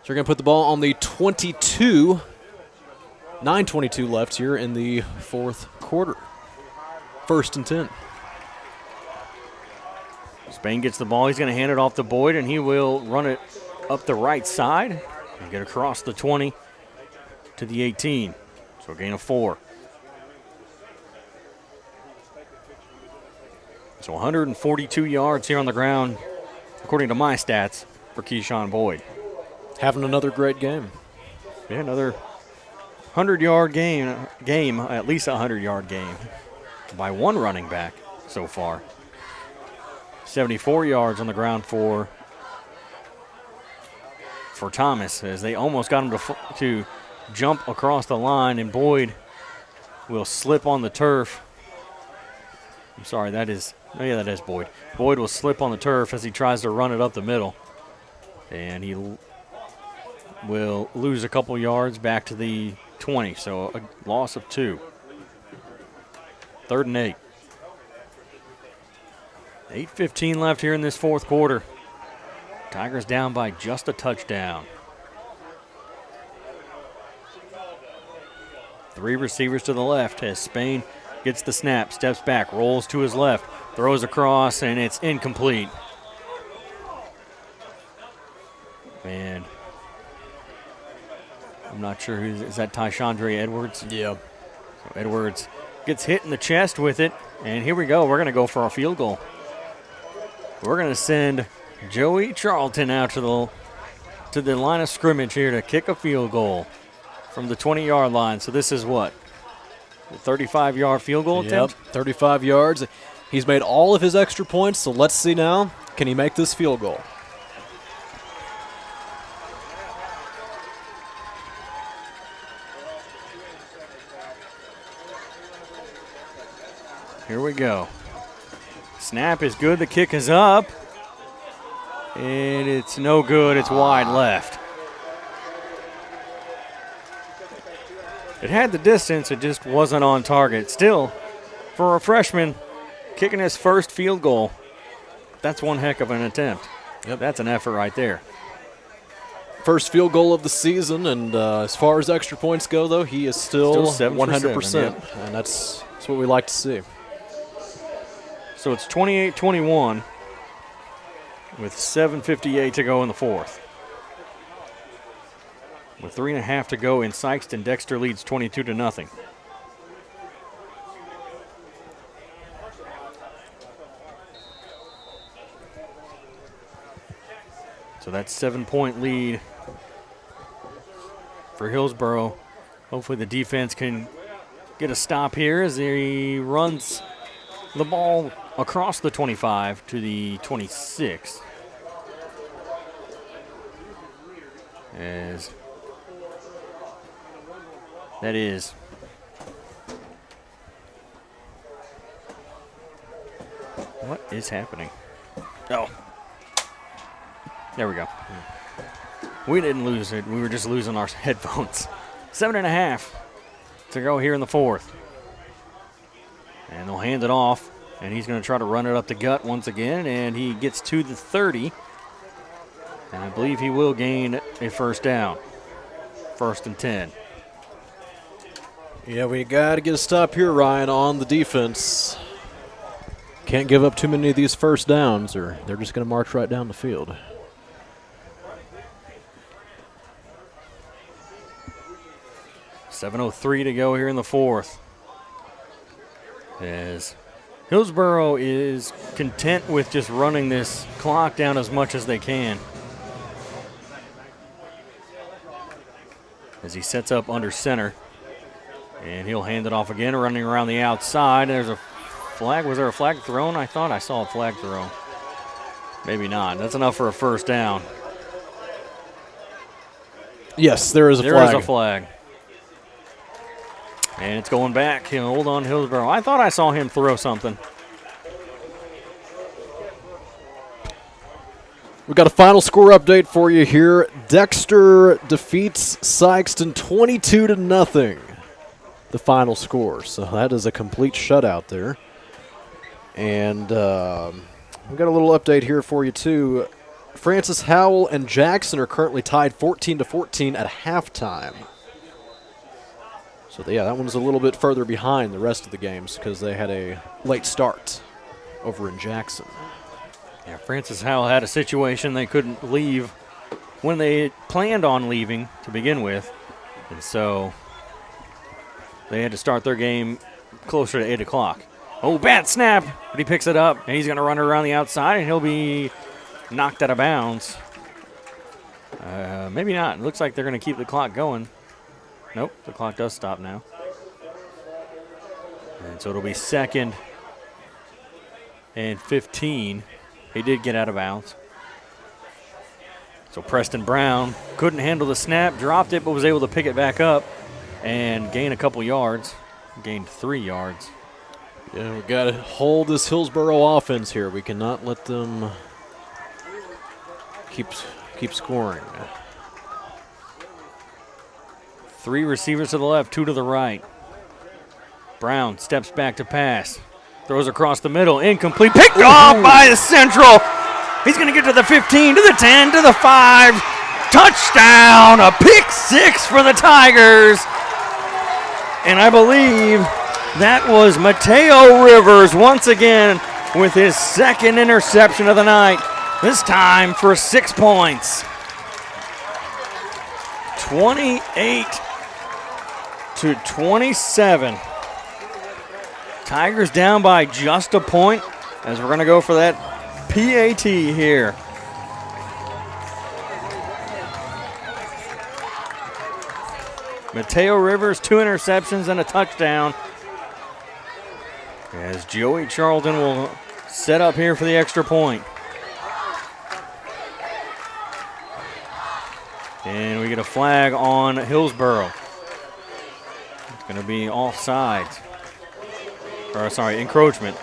So we're going to put the ball on the 22. 9:22 left here in the fourth quarter. 1st and 10.
Spain gets the ball. He's going to hand it off to Boyd, and he will run it up the right side and get across the 20 to the 18. So a gain of 4. So 142 yards here on the ground, according to my stats, for Keyshawn Boyd.
Having another great game.
Yeah, another 100-yard game, at least a 100-yard game by one running back so far. 74 yards on the ground for Thomas, as they almost got him to jump across the line, and Boyd will slip on the turf. I'm sorry, that is Boyd. Boyd will slip on the turf as he tries to run it up the middle, and he will lose a couple yards back to the 20, so a loss of 2. 3rd and 8. 8:15 left here in this fourth quarter. Tigers down by just a touchdown. 3 receivers to the left as Spain gets the snap, steps back, rolls to his left, throws across, and it's incomplete. And I'm not sure is that Tyshandre Edwards?
Yeah.
So Edwards gets hit in the chest with it, and here we go. We're going to go for a field goal. We're going to send Joey Charlton out to the line of scrimmage here to kick a field goal from the 20-yard line. So this is what? A 35-yard field goal attempt?
Yep, 35 yards. He's made all of his extra points, so let's see now Can he make this field goal?
Here we go. Snap is good. The kick is up. And it's no good. It's wide left. It had the distance. It just wasn't on target. Still, for a freshman, kicking his first field goal, that's one heck of an attempt.
Yep.
That's an effort right there.
First field goal of the season, and as far as extra points go, though, he is still 100%.
7 for 7,
and that's what we like to see.
So it's 28-21 with 7:58 to go in the fourth. With 3.5 to go in Sykeston, Dexter leads 22-0. So that's 7-point lead for Hillsboro. Hopefully the defense can get a stop here as he runs the ball across the 25 to the 26. As that is what is happening? Oh, there we go. We didn't lose it. We were just losing our headphones. 7.5 to go here in the fourth. And they'll hand it off, and he's going to try to run it up the gut once again, and he gets to the 30. And I believe he will gain a first down. 1st and 10.
Yeah, we got to get a stop here, Ryan, on the defense. Can't give up too many of these first downs, or they're just going to march right down the field.
.7:03 to go here in the fourth. As Hillsboro is content with just running this clock down as much as they can. As he sets up under center. And he'll hand it off again, running around the outside. There's a flag. Was there a flag thrown? I thought I saw a flag thrown. Maybe not. That's enough for a first down.
Yes, there is a flag.
There is a flag. And it's going back. He'll hold on Hillsboro. I thought I saw him throw something.
We've got a final score update for you here. Dexter defeats Sykeston 22-0. The final score. So that is a complete shutout there. And we've got a little update here for you, too. Francis Howell and Jackson are currently tied 14-14 at halftime. So, yeah, that one's a little bit further behind the rest of the games because they had a late start over in Jackson.
Yeah, Francis Howell had a situation they couldn't leave when they planned on leaving to begin with. And so they had to start their game closer to 8 o'clock. Oh, bad snap, but he picks it up, and he's going to run it around the outside, and he'll be knocked out of bounds. Maybe not. It looks like they're going to keep the clock going. Nope, the clock does stop now. And so it'll be 2nd and 15. He did get out of bounds. So Preston Brown couldn't handle the snap, dropped it, but was able to pick it back up and gain a couple yards. Gained 3 yards.
Yeah, we got to hold this Hillsboro offense here. We cannot let them keep scoring.
3 receivers to the left, 2 to the right. Brown steps back to pass. Throws across the middle, incomplete. Picked off by the Central. He's going to get to the 15, to the 10, to the 5. Touchdown, a pick 6 for the Tigers. And I believe that was Mateo Rivers once again with his 2nd interception of the night. This time for 6 points. 28-27. Tigers down by just a point as we're going to go for that PAT here. Mateo Rivers, 2 interceptions and a touchdown. As Joey Charlton will set up here for the extra point. And we get a flag on Hillsboro. It's going to be offsides. Or, sorry, encroachment.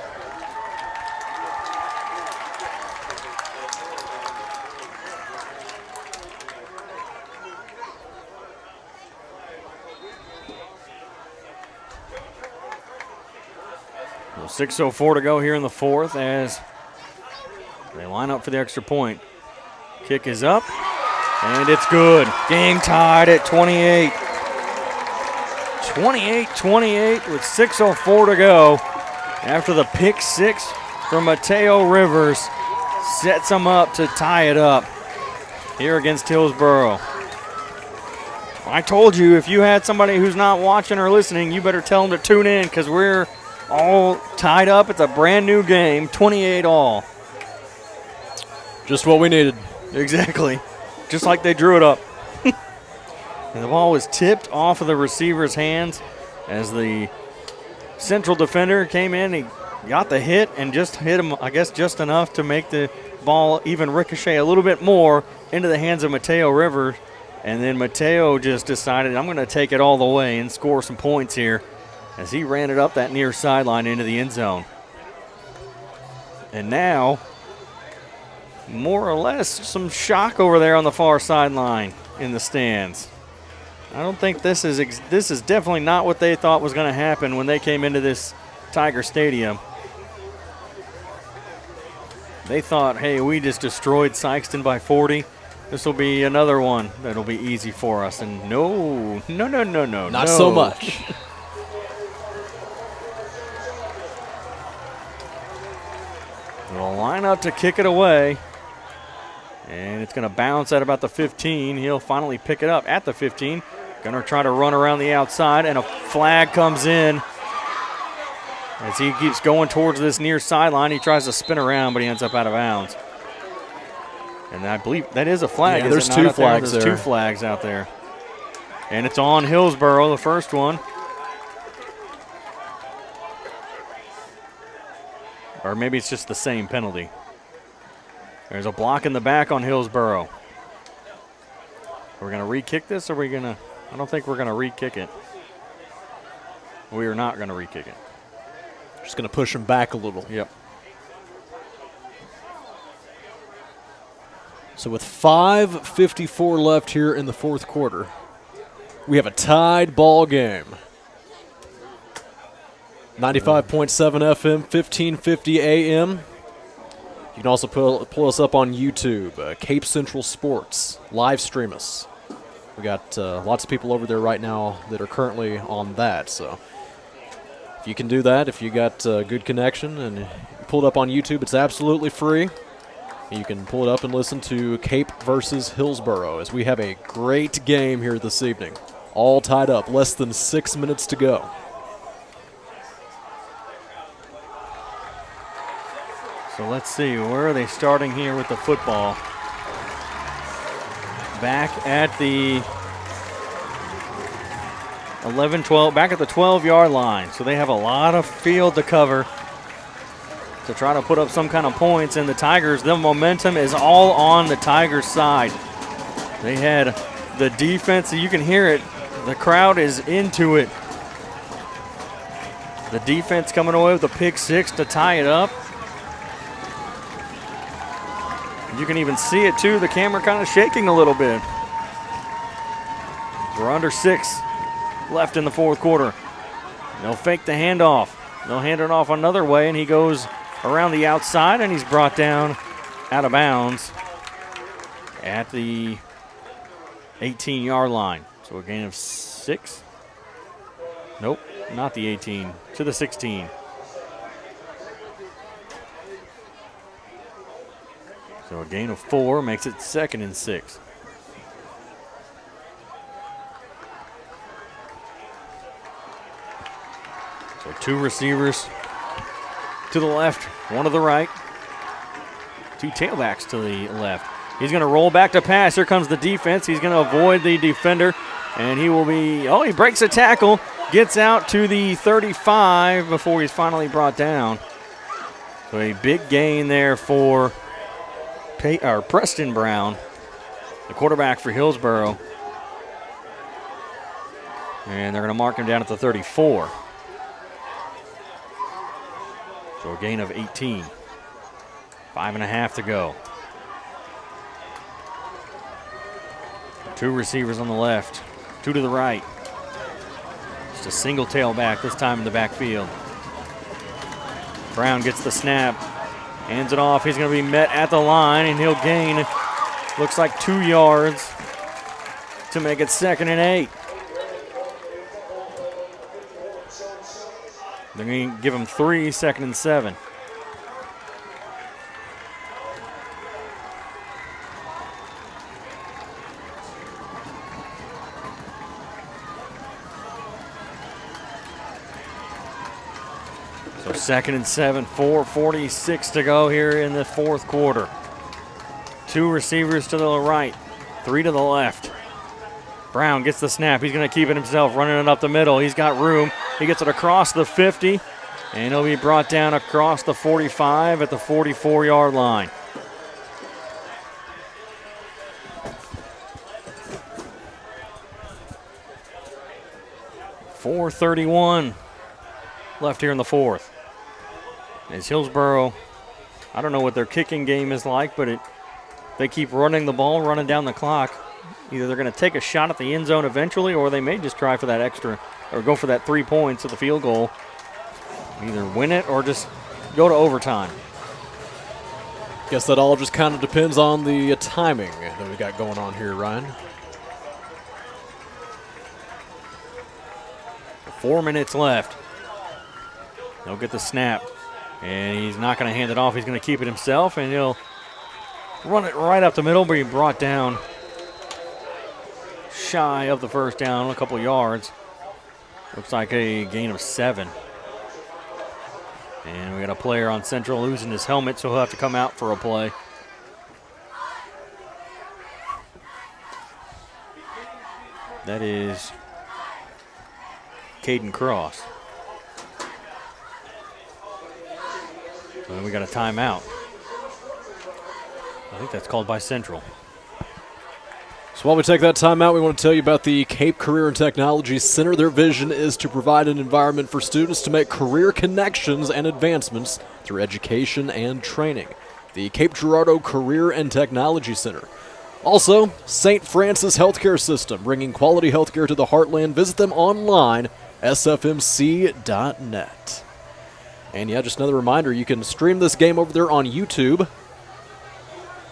Well, 6:04 to go here in the fourth as they line up for the extra point. Kick is up, and it's good. Game tied at 28. 28-28 with 6:04 to go after the pick six from Mateo Rivers sets them up to tie it up here against Hillsboro. I told you, if you had somebody who's not watching or listening, you better tell them to tune in because we're all tied up. It's a brand new game, 28 all.
Just what we needed.
Exactly. Just like they drew it up. And the ball was tipped off of the receiver's hands as the central defender came in. He got the hit and just hit him, I guess, just enough to make the ball even ricochet a little bit more into the hands of Mateo Rivers. And then Mateo just decided, I'm going to take it all the way and score some points here as he ran it up that near sideline into the end zone. And now, more or less, some shock over there on the far sideline in the stands. I don't think this is definitely not what they thought was going to happen when they came into this Tiger Stadium. They thought, hey, we just destroyed Sykeston by 40. This will be another one that'll be easy for us. And no.
Not so much.
They'll line up to kick it away. And it's going to bounce at about the 15. He'll finally pick it up at the 15. Going to try to run around the outside, and a flag comes in as he keeps going towards this near sideline. He tries to spin around, but he ends up out of bounds. And I believe that is a flag.
Yeah, there's two flags there.
There's two flags out there. And it's on Hillsboro, the first one. Or maybe it's just the same penalty. There's a block in the back on Hillsboro. Are we going to re-kick this, or are we going to... I don't think we're going to re-kick it. We are not going to re-kick it.
Just going to push him back a little.
Yep.
So with 5:54 left here in the fourth quarter, we have a tied ball game. 95.7 FM, 1550 AM. You can also pull us up on YouTube, Cape Central Sports, live stream us. We got lots of people over there right now that are currently on that. So if you can do that, if you got good connection and you pull it up on YouTube, it's absolutely free. You can pull it up and listen to Cape versus Hillsboro as we have a great game here this evening. All tied up, less than 6 minutes to go.
So let's see, where are they starting here with the football? Back at the 11-12, back at the 12-yard line. So they have a lot of field to cover to try to put up some kind of points. And the Tigers, the momentum is all on the Tigers' side. They had the defense, you can hear it. The crowd is into it. The defense coming away with a pick six to tie it up. You can even see it too, the camera kind of shaking a little bit. We're under 6 left in the fourth quarter. They'll fake the handoff. They'll hand it off another way, and he goes around the outside, and he's brought down out of bounds at the 18-yard line. So a gain of 6. Nope, not the 18, to the 16. So a gain of 4 makes it 2nd and 6. So 2 receivers to the left, 1 to the right. 2 tailbacks to the left. He's going to roll back to pass. Here comes the defense. He's going to avoid the defender, and he will be, he breaks a tackle, gets out to the 35 before he's finally brought down. So a big gain there for Preston Brown. the quarterback for Hillsboro. And they're going to mark him down at the 34. So a gain of 18. 5.5 to go. 2 receivers on the left, 2 to the right. Just a single tailback, this time in the backfield. Brown gets the snap, hands it off. He's going to be met at the line, and he'll gain, looks like 2 yards to make it 2nd and 8. They're going to give him 3, 2nd and 7. So 2nd and 7, 4:46 to go here in the 4th quarter. 2 receivers to the right, 3 to the left. Brown gets the snap. He's going to keep it himself, running it up the middle. He's got room. He gets it across the 50, and he'll be brought down across the 45 at the 44-yard line. .431 left here in the 4th. As Hillsboro, I don't know what their kicking game is like, but they keep running the ball, running down the clock. Either they're going to take a shot at the end zone eventually, or they may just try for that extra, or go for that 3 points at the field goal. Either win it or just go to overtime.
Guess that all just kind of depends on the timing that we got going on here, Ryan.
4 minutes left. He'll get the snap, and he's not going to hand it off. He's going to keep it himself, and he'll run it right up the middle, but he brought down shy of the first down, a couple yards. Looks like a gain of 7. And we got a player on Central losing his helmet, so he'll have to come out for a play. That is Caden Cross. So then we got a timeout. I think that's called by Central.
So while we take that timeout, we want to tell you about the Cape Career and Technology Center. Their vision is to provide an environment for students to make career connections and advancements through education and training. The Cape Girardeau Career and Technology Center. Also, St. Francis Healthcare System, bringing quality healthcare to the heartland. Visit them online, sfmc.net. And yeah, just another reminder, you can stream this game over there on YouTube.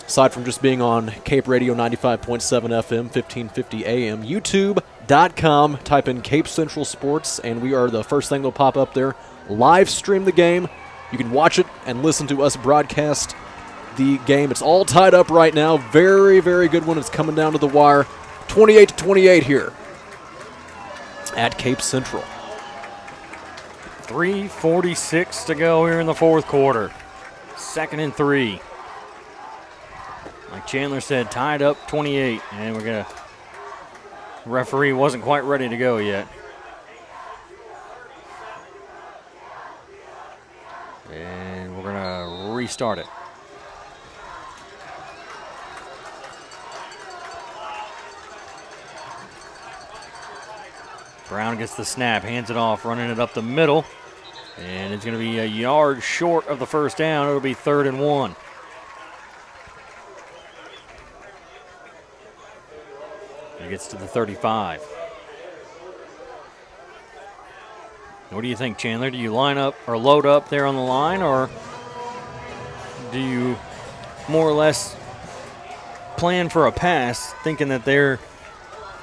Aside from just being on Cape Radio 95.7 FM, 1550 AM, YouTube.com, type in Cape Central Sports, and we are the first thing that'll pop up there. Live stream the game. You can watch it and listen to us broadcast the game. It's all tied up right now. Very, very good one. It's coming down to the wire. 28-28 here at Cape Central.
3:46 to go here in the 4th quarter. 2nd and 3. Like Chandler said, tied up 28, and we're going to – referee wasn't quite ready to go yet. And we're going to restart it. Brown gets the snap, hands it off, running it up the middle, and it's going to be a yard short of the first down. It'll be 3rd and 1. He gets to the 35. What do you think, Chandler? Do you line up or load up there on the line, or do you more or less plan for a pass thinking that they're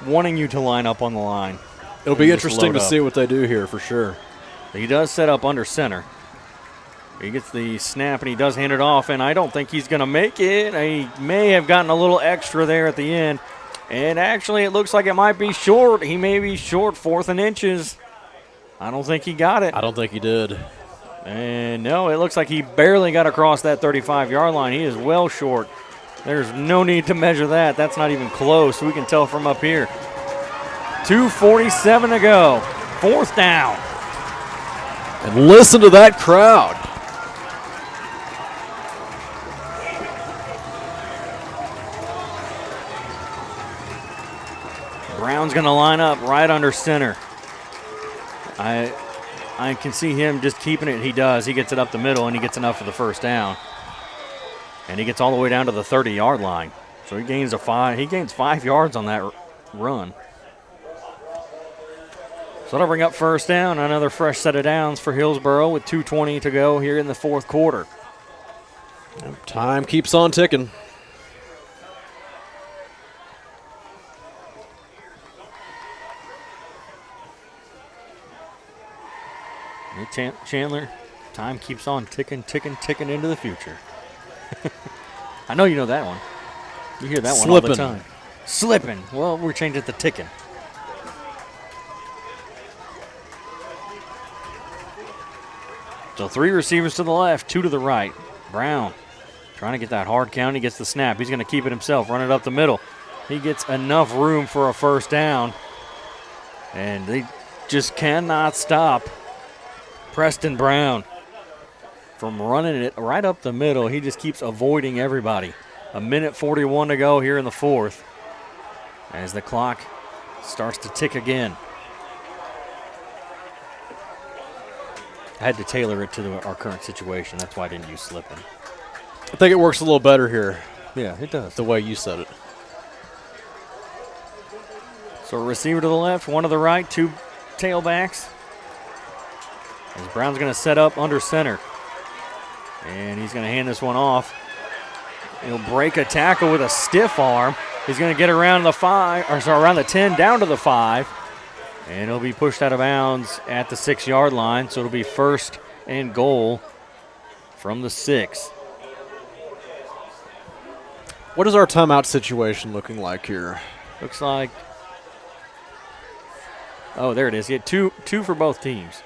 wanting you to line up on the line?
It'll be interesting to see what they do here for sure.
He does set up under center. He gets the snap, and he does hand it off, and I don't think he's going to make it. He may have gotten a little extra there at the end. And actually, it looks like it might be short. He may be short, 4th and inches. I don't think he got it.
I don't think he did.
And no, it looks like he barely got across that 35-yard line. He is well short. There's no need to measure that. That's not even close. We can tell from up here. 2:47 to go. 4th down.
And listen to that crowd.
Brown's going to line up right under center. I can see him just keeping it. He does. He gets it up the middle, and he gets enough for the first down. And he gets all the way down to the 30-yard line. So he gains 5 yards on that run. So that'll bring up first down. Another fresh set of downs for Hillsboro with 2:20 to go here in the fourth quarter.
Time keeps on ticking.
Chandler, time keeps on ticking into the future. I know you know that one. You hear that one all the time. Slipping. Well, we're changing it to ticking. So 3 receivers to the left, 2 to the right. Brown trying to get that hard count. He gets the snap. He's going to keep it himself, run it up the middle. He gets enough room for a first down. And they just cannot stop Preston Brown from running it right up the middle. He just keeps avoiding everybody. 1:41 to go here in the fourth as the clock starts to tick again. I had to tailor it to our current situation. That's why I didn't use slipping.
I think it works a little better here.
Yeah, it does.
The way you said it.
So a receiver to the left, 1 to the right, 2 tailbacks. As Brown's going to set up under center. And he's going to hand this one off. He'll break a tackle with a stiff arm. He's going to get around around the 10, down to the 5. And he'll be pushed out of bounds at the 6-yard line. So it'll be first and goal from the 6.
What is our timeout situation looking like here?
Looks like, oh, there it is. He had two for both teams.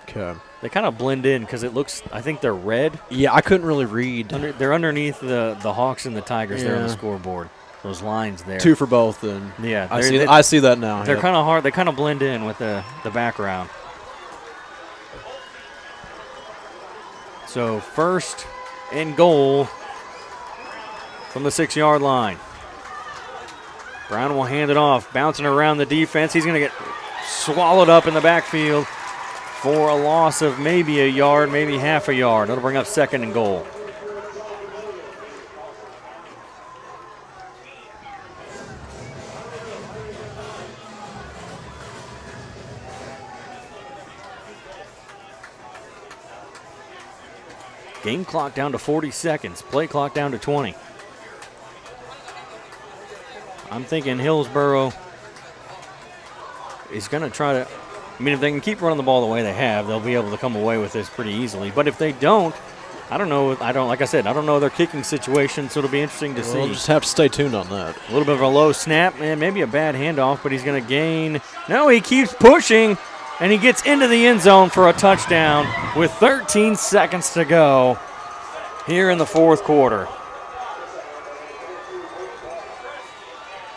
Okay.
They kind of blend in because it looks, I think they're red.
Yeah, I couldn't really read.
They're underneath the Hawks and the Tigers there on the scoreboard. Those lines there.
2 for both then.
Yeah.
I see that now.
They're kind of hard. They kind of blend in with the background. So first and goal from the 6-yard line. Brown will hand it off, bouncing around the defense. He's going to get swallowed up in the backfield for a loss of maybe a yard, maybe half a yard. That'll bring up second and goal. Game clock down to 40 seconds. Play clock down to 20. I'm thinking Hillsboro is going to try to, I mean, if they can keep running the ball the way they have, they'll be able to come away with this pretty easily. But if they don't, I don't know. Like I said, I don't know their kicking situation, so it'll be interesting to see.
We'll just have to stay tuned on that.
A little bit of a low snap, and maybe a bad handoff, but he's going to gain. No, he keeps pushing, and he gets into the end zone for a touchdown with 13 seconds to go here in the fourth quarter.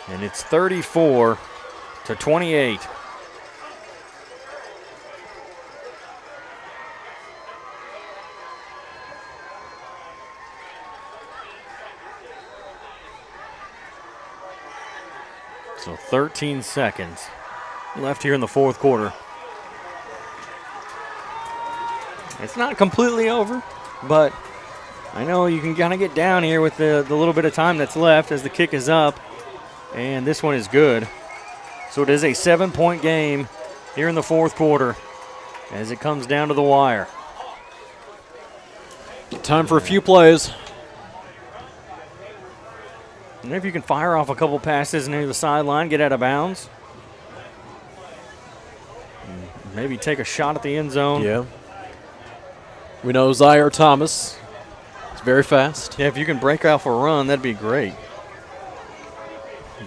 And it's 34-28. So 13 seconds left here in the fourth quarter. It's not completely over, but I know you can kind of get down here with the little bit of time that's left as the kick is up, and this one is good. So it is a 7-point game here in the fourth quarter as it comes down to the wire.
Time for a few plays.
And if you can fire off a couple passes near the sideline, get out of bounds. Maybe take a shot at the end zone.
Yeah. We know Zaire Thomas is very fast.
Yeah, if you can break off a run, that'd be great.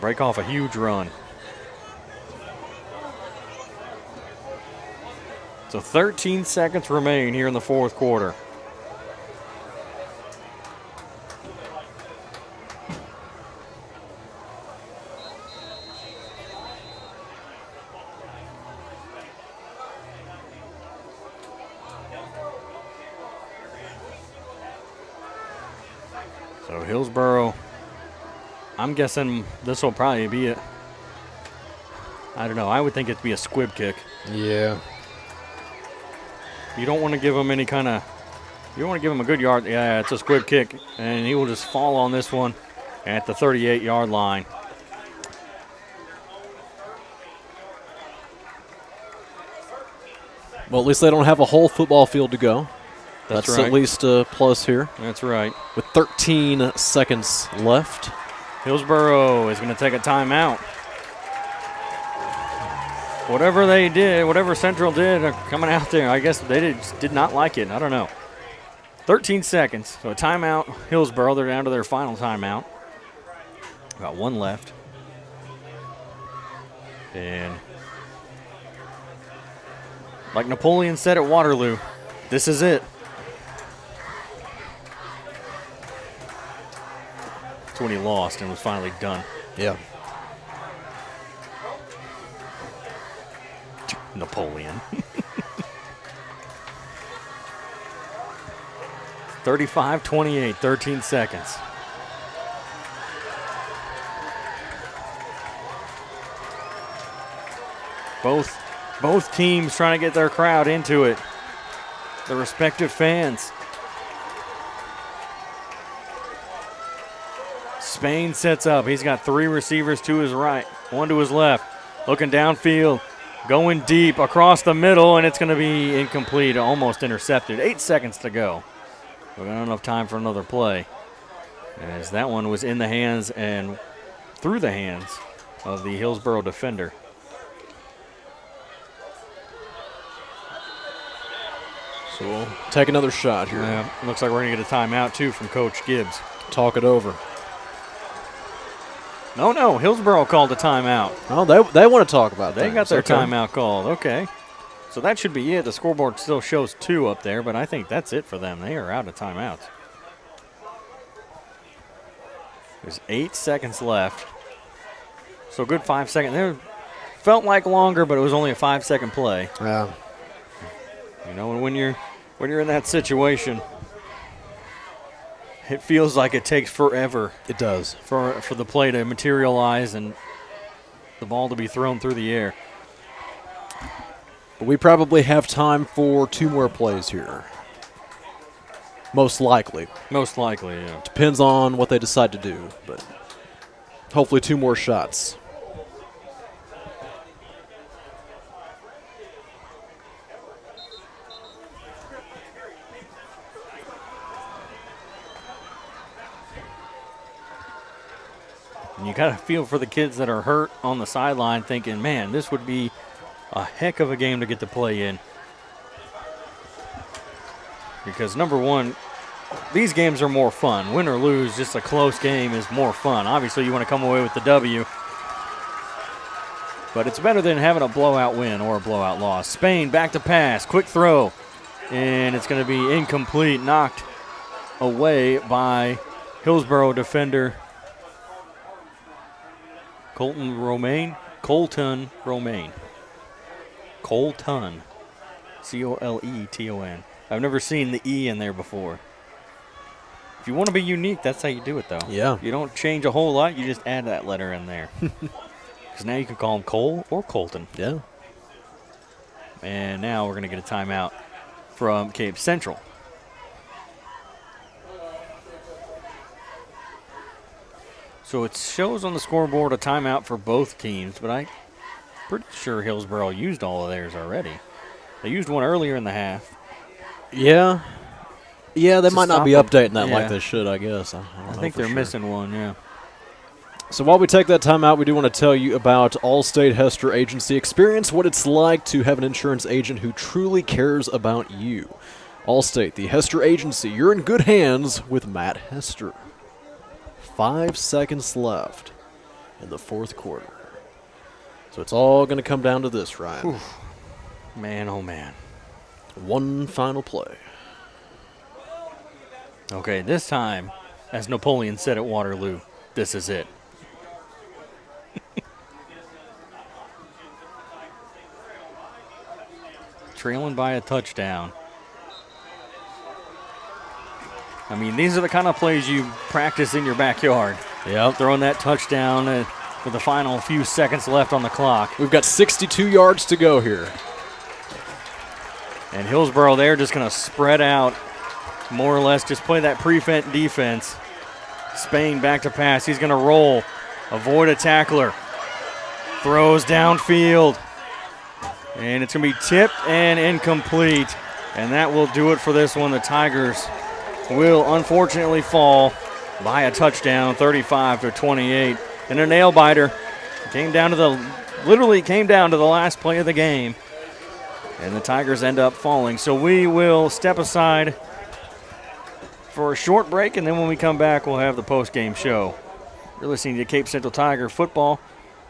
Break off a huge run. So 13 seconds remain here in the fourth quarter. So Hillsboro, I'm guessing this will probably be it. I don't know. I would think it'd be a squib kick.
Yeah.
You don't want to give him any kind of. You don't want to give him a good yard. Yeah, it's a squib kick, and he will just fall on this one at the 38-yard line.
Well, at least they don't have a whole football field to go.
That's
That's
right.
at least a plus here.
That's right.
With 13 seconds left.
Hillsboro is going to take a timeout. Whatever they did, whatever Central did coming out there, I guess they did not like it. I don't know. 13 seconds. So a timeout. Hillsboro, they're down to their final timeout. Got one left. And like Napoleon said at Waterloo, this is it. That's when he lost and was finally done.
Yeah.
Napoleon. 35-28, 13 seconds. Both teams trying to get their crowd into it. Their respective fans. Spain sets up. He's got three receivers to his right, one to his left. Looking downfield, going deep across the middle, and it's going to be incomplete, almost intercepted. 8 seconds to go. We've got enough time for another play. As that one was in the hands and through the hands of the Hillsboro defender.
So we'll take another shot here.
Yeah, looks like we're going to get a timeout, too, from Coach Gibbs.
Talk it over.
No, Hillsboro called a timeout.
Oh, they want to talk about that.
They got their timeout called. Okay. So that should be it. The scoreboard still shows 2 up there, but I think that's it for them. They are out of timeouts. There's 8 seconds left. So a good 5 seconds. There felt like longer, but it was only a 5-second play.
Yeah.
You know, when you're in that situation, it feels like it takes forever.
It does.
For the play to materialize and the ball to be thrown through the air.
We probably have time for 2 more plays here. Most likely.
Most likely, yeah.
Depends on what they decide to do, but hopefully 2 more shots.
And you got to feel for the kids that are hurt on the sideline thinking, man, this would be a heck of a game to get to play in. Because, number one, these games are more fun. Win or lose, just a close game is more fun. Obviously, you want to come away with the W. But it's better than having a blowout win or a blowout loss. Spain back to pass. Quick throw. And it's going to be incomplete. Knocked away by Hillsboro defender Colton Romaine. Colton. Coleton. I've never seen the E in there before. If you want to be unique, that's how you do it, though.
Yeah.
You don't change a whole lot. You just add that letter in there. Because now you can call him Cole or Colton.
Yeah.
And now we're going to get a timeout from Cape Central. So it shows on the scoreboard a timeout for both teams, but I'm pretty sure Hillsboro used all of theirs already. They used one earlier in the half.
Yeah. Yeah, they
To
might not be
stop
updating
them.
that like
Yeah.
they should, I guess. I
think they're missing one, yeah.
So while we take that time out, we do want to tell you about Allstate Hester Agency. Experience what it's like to have an insurance agent who truly cares about you. Allstate, the Hester Agency. You're in good hands with Matt Hester. 5 seconds left in the 4th quarter. So it's all going to come down to this, Ryan.
Oof. Man, oh man.
One final play.
Okay, this time, as Napoleon said at Waterloo, this is it. Trailing by a touchdown. I mean, these are the kind of plays you practice in your backyard.
Yep.
Throwing that touchdown with the final few seconds left on the clock.
We've got 62 yards to go here.
And Hillsboro, they're just going to spread out, more or less, just play that prevent defense. Spain back to pass. He's going to roll, avoid a tackler. Throws downfield. And it's going to be tipped and incomplete. And that will do it for this one. The Tigers will unfortunately fall by a touchdown, 35-28. And a nail biter literally came down to the last play of the game. And the Tigers end up falling. So we will step aside for a short break, and then when we come back, we'll have the post-game show. You're listening to Cape Central Tiger football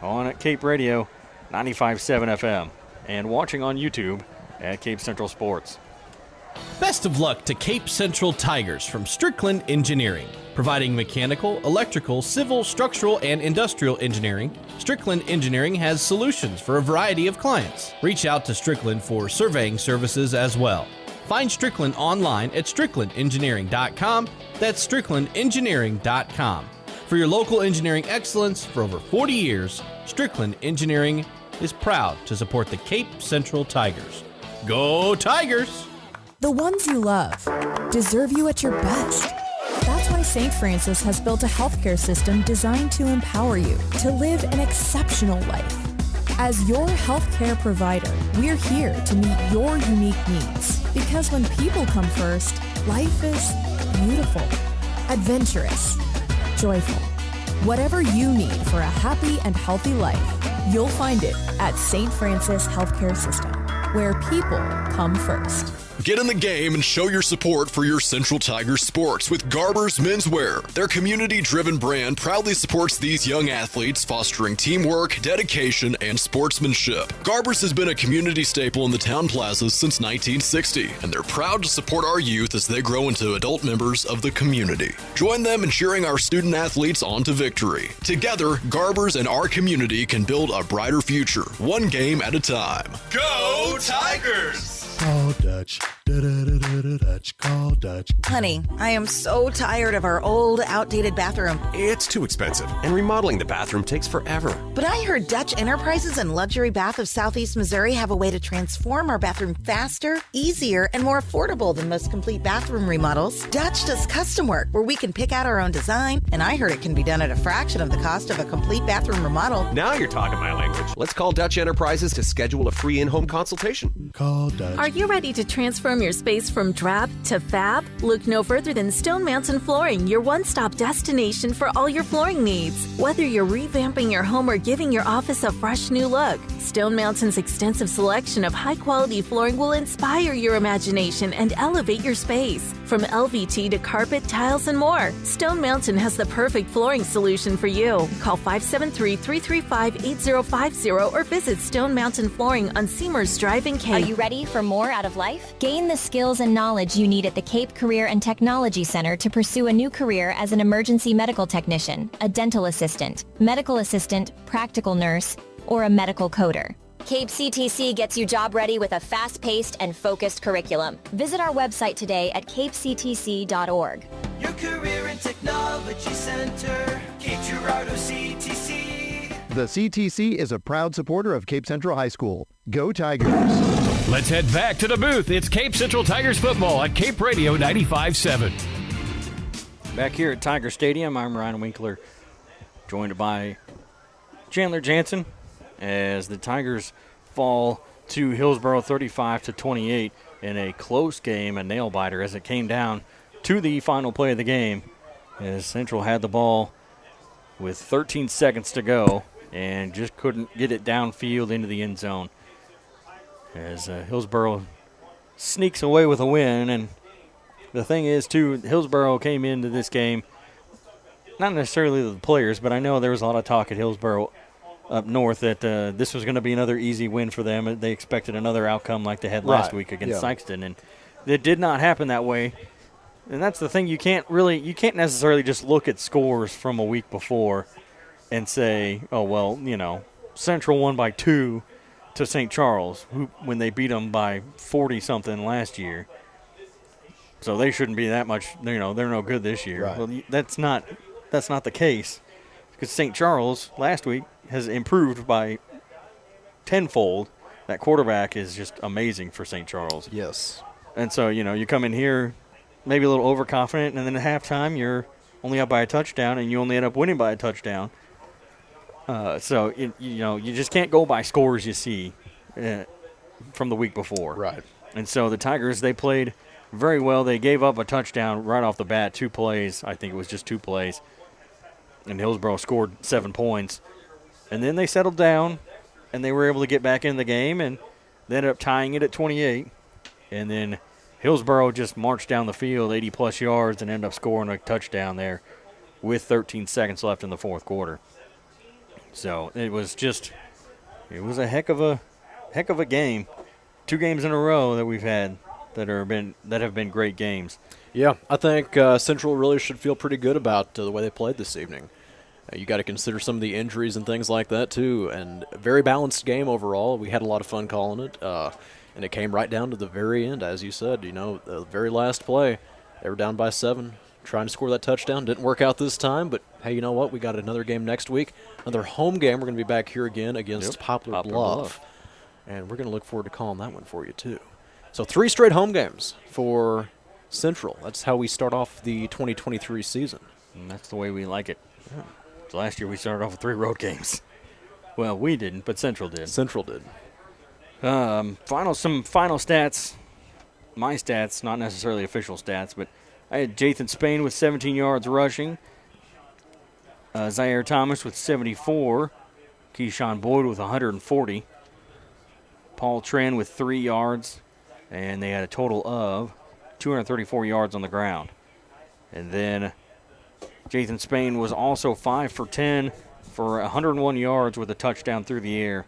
on at Cape Radio 95.7 FM and watching on YouTube at Cape Central Sports.
Best of luck to Cape Central Tigers from Strickland Engineering. Providing mechanical, electrical, civil, structural, and industrial engineering, Strickland Engineering has solutions for a variety of clients. Reach out to Strickland for surveying services as well. Find Strickland online at stricklandengineering.com. That's stricklandengineering.com. For your local engineering excellence for over 40 years, Strickland Engineering is proud to support the Cape Central Tigers. Go Tigers!
The ones you love deserve you at your best. That's why St. Francis has built a healthcare system designed to empower you to live an exceptional life. As your healthcare provider, we're here to meet your unique needs. Because when people come first, life is beautiful, adventurous, joyful. Whatever you need for a happy and healthy life, you'll find it at St. Francis Healthcare System, where people come first.
Get in the game and show your support for your Central Tigers sports with Garber's Menswear. Their community-driven brand proudly supports these young athletes, fostering teamwork, dedication, and sportsmanship. Garber's has been a community staple in the town plazas since 1960, and they're proud to support our youth as they grow into adult members of the community. Join them in cheering our student athletes on to victory. Together, Garber's and our community can build a brighter future, one game at a time.
Go Tigers!
Call Dutch. Dutch. Call Dutch.
Honey, I am so tired of our old, outdated bathroom.
It's too expensive, and remodeling the bathroom takes forever.
But I heard Dutch Enterprises and Luxury Bath of Southeast Missouri have a way to transform our bathroom faster, easier, and more affordable than most complete bathroom remodels. Dutch does custom work where we can pick out our own design, and I heard it can be done at a fraction of the cost of a complete bathroom remodel.
Now you're talking my language. Let's call Dutch Enterprises to schedule a free in-home consultation.
Call Dutch.
Are you ready to transform your space from drab to fab? Look no further than Stone Mountain Flooring, your one-stop destination for all your flooring needs. Whether you're revamping your home or giving your office a fresh new look, Stone Mountain's extensive selection of high-quality flooring will inspire your imagination and elevate your space. From LVT to carpet, tiles, and more, Stone Mountain has the perfect flooring solution for you. Call 573-335-8050 or visit Stone Mountain Flooring on Seamers Drive in Cape.
Are you ready for more out of life? Gain the skills and knowledge you need at the Cape Career and Technology Center to pursue a new career as an emergency medical technician, a dental assistant, medical assistant, practical nurse, or a medical coder. Cape CTC gets you job ready with a fast-paced and focused curriculum. Visit our website today at capectc.org.
Your career and technology center, Cape Girardeau CTC.
The CTC is a proud supporter of Cape Central High School. Go Tigers!
Let's head back to the booth. It's Cape Central Tigers football at Cape Radio 95.7.
Back here at Tiger Stadium, I'm Ryan Winkler, joined by Chandler Jansen as the Tigers fall to Hillsboro 35-28 in a close game, a nail-biter, as it came down to the final play of the game as Central had the ball with 13 seconds to go and just couldn't get it downfield into the end zone. As Hillsboro sneaks away with a win. And the thing is, too, Hillsboro came into this game, not necessarily the players, but I know there was a lot of talk at Hillsboro up north that this was going to be another easy win for them. They expected another outcome like they had last week against Sykeston, and it did not happen that way. And that's the thing, you can't necessarily just look at scores from a week before and say, oh, well, Central won by 2 to St. Charles, when they beat them by 40-something last year. So they shouldn't be that much, they're no good this year.
Right.
Well, that's not the case. because St. Charles last week has improved by tenfold. That quarterback is just amazing for St. Charles.
Yes.
And so, you come in here maybe a little overconfident, and then at halftime you're only up by a touchdown, and you only end up winning by a touchdown. So, you just can't go by scores you see from the week before.
Right.
And so the Tigers, they played very well. They gave up a touchdown right off the bat, 2 plays. I think it was just 2 plays. And Hillsboro scored 7 points. And then they settled down, and they were able to get back in the game, and they ended up tying it at 28. And then Hillsboro just marched down the field 80-plus yards and ended up scoring a touchdown there with 13 seconds left in the fourth quarter. So it was a heck of a game. 2 games in a row that we've had that have been great games.
Yeah, I think Central really should feel pretty good about the way they played this evening. You got to consider some of the injuries and things like that too, and a very balanced game overall. We had a lot of fun calling it, and it came right down to the very end, as you said. The very last play, they were down by 7, trying to score that touchdown. Didn't work out this time, but hey, you know what? We got another game next week, another home game. We're going to be back here again against Poplar Bluff. And we're going to look forward to calling that one for you, too. So 3 straight home games for Central. That's how we start off the 2023 season.
And that's the way we like it. Yeah. So last year we started off with 3 road games. Well, we didn't, but Central did.
Central did.
Some final stats. My stats, not necessarily official stats, but I had Jathan Spain with 17 yards rushing. Zaire Thomas with 74. Keyshawn Boyd with 140. Paul Tren with 3 yards, and they had a total of 234 yards on the ground. And then Jathan Spain was also 5 for 10 for 101 yards with a touchdown through the air.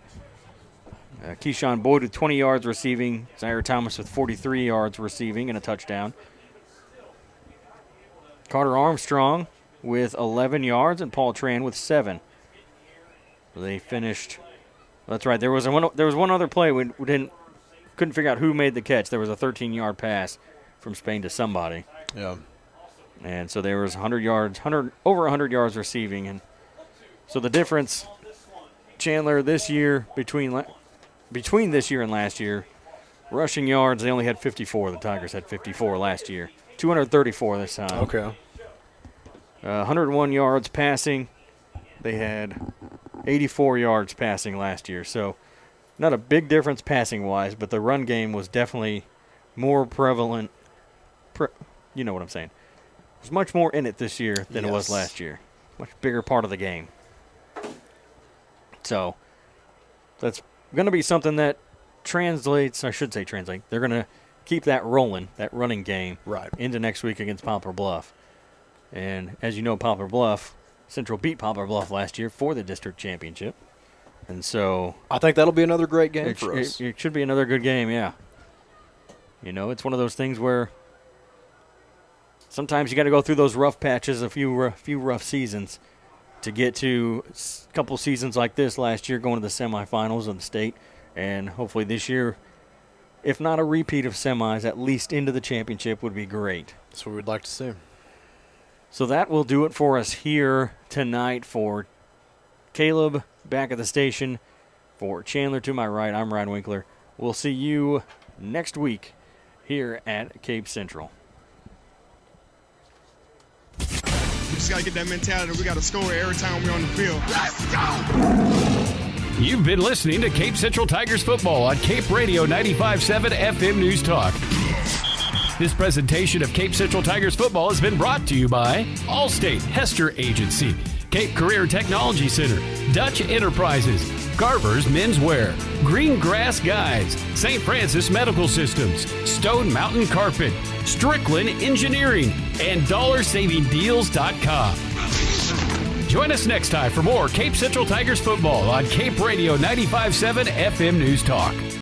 Keyshawn Boyd with 20 yards receiving, Zaire Thomas with 43 yards receiving and a touchdown. Carter Armstrong with 11 yards and Paul Tran with 7. They finished. That's right. There was one other play we couldn't figure out who made the catch. There was a 13-yard pass from Spain to somebody.
Yeah.
And so there was over 100 yards receiving, and so the difference, Chandler, this year between this year and last year, rushing yards they only had 54. The Tigers had 54 last year. 234 this time.
Okay.
101 yards passing. They had 84 yards passing last year. So not a big difference passing-wise, but the run game was definitely more prevalent. You know what I'm saying. There's much more in it this year than it was last year. Much bigger part of the game. So that's going to be something that translates. I should say translate. They're going to keep that rolling, that running game, into next week against Poplar Bluff. And as you know, Poplar Bluff, Central beat Poplar Bluff last year for the district championship. And so
I think that'll be another great game for us.
It should be another good game, yeah. It's one of those things where sometimes you got to go through those rough patches, a few rough seasons to get to a couple seasons like this last year, going to the semifinals of the state. And hopefully this year, if not a repeat of semis, at least into the championship would be great.
That's what we'd like to see.
So that will do it for us here tonight. For Caleb back at the station, for Chandler to my right, I'm Ryan Winkler. We'll see you next week here at Cape Central.
We just got to get that mentality. We got to score every time we're on the field. Let's go!
You've been listening to Cape Central Tigers football on Cape Radio 95.7 FM News Talk. This presentation of Cape Central Tigers football has been brought to you by Allstate Hester Agency, Cape Career Technology Center, Dutch Enterprises, Garber's Menswear, Green Grass Guides, St. Francis Medical Systems, Stone Mountain Carpet, Strickland Engineering, and DollarSavingDeals.com. Join us next time for more Cape Central Tigers football on Cape Radio 95.7 FM News Talk.